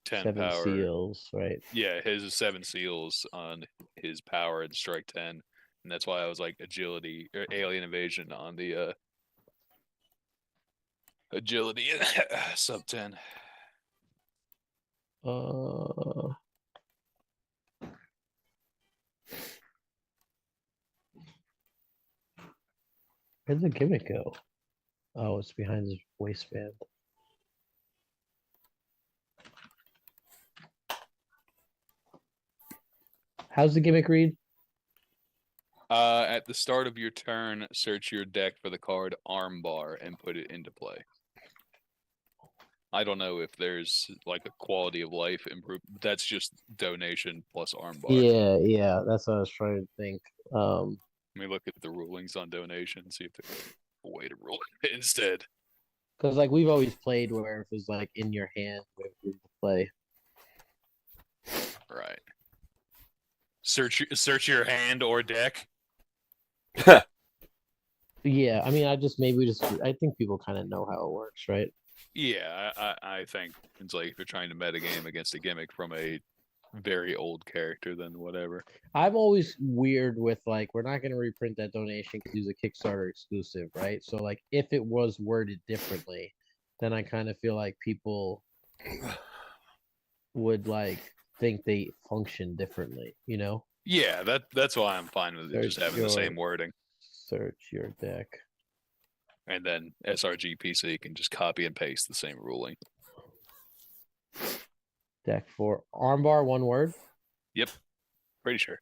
10 7 power. seals, right? Yeah, his is 7 seals on his power and strike 10, and that's why I was like agility or alien evasion on the agility sub 10. Where'd the gimmick go? Oh, it's behind his waistband. How's the gimmick read? At the start of your turn, search your deck for the card Armbar and put it into play. I don't know if there's like a quality of life improvement. That's just donation plus Armbar. Yeah, that's what I was trying to think. Let me look at the rulings on donation, see if there's a way to rule it instead. Because like we've always played where if it's like in your hand, we have to play. Right. Search your hand or deck. Yeah, I mean, I think people kind of know how it works, right? Yeah, I think it's like if you're trying to metagame against a gimmick from a very old character, then whatever. I'm always weird with like we're not going to reprint that donation because it's a Kickstarter exclusive, right? So like if it was worded differently, then I kind of feel like people would like think they function differently, you know? Yeah, that's why I'm fine with it just having the same wording. Search your deck. And then SRGPC can just copy and paste the same ruling. Deck 4. Armbar, one word. Yep, pretty sure.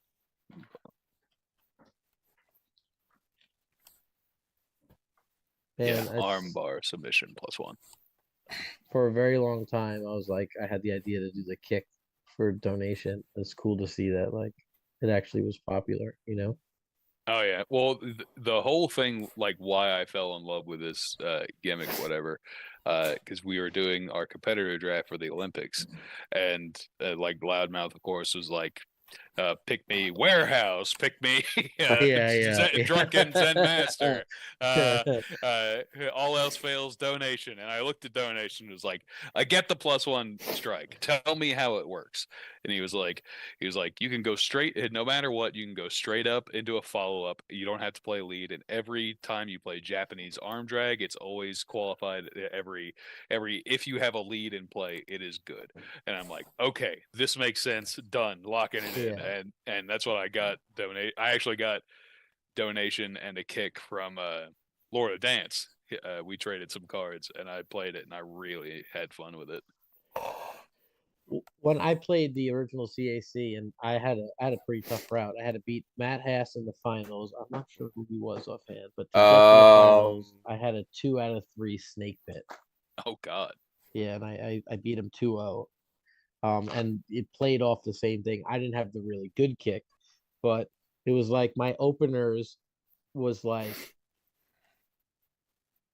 And yeah, armbar submission +1. For a very long time, I was like, I had the idea to do the kick for donation. It's cool to see that like it actually was popular, you know? Oh yeah. Well, the whole thing, like why I fell in love with this gimmick, whatever, because we were doing our competitor draft for the Olympics, and like Loudmouth, of course, was like, pick me warehouse, pick me Yeah. drunken Zen master. All else fails donation. And I looked at donation and was like, I get the +1 strike. Tell me how it works. And he was like, you can go straight, no matter what, you can go straight up into a follow-up. You don't have to play lead. And every time you play Japanese arm drag, it's always qualified. Every if you have a lead in play, it is good. And I'm like, okay, this makes sense. Done. Locking it in. And that's what I got. I actually got donation and a kick from Lord of Dance. We traded some cards and I played it and I really had fun with it. When I played the original CAC and I had a pretty tough route. I had to beat Matt Hass in the finals. I'm not sure who he was offhand, but to get to the finals, I had a 2 out of 3 snake bit. Oh God. Yeah, and I beat him 2-0. And it played off the same thing. I didn't have the really good kick, but it was like my openers was like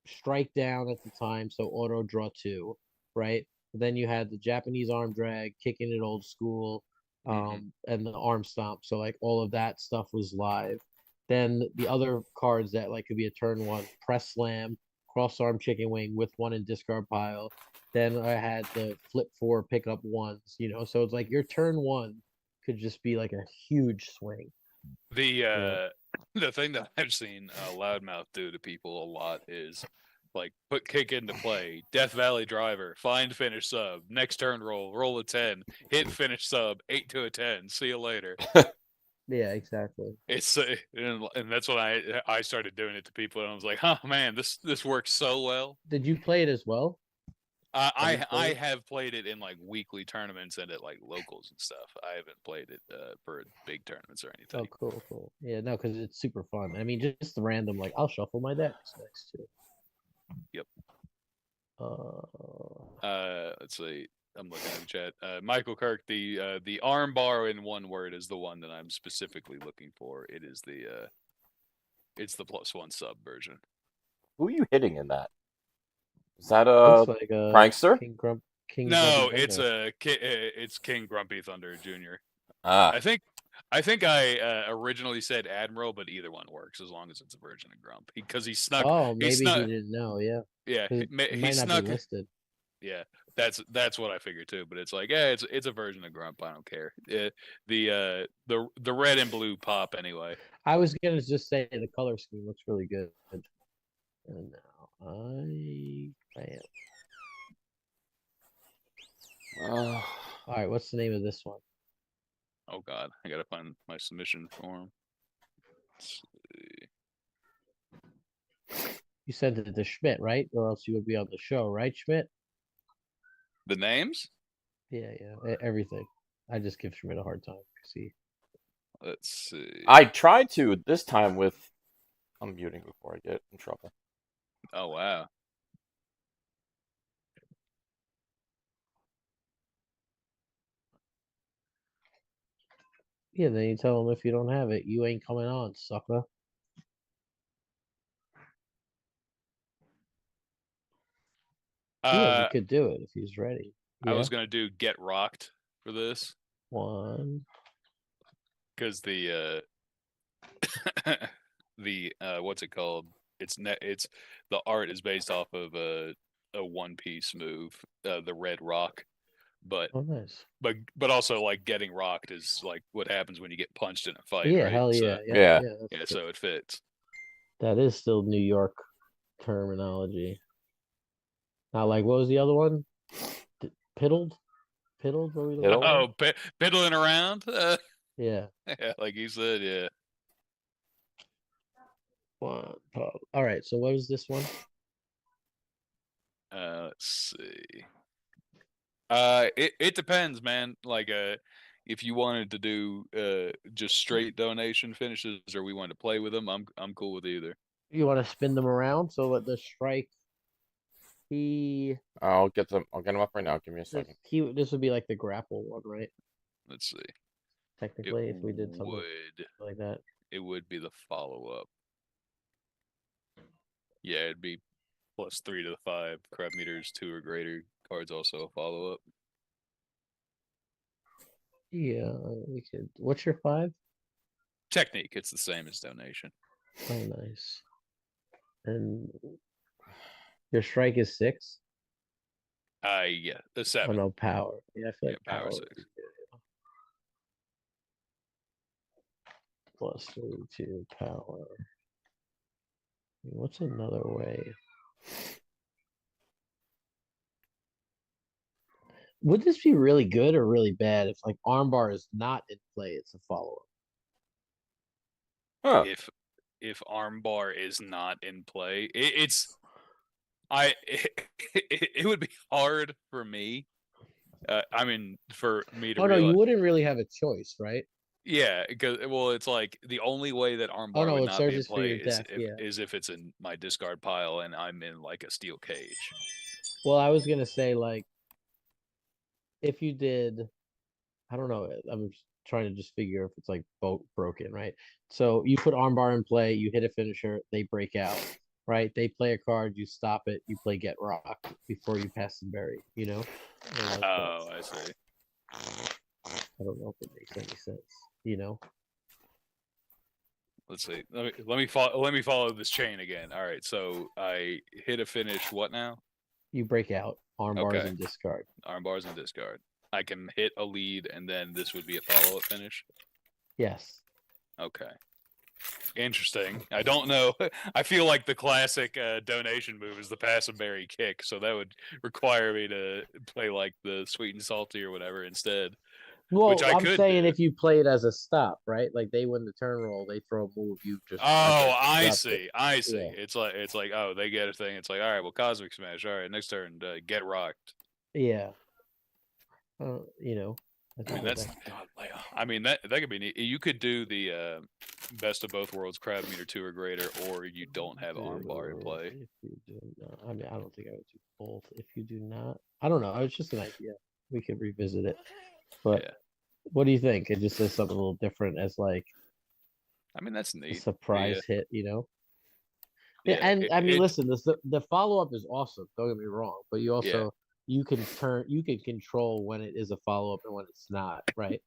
strike down at the time, so auto draw 2, right? Then you had the Japanese arm drag, kicking it old school, and the arm stomp. So like all of that stuff was live. Then the other cards that like could be a turn 1, press slam, cross arm chicken wing with 1 in discard pile. Then I had the flip 4 pickup 1s, you know. So it's like your turn 1 could just be like a huge swing. The thing that I've seen Loudmouth do to people a lot is like put kick into play, Death Valley driver, find finish sub, next turn roll a 10, hit finish sub, 8 to a 10, see you later. Yeah, exactly. It's and that's when I started doing it to people and I was like, oh man, this works so well. Did you play it as well? I have played it in like weekly tournaments and at like locals and stuff. I haven't played it for big tournaments or anything. Oh, cool. Yeah, no, because it's super fun. I mean, just the random like I'll shuffle my decks next to. Yep. Uh, Let's see. I'm looking at the chat. Michael Kirk, the arm bar in one word is the one that I'm specifically looking for. It is it's the +1 sub version. Who are you hitting in that? Is that a like prankster? No, it's King Grumpy Thunder Jr. Ah. I think I originally said Admiral, but either one works as long as it's a version of Grump because he snuck. Oh, maybe he didn't know. Yeah. Yeah, It he might not snuck. be listed. Yeah, that's what I figured too. But it's like, yeah, it's a version of Grump. I don't care. The red and blue pop anyway. I was gonna just say the color scheme looks really good. And now bam. All right, what's the name of this one? Oh God, I gotta find my submission form. Let's see. You sent it to Schmidt, right? Or else you would be on the show, right, Schmidt? The names? Yeah, everything. I just give Schmidt a hard time. See. Let's see. I tried to this time with unmuting before I get in trouble. Oh wow. Yeah, then you tell him if you don't have it, you ain't coming on, sucker. Yeah, you could do it if he's ready. I was gonna do Get Rocked for this. 1. Because the what's it called? It's the art is based off of a one piece move, the red rock. But Oh, nice. but also like getting rocked is like what happens when you get punched in a fight, Yeah, right? hell So yeah, Yeah. that's yeah, good. so it fits. That is still New York terminology. Not like what was the other one? Piddled, piddled. What were we looking Piddled? for? Oh, piddling around. Yeah. Yeah, like you said, yeah. One. All right. So what was this one? Let's see. It depends, man. Like, if you wanted to do just straight donation finishes, or we wanted to play with them, I'm cool with either. You want to spin them around? So let the strike. He. I'll get them. I'll get them up right now. Give me a This second. this would be like the grapple one, right? Let's see. Technically, if we did something Would like that. it would be the follow up? Yeah, it'd be +3 to the 5. Crab meters 2 or greater. Cards also a follow up. Yeah, we could. What's your 5? Technique, it's the same as donation. Oh, nice. And your strike is 6. Yeah, the Oh 7. no, power. Yeah, I feel Yeah, like power power. 6. +3 to power. What's another way? Would this be really good or really bad if like armbar is not in play? It's a follow up. Huh. If armbar is not in play, it's I it would be hard for me. I mean, for me to Oh no, you realize. wouldn't really have a choice, right? Yeah, because well, it's like the only way that Oh armbar no, would it not be in searches for play your deck. Yeah. is if it's in my discard pile and I'm in like a steel cage. Well, I was gonna say like if you did, I don't know. I'm just trying to just figure if it's like broken, right? So you put armbar in play, you hit a finisher, they break out, right? They play a card, you stop it, you play get rocked before you pass and bury. You know? Oh, I see. I don't know if it makes any sense. You know? Let's see. Let me follow this chain again. All right, so I hit a finish. What now? You break out arm bars Okay. and discard. Arm bars and discard. I can hit a lead, and then this would be a follow-up finish. Yes. Okay. Interesting. I don't know. I feel like the classic donation move is the pass and bury kick, so that would require me to play like the sweet and salty or whatever instead. Well, Which I I'm could saying do. if you play it as a stop, right? Like they win the turn roll, they throw a move, you just Oh, I drop see. it. I see. Yeah. It's like oh, they get a thing. It's like all right, well, cosmic smash. All right, next turn, get rocked. Yeah. You know, I mean that's. I mean that could be neat. You could do the best of both worlds, crab meter 2 or greater, or you don't have armbar in play. If you do not, I mean, I don't think I would do both. If you do not, I don't know. It's just an idea. We could revisit it. But Yeah. what do you think? It just says something a little different as like I mean that's a neat. surprise hit, you know? Yeah, and I mean, listen, the follow up is awesome. Don't get me wrong, but you also you can control when it is a follow up and when it's not, right?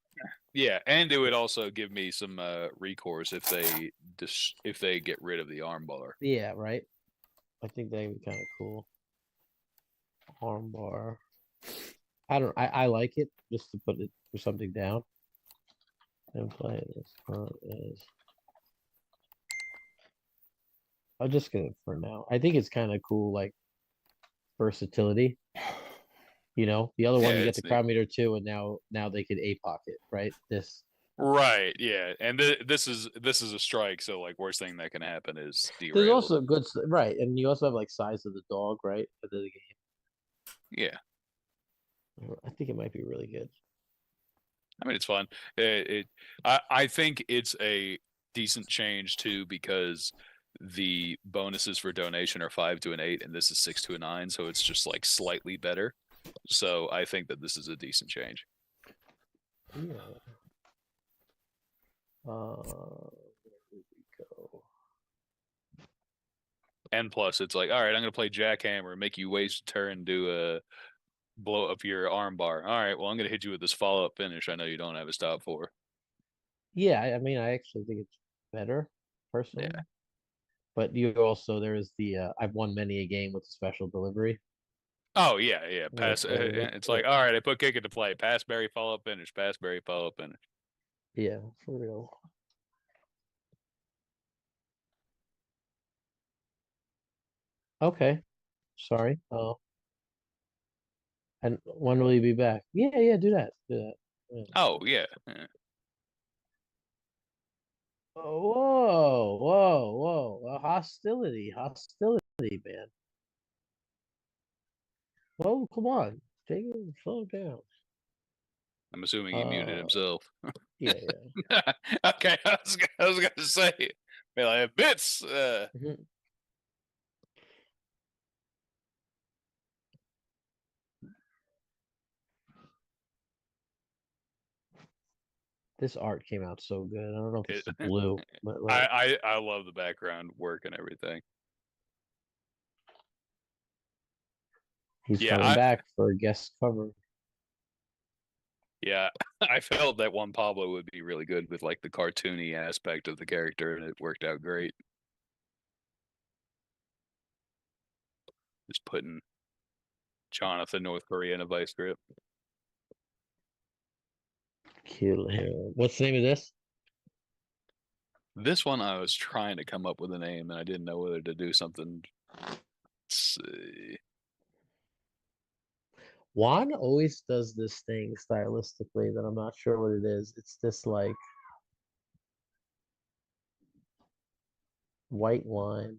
Yeah, and it would also give me some recourse if they get rid of the armbar. Yeah, right. I think that would be kind of cool. Armbar. I like it just to put it for something down and play this is. I'll just get it for now. I think it's kind of cool, like versatility. You know, the other one you get the crowd meter too, and now they could a pocket, right? This. Right. Yeah, and this is a strike, so like worst thing that can happen is derailed. There's also good right, and you also have like size of the dog, right, at the game. Yeah. I think it might be really good. I mean, it's fun. I think it's a decent change too because the bonuses for donation are 5 to an 8, and this is 6 to a 9, so it's just like slightly better. So I think that this is a decent change. Yeah. Where did we go? And plus, it's like, all right, I'm gonna play Jackhammer and make you waste a turn to blow up your armbar. All right, well, I'm gonna hit you with this follow up finish. I know you don't have a stop for. Yeah, I mean, I actually think it's better personally. Yeah. But you also there is the I've won many a game with the special delivery. Oh yeah. Yeah, Pass. It's like, all right, I put kick into play. Pass, Barry, follow up, finish. Pass, Barry, follow up, finish. yeah, for real. Okay, sorry. And when will you be back? Yeah, do that. Do that. Yeah. Oh yeah. Oh, whoa. Hostility, man. Whoa, come on. Take it, slow it down. I'm assuming he muted himself. Yeah. Okay, I was gonna say, be like, bits. Mhm. This art came out so good. I don't know if it's the blue, but like I love the background work and everything. he's Yeah, coming back for a guest cover. Yeah, I felt that Juan Pablo would be really good with like the cartoony aspect of the character, and it worked out great. Just putting Jonathan North Korea in a vice grip. Kill him. What's the name of this? This one I was trying to come up with a name, and I didn't know whether to do something. Let's see. Juan always does this thing stylistically that I'm not sure what it is. It's this like white line.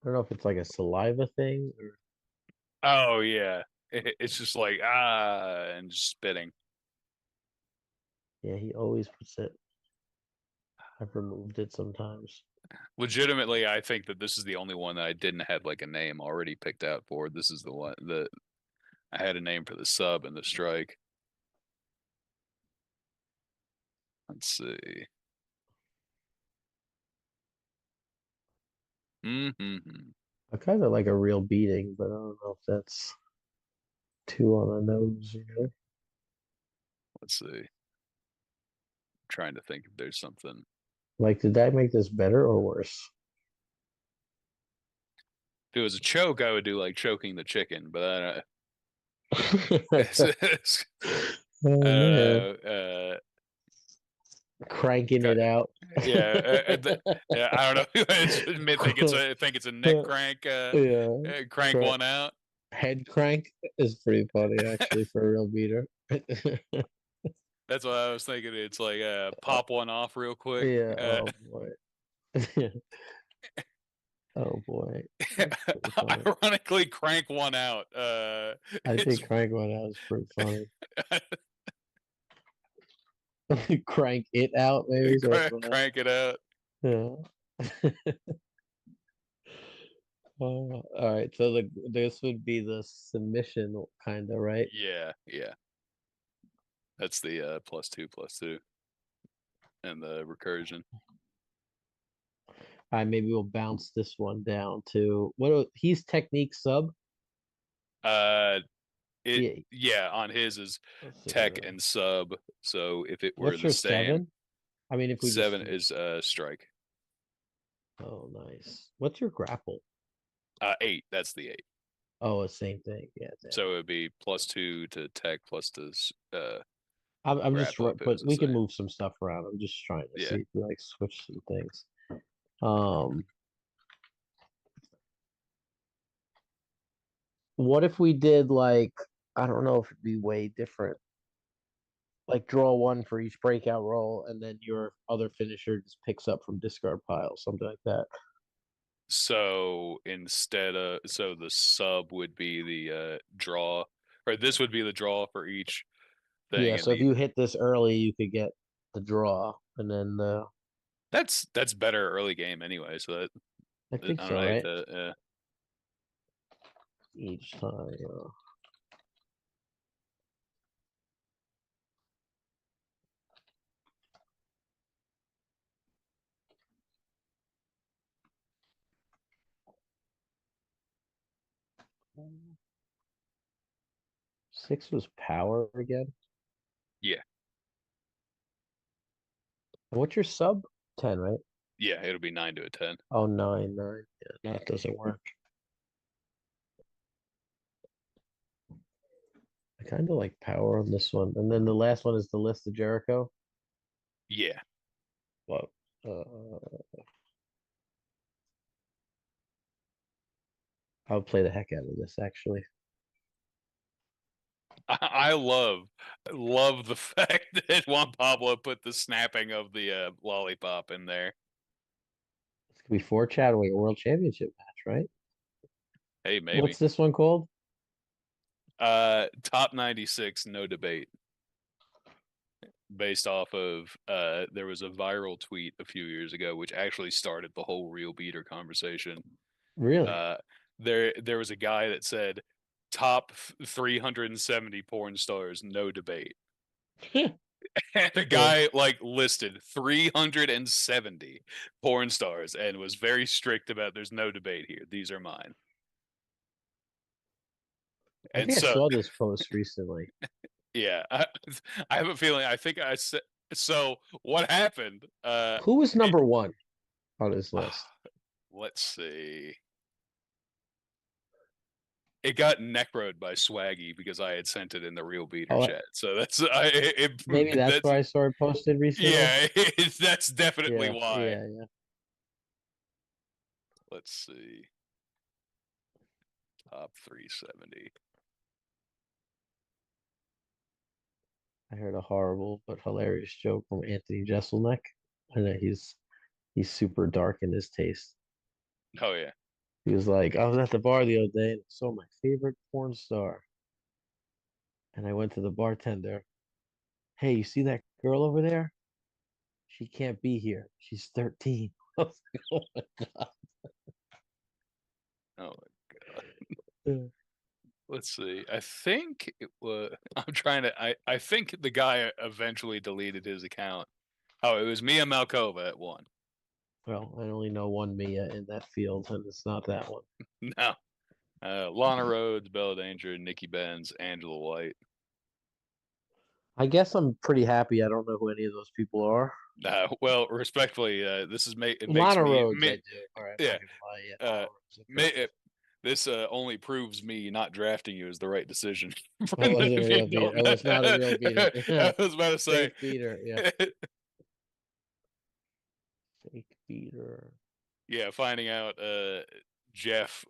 I don't know if it's like a saliva thing or Oh yeah, it's just like and just spitting. yeah, he always puts it. I've removed it sometimes. Legitimately, I think that this is the only one that I didn't have like a name already picked out for. This is the one that I had a name for the sub and the strike. Let's see. Mm-hmm. I kind of like a real beating, but I don't know if that's too on the nose, you know? Let's see. I'm trying to think if there's something. Like, did that make this better or worse? If it was a choke, I would do like choking the chicken, but Oh man, cranking it out. yeah, yeah. I don't know. Think it's a neck crank. Yeah, Crank one out. head crank is pretty funny actually for a real beater. That's what I was thinking. It's like pop one off real quick. Yeah. Oh boy. Oh boy. Ironically, crank one out. I think crank one out is pretty funny. Crank it out, maybe. Crank it out. Yeah. All right. So this would be the submission kind of, right? Yeah. That's the +2/+2 and the recursion. All right, maybe we'll bounce this one down to he's technique sub. Yeah, on his is tech and sub. So if it were What's the your same, 7? I mean, if we 7 is strike. Oh, nice. What's your grapple? 8. That's the 8. Oh, the same thing. Yeah. Damn. So it would be +2 to tech plus to I'm just grapple. but we can move some stuff around. I'm just trying to see if we like switch some things. What if we did like I don't know if it'd be way different. Like draw one for each breakout roll, and then your other finisher just picks up from discard pile, something like that. So the sub would be the draw, or this would be the draw for each thing. Yeah, so if you hit this early, you could get the draw, and then that's better early game anyway. So that I think so, right? Each time. 6 was power again. Yeah. And what's your sub? 10, right? Yeah, it'll be 9 to a 10. Oh, 9. Yeah, that doesn't work. kind of like power on this one. And then the last one is the List of Jericho. Yeah. Well, I'll play the heck out of this actually. I love the fact that Juan Pablo put the snapping of the lollipop in there. It's gonna be 4 Chadwick, a world championship match, right? Hey, maybe. What's this one called? Top 96, no debate. Based off of there was a viral tweet a few years ago which actually started the whole real beater conversation. Really? There was a guy that said top 370 porn stars, no debate. And the guy like listed 370 porn stars and was very strict about there's no debate here. These are mine. I And think I so saw this post recently. yeah, I have a feeling I think I said so what happened Who was number 1 on his list? let's see. It got necroed by Swaggy because I had sent it in the real beater Oh, chat. So that's maybe that's that's why I saw it posted recently. yeah, that's definitely Yeah, why. yeah. Let's see. Top 370. I heard a horrible but hilarious joke from Anthony Jeselnik. I know he's super dark in his taste. Oh yeah. He was like, I was at the bar the other day and saw my favorite porn star. And I went to the bartender. Hey, you see that girl over there? She can't be here. She's 13. I was like, oh my God. Oh my God. Let's see. I think it was. I'm trying to. I think the guy eventually deleted his account. Oh, it was Mia Malkova at 1. Well, I only know one Mia in that field, and it's not that one. No. Lana Rhodes, Bella Danger, Nikki Benz, Angela White. I guess I'm pretty happy I don't know who any of those people are. Well, respectfully, this is it makes Lana me, Rhodes, I do. All right, yeah. Lana Rhodes, This only proves me not drafting you is the right decision. I wasn't a If you real beater. don't I was not a real beater. I was about to say. Fake beater, yeah. Fake beater. Yeah, finding out Jeff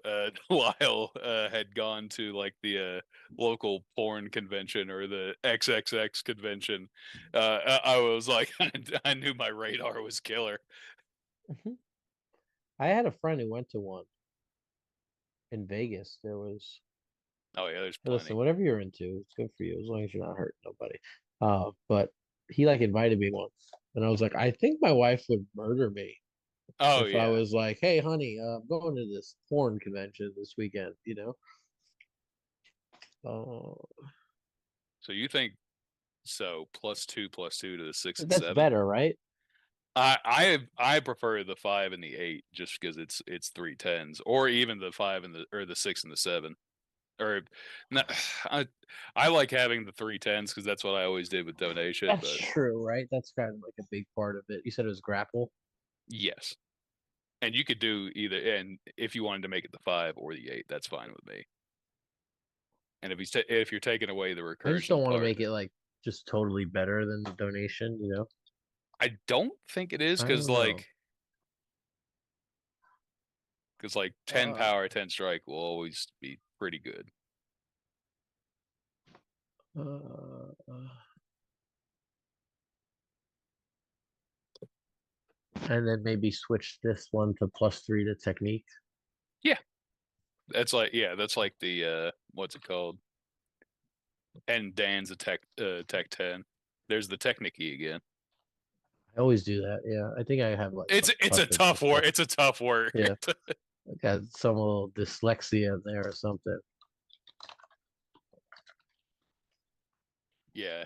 Lyle had gone to like the local porn convention or the XXX convention. I was like, I knew my radar was killer. I had a friend who went to one in Vegas. There was. Oh yeah, there's plenty. Listen, whatever you're into, it's good for you as long as you're not hurting nobody. But he like invited me once, and I was like, I think my wife would murder me Oh if yeah. I was like, hey, honey, I'm going to this porn convention this weekend. You know. So you think so? +2 +2 to the 6 and That's 7. better, right? I prefer the 5 and the 8 just because it's 3 10s, or even the 5 and the 6 and the 7. Or no, I like having the 3 10s because that's what I always did with donation. That's But true, right? That's kind of like a big part of it. You said it was grapple. yes, and you could do either. And if you wanted to make it the 5 or the 8, that's fine with me. And if you're taking away the recursion, I just don't want to part, make it like just totally better than the donation. You know. I don't think it is I because don't know. like 10 power, 10 strike will always be pretty good. And then maybe switch this one to +3 to technique. Yeah, that's like the what's it called? And Dan's a tech 10. There's the technique again. I always do that. Yeah, I think I have like It's a tough word. It's a tough word. Yeah, I got some little dyslexia in there or something. Yeah,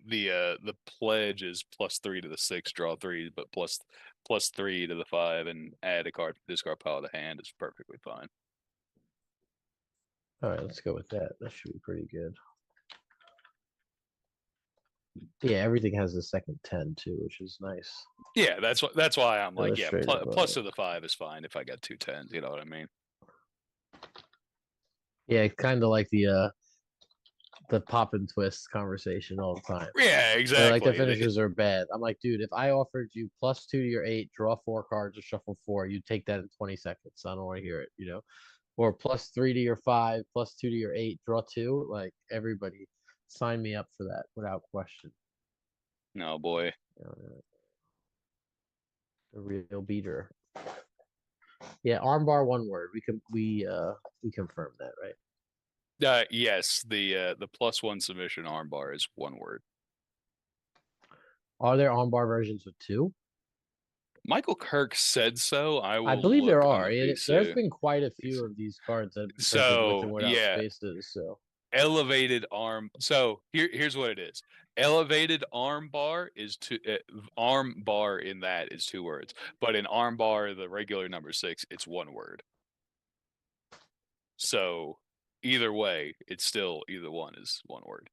the pledge is +3 to the 6, draw 3, but +3 to the 5, and add a card, discard pile to hand is perfectly fine. All right, let's go with that. That should be pretty good. Yeah, everything has a second 10 too, which is nice. Yeah, that's why I'm like, yeah, plus Illustrative, to the 5 is fine if I got 2 10s. You know what I mean? Yeah, kind of like the the pop and twist conversation all the time. Yeah, They're exactly. like the finishers are bad. I'm like, dude, if I offered you +2 to your 8, draw 4 cards, or shuffle 4, you take that in 20 seconds. I don't want to hear it, Or +3 to your 5, +2 to your 8, draw 2. Like everybody, sign me up for that without question. No boy. The real beater. Yeah, armbar, one word. We confirmed that, right? Yes, the +1 submission armbar is one word. Are there armbar versions with 2? Michael Kirk said so. I will believe there look on are. the There's PC. been quite a few of these cards that have been printed with So and without yeah, spaces. So elevated arm. So here's what it is. Elevated arm bar is arm bar in that is 2 words, but in arm bar, the regular number 6, it's 1 word. So either way, it's still either one is 1 word.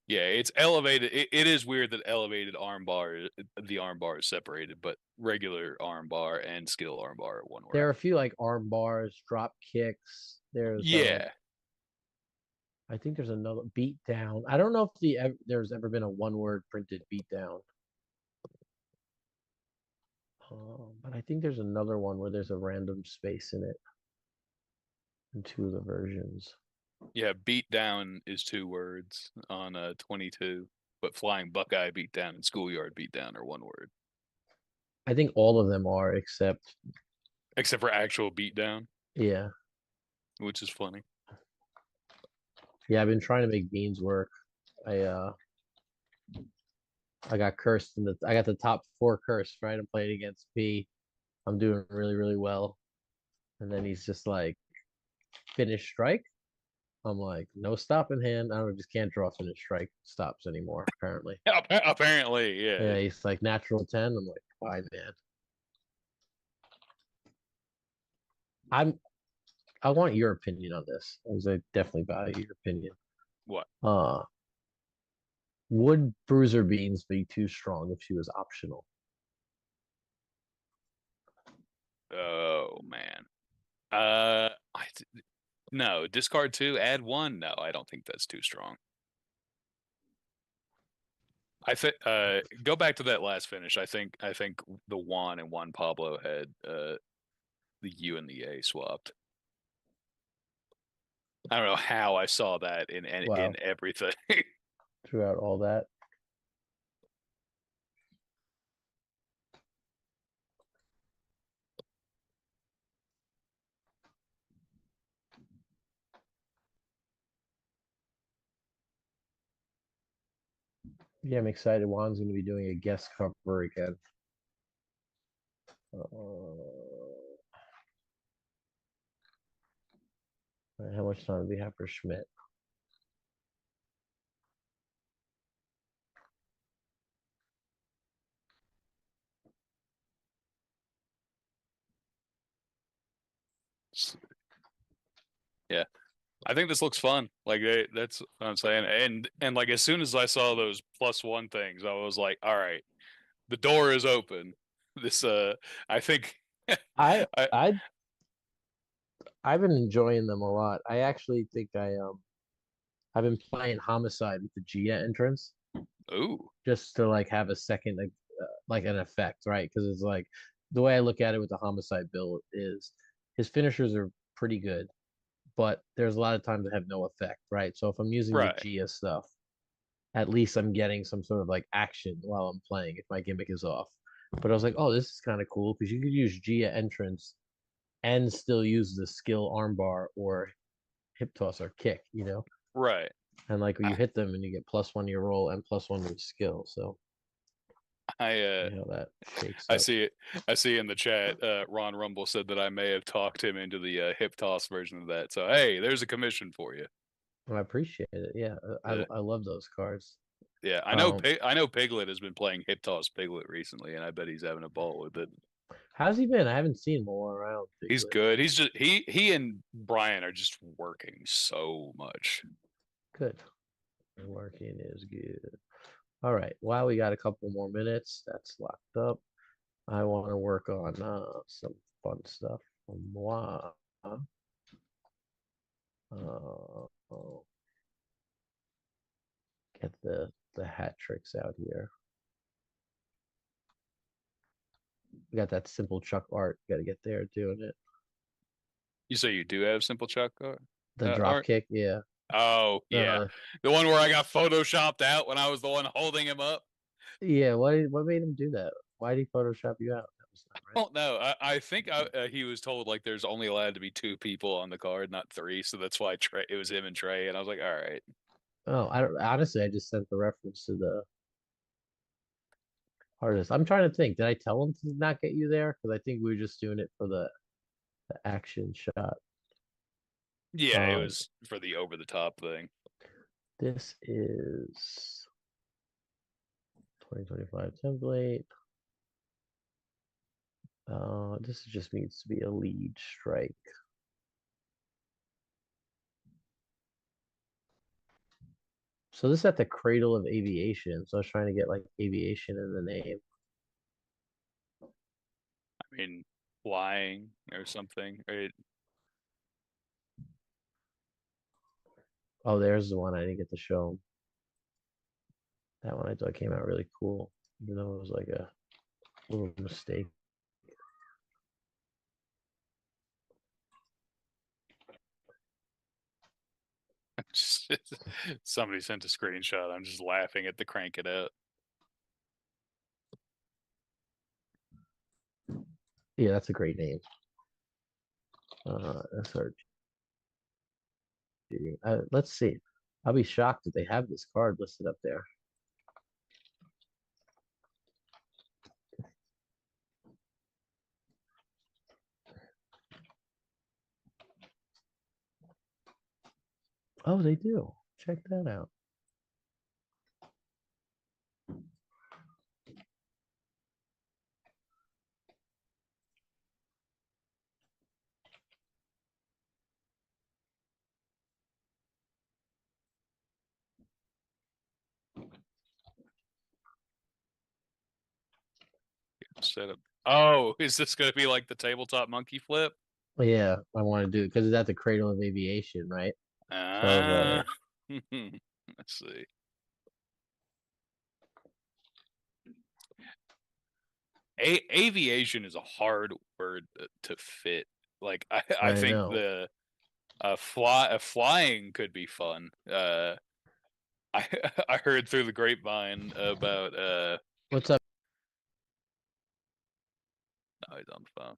Yeah, it's elevated. It is weird that elevated arm bar, the arm bar is separated, but regular arm bar and skill arm bar are 1 word. there are a few like arm bars, drop kicks. There's Yeah. I think there's another beat down. I don't know if there's ever been a 1 word printed beat down. But I think there's another one where there's a random space in it in 2 of the versions. Yeah, beat down is 2 words on 22, but flying Buckeye beat down and schoolyard beat down are 1 word. I think all of them are except for actual beat down, yeah. which is funny. Yeah, I've been trying to make beans work. I got cursed I got the top 4 cursed, right? I'm playing against P. I'm doing really, really well. And then he's just like, finish strike. I'm like, no stop in hand. I just can't draw finish strike stops anymore, apparently. Apparently, yeah. Yeah, he's like natural 10. I'm like, why, man? I want your opinion on this, as I definitely value your opinion. What? Would Bruiser Beans be too strong if she was optional? Oh man. No, discard 2, add 1. No, I don't think that's too strong. I think go back to that last finish. I think the Juan and Juan Pablo had the U and the A swapped. I don't know how I saw that in everything. Throughout all that. Yeah, I'm excited. Juan's going to be doing a guest cover again. How much time do we have for Schmidt? Yeah, I think this looks fun. Like that's what I'm saying. And like as soon as I saw those +1 things, I was like, all right, the door is open. This I think I've been enjoying them a lot. I actually think I've been playing Homicide with the Gia entrance. Ooh. Just to like have a second like an effect, right? Because it's like the way I look at it with the Homicide build is his finishers are pretty good, but there's a lot of times that have no effect, right? So if I'm using the Gia stuff, at least I'm getting some sort of like action while I'm playing if my gimmick is off. But I was like, oh, this is kind of cool because you could use Gia entrance and still use the skill armbar or hip toss or kick, Right. And like when you hit them and you get +1 to your roll and +1 to your skill. So that shakes I up. see it. I see in the chat. Ron Rumble said that I may have talked him into the hip toss version of that. So hey, there's a commission for you. I appreciate it. Yeah, I love those cards. Yeah, I know. I know Piglet has been playing hip toss Piglet recently, and I bet he's having a ball with it. How's he been? I haven't seen him all around. Piglet. He's good. He's just he and Brian are just working so much. Good. Working is good. All right. While we got a couple more minutes, that's locked up. I want to work on some fun stuff. Moi. Oh, get the hat tricks out here. We got that simple Chuck art. Got to get there doing it. You say you do have Simple Chuck The drop art? kick, yeah. Oh, yeah. The one where I got photoshopped out when I was the one holding him up. Yeah. What made him do that? Why did he Photoshop you out? That was not right. Oh no, I think he was told like there's only allowed to be 2 people on the card, not 3, so that's why Trey, it was him and Trey, and I was like, all right. Oh, I don't, honestly, I just sent the reference to the artist. I'm trying to think. Did I tell him to not get you there? Because I think we were just doing it for the action shot. Yeah, it was for the over the top thing. This is 2025 template. This just needs to be a lead strike. So this is at the cradle of aviation. So I was trying to get like aviation in the name. I mean, flying or something. Right? Oh, there's the one I didn't get to show. That one I thought came out really cool, even though it was like a little mistake. Somebody sent a screenshot. I'm just laughing at the crank it out. Yeah, that's a great name. SRG. Let's see. I'll be shocked if they have this card listed up there. Oh, they do. Check that out. Set up. Oh, is this going to be like the tabletop monkey flip? Yeah, I want to do it because it's at the cradle of aviation, right? Ah. Let's see. Aviation is a hard word to fit. Like I think know. the flying could be fun. I I heard through the grapevine about What's up? no, he's on the phone.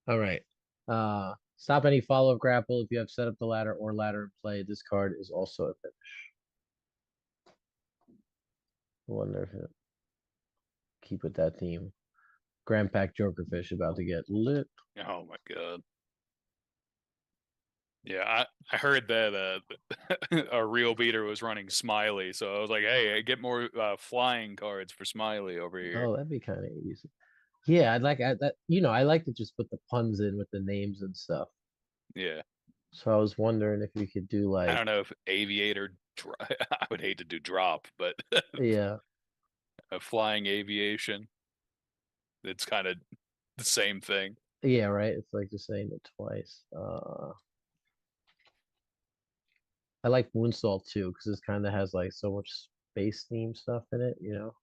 All right. Stop any follow grapple if you have set up the ladder or ladder in play. This card is also a finish. I wonder if it keep with that theme. Grandpack Jokerfish about to get lit. Oh my god. Yeah, I heard that a real beater was running Smiley, so I was like, hey, get more flying cards for Smiley over here. Oh, that'd be kind of easy. Yeah, I'd like that. I like to just put the puns in with the names and stuff. Yeah. So I was wondering if we could do I like, don't know if aviator. I would hate to do drop, but yeah, a flying aviation. It's kind of the same thing. yeah, right. It's like just saying it twice. I like Moonsault too because this kind of has like so much space theme stuff in it, you know.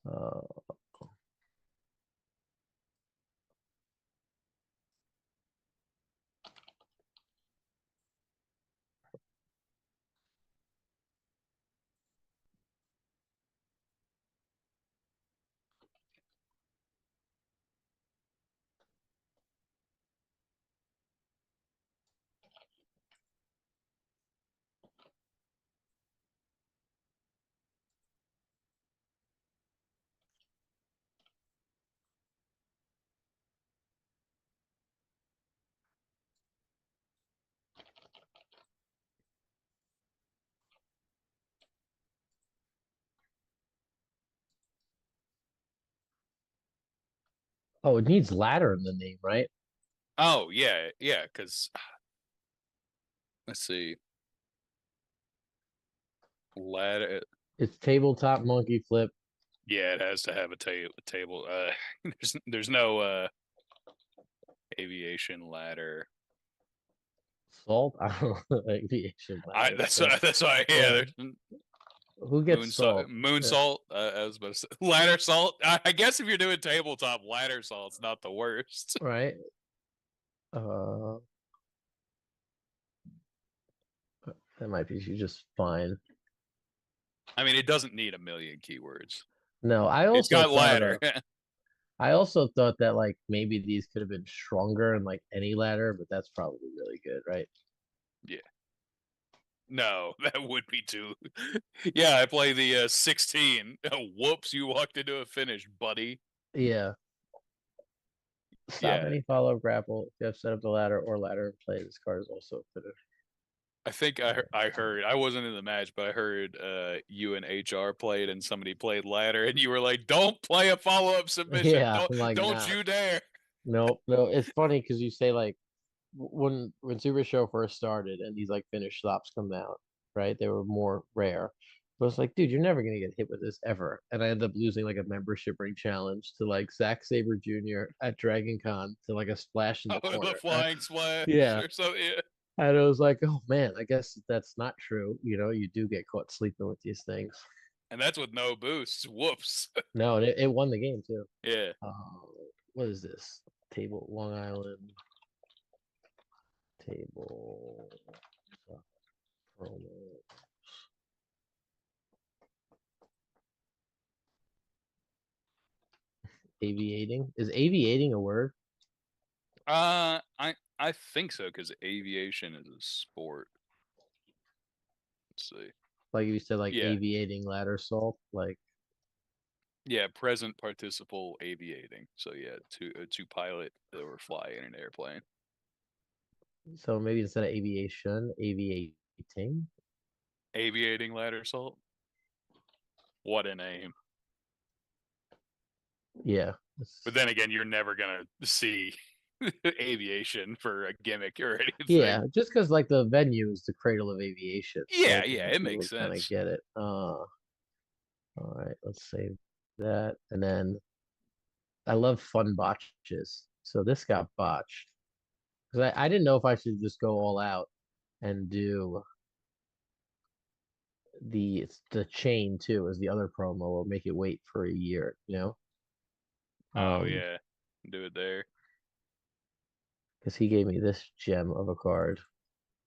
Uh, oh, it needs ladder in the name, right? Oh yeah, yeah. Because let's see, ladder. It's tabletop monkey flip. Yeah, it has to have a table. There's no aviation ladder. Salt? I don't know. Aviation ladder. That's So, that's why. Yeah, yeah. there's Who gets salt? moon Yeah. salt. I was about to say ladder salt. I guess if you're doing tabletop, ladder salt's not the worst. Right. Uh, that might be just fine. I mean, it doesn't need a million keywords. No, I It's also got thought ladder. I also thought that like maybe these could have been stronger in like any ladder, but that's probably really good, right? Yeah. No, that would be too. Yeah, I play the 16. Oh, whoops, you walked into a finish, buddy. Yeah. Stop Yeah, any follow grapple. If you have set up the ladder or ladder in play, this card is also finished. I think I heard. I wasn't in the match, but I heard you and HR played, and somebody played ladder, and you were like, "Don't play a follow up submission. Yeah, I'm like, Don't nah. you dare." Nope, no. It's funny because you say like when Super Show first started and these like finished stops come out, right? They were more rare. But it's like, dude, you're never gonna get hit with this ever. And I ended up losing like a membership ring challenge to like Zack Saber Jr. at Dragon Con to like a splash in the Oh, the corner. flying splash Yeah. or so. Yeah. And it was like, oh man, I guess that's not true. You know, you do get caught sleeping with these things. And that's with no boosts. Whoops. No, and it won the game too. Yeah. What is this? Table Long Island table promo. Aviating? Is aviating a word? I think so because aviation is a sport. Let's see. Like if you said like Yeah. aviating ladder salt, like Yeah, present participle aviating. So yeah, to pilot or fly in an airplane. so maybe instead of aviation, aviating. Aviating ladder salt. What a name. Yeah. But then again, you're never gonna see aviation for a gimmick or anything. Yeah, just because like the venue is the cradle of aviation. So Yeah, I think yeah, it people makes kind of sense. get it. All right, let's save that. And then I love fun botches. So this got botched. Because I didn't know if I should just go all out and do the chain too as the other promo or make it wait for a year, you know? Oh yeah, do it there. Because he gave me this gem of a card.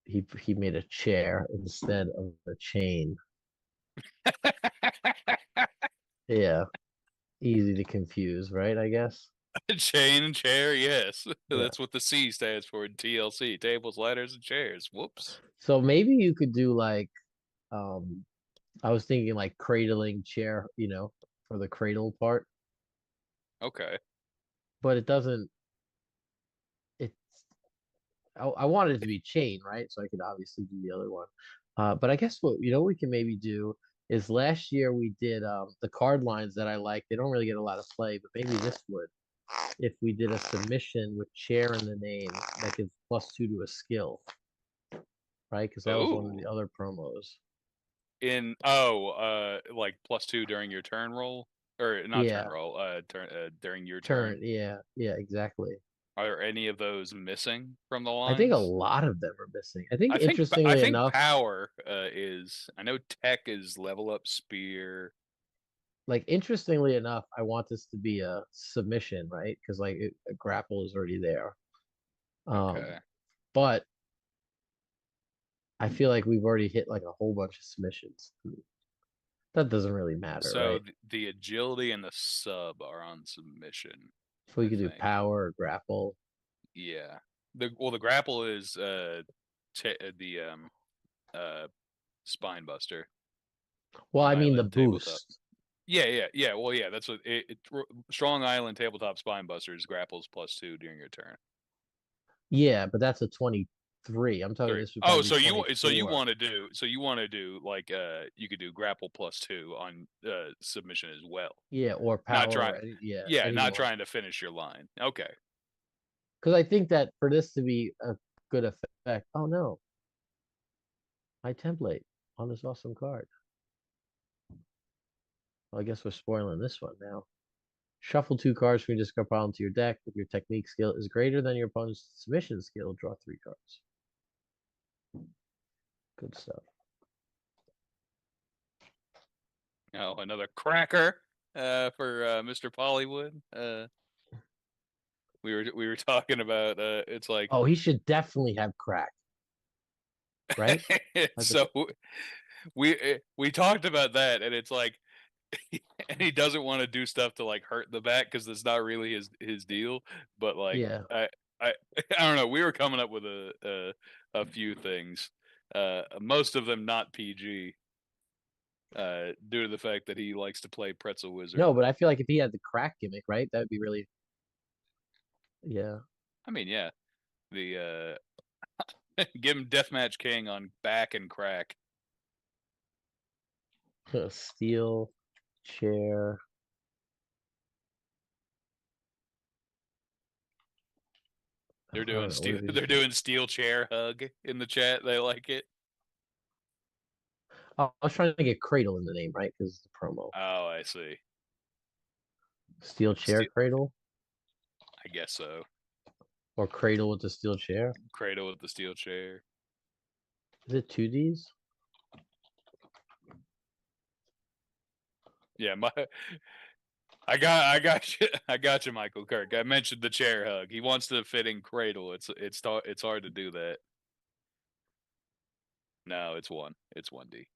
He made a chair instead of a chain. Yeah. Easy to confuse, right? I guess. Chain and chair, yes. Yeah. That's what the C stands for in TLC. Tables, ladders, and chairs. Whoops. So maybe you could do like um I was thinking like cradling chair, you know, for the cradle part, Okay. but it doesn't it's I wanted it to be chain, right? So I could obviously do the other one. But I guess what we can maybe do is last year we did the card lines that I like. They don't really get a lot of play, but maybe this would. if we did a submission with chair in the name that gives +2 to a skill, right? Because that was one of Ooh. the other promos. Like +2 during your turn roll, or not Yeah. turn roll, during your Turn, turn. yeah, exactly. Are there any of those missing from the I think a lines? lot of them are missing. I think I interestingly think enough, power is. I know tech is level up spear. like interestingly enough, I want this to be a submission, right? Because like a grapple is already there. Okay. But I feel like we've already hit like a whole bunch of submissions. That doesn't really matter, So right? the agility and the sub are on submission. If we I could do think. power or grapple. Yeah. The grapple is the spine buster. Well, On I mean the Island Tabletop. boost. Yeah. Well, yeah. That's what Strong Island Tabletop Spine Busters grapples +2 during your turn. Yeah, but that's a 23. I'm talking 3. this would Oh, probably so be you 24. want to do like you could do grapple +2 on submission as well. Yeah, or Not power. trying. Yeah, any not one. trying to finish your line. Okay. Because I think that for this to be a good effect. Oh no, my template on this awesome card. Well, I guess we're spoiling this one now. Shuffle 2 cards from your discard pile into your deck. If your technique skill is greater than your opponent's submission skill, draw 3 cards. Good stuff. Oh, another cracker for Mr. Pollywood. We were talking about it's like Oh, he should definitely have crack. Right? so we talked about that, and it's like and he doesn't want to do stuff to like hurt the back because it's not really his deal. But like, yeah. I I don't know. We were coming up with a few things, most of them not PG, due to the fact that he likes to play Pretzel Wizard. No, but I feel like if he had the crack gimmick, right, that would be really. Yeah. I mean, yeah, the give him Deathmatch King on back and crack. Steel chair. They're doing steel chair hug in the chat. They like it. Oh, I was trying to get cradle in the name, right? Because it's a promo. Oh, I see. Steel chair cradle, I guess so. or cradle with the steel chair. Cradle with the steel chair. Is it 2Ds? Yeah, I got you, Michael Kirk. I mentioned the chair hug. He wants to fit in cradle. It's hard to do that. No, it's 1D.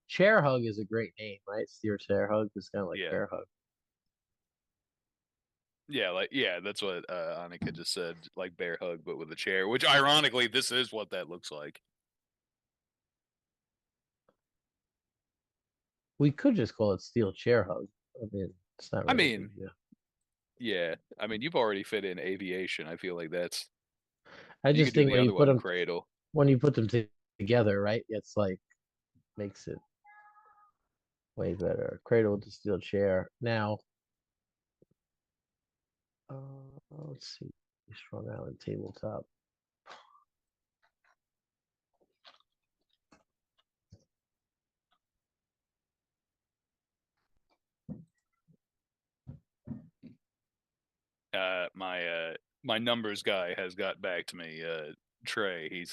Chair hug is a great name, right? Steel chair hug is kind of like bear hug. Yeah, that's what Annika just said, like bear hug, but with a chair. Which ironically, this is what that looks like. We could just call it steel chair hug. I mean, it's not really. Yeah. I mean, you've already fit in aviation. I feel like that's. I just think when you put them cradle, when you put them together, right? It's like makes it way better. Cradle with the steel chair. Now, let's see. Strong Island tabletop. my numbers guy has got back to me. Trey,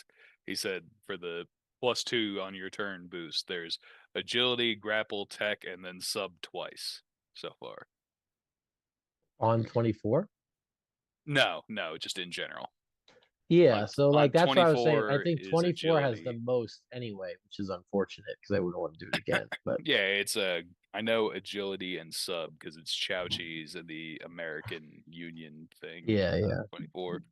he said for the +2 on your turn boost, there's agility, grapple, tech, and then sub twice so far. On 24? No, just in general. Yeah, so like that's what I was saying. I think 24 has agility. the most anyway, which is unfortunate because I wouldn't want to do it again. But yeah, it's I know agility and sub because it's Chow Cheese and the American Union thing. Yeah. 24.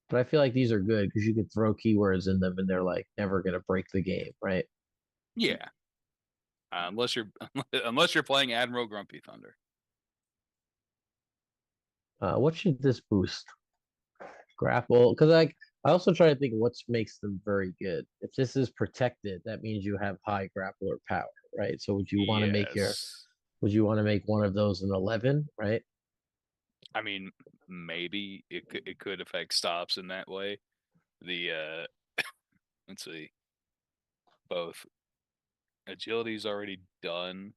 But I feel like these are good because you could throw keywords in them and they're like never gonna break the game, right? Yeah. Unless you're playing Admiral Grumpy Thunder. What should this boost? Grapple, because like I also try to think what makes them very good. If this is protected, that means you have high grapple or power, right? So would you want to make one of those an 11, right? I mean, maybe it could affect stops in that way. The let's see, both agility's already done.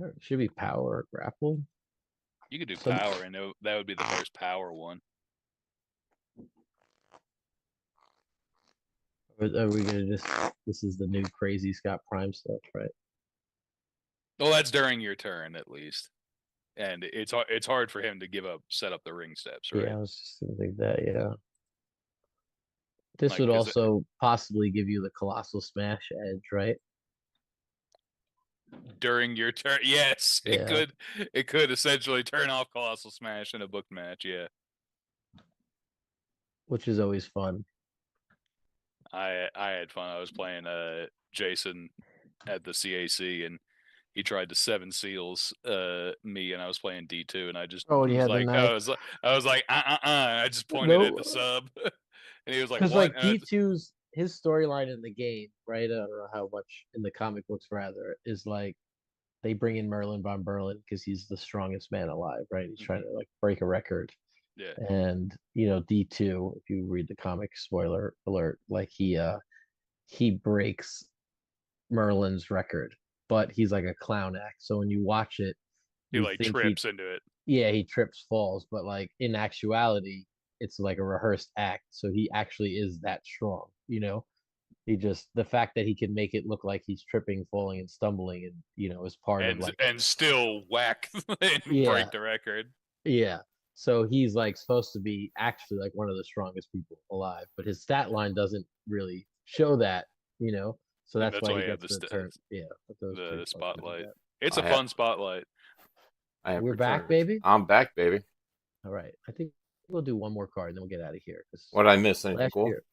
It should be power or grapple. You could do So- power, and that would be the first power one. Are we gonna just? This is the new crazy Scott Prime stuff, right? Well, that's during your turn at least, and it's hard for him to set up the ring steps, right? Yeah, I was just gonna think that. Yeah, this Like, would 'cause also possibly give you the colossal smash edge, right? during your turn, yes, Yeah. it could essentially turn off Colossal Smash in a booked match. Yeah, Which is always fun. I had fun. I was playing Jason at the CAC, and he tried to 7 seals me, and I was playing D2, and I just Oh, and you was had the like, knife. I was like, I just pointed at the sub, and he was like, Because what? like D2's his storyline in the game, right? I don't know how much in the comic books rather is like they bring in Merlin von Berlin because he's the strongest man alive, right? He's trying to like break a record. Yeah, And D2, if you read the comic, spoiler alert, like he breaks Merlin's record, but he's like a clown act. So when you watch it, he you like think trips into it. he trips, falls, but like in actuality, it's like a rehearsed act. So he actually is that strong, He just the fact that he can make it look like he's tripping, falling, and stumbling, and is part of like And still whack and Yeah. break the record. yeah. So he's like supposed to be actually like one of the strongest people alive, but his stat line doesn't really show that, So And that's why he you have gets the turn. Yeah, but those pretty fun to do spotlight. that. It's a fun spotlight. I have We're back, returned. baby. I'm back, baby. All right, I think we'll do one more card, and then we'll get out of here. What did I miss? Anything Last cool? year,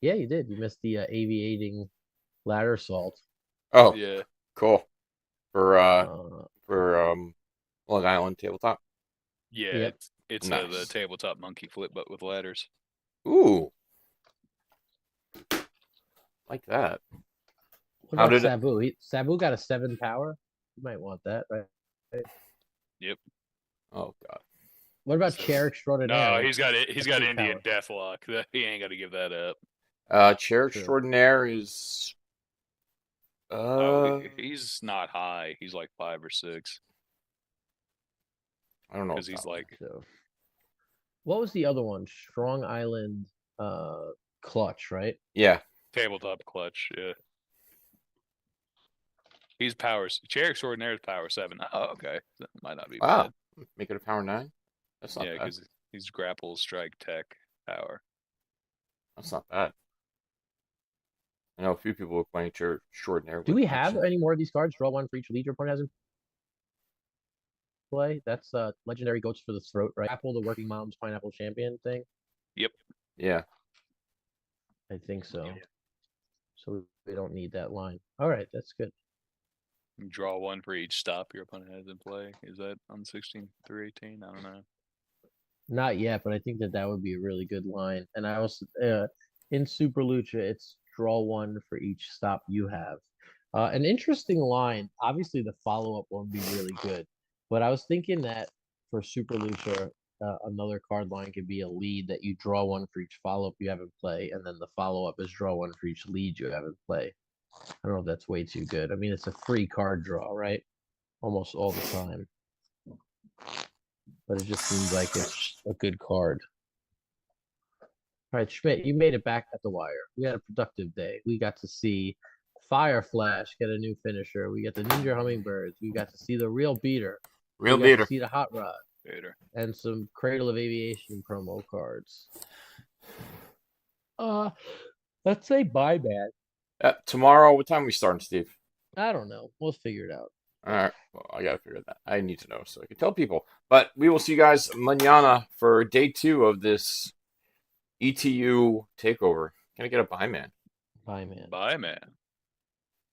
yeah, you did. You missed the aviating ladder assault. Oh, Yeah. cool. For Long Island tabletop. Yeah, Yep. it's Nice. the tabletop monkey flip, but with ladders. Ooh, like that. What How about did it- Sabu? Sabu got a 7 power. You might want that, right? Yep. Oh god. What about So- Chair Extraordinaire? No, he's got He's got big Indian power. Deathlock. He ain't got to give that up. Chair True. Extraordinaire is. He's not high. He's like 5 or 6 I don't know. because he's about like So, what was the other one? Strong Island, Clutch, right? Yeah. tabletop clutch. Yeah. He's Chair Extraordinaire is power 7. Oh, okay. That might not be Wow. bad. Make it a power 9. That's not Yeah, bad. because he's grapple, strike, tech, power. That's not bad. I know a few people were playing Chair Extraordinaire. Do with we have action. any more of these cards? Draw one for each lead your opponent has in play. That's legendary goats for the throat, right? Apple, the working mom's pineapple champion thing. Yeah. I think so. So we don't need that line. All right, that's good. You draw one for each stop your opponent has in play. Is that on 16 through 18? I don't know. Not yet, but I think that would be a really good line. And I also in Super Lucha, it's draw one for each stop you have. An interesting line. Obviously, the follow up one would be really good, but I was thinking that for Super Lucha, another card line could be a lead that you draw one for each follow up you have in play, and then the follow up is draw one for each lead you have in play. I don't know if that's way too good. I mean, it's a free card draw, right? Almost all the time. But it just seems like it's a good card. All right, Schmidt, you made it back at the wire. We had a productive day. We got to see Fire Flash get a new finisher. We got the Ninja Hummingbirds. We got to see the Real Beater. Real we got to beater. see the Hot Rod. Later. And some Cradle of Aviation promo cards. Let's say bye, man. Tomorrow, what time are we starting, Steve? I don't know. We'll figure it out. All right. Well, I gotta figure that. I need to know so I can tell people. But we will see you guys mañana for day 2 of this ETU takeover. Can I get a bye, man? Bye, man. Bye, man.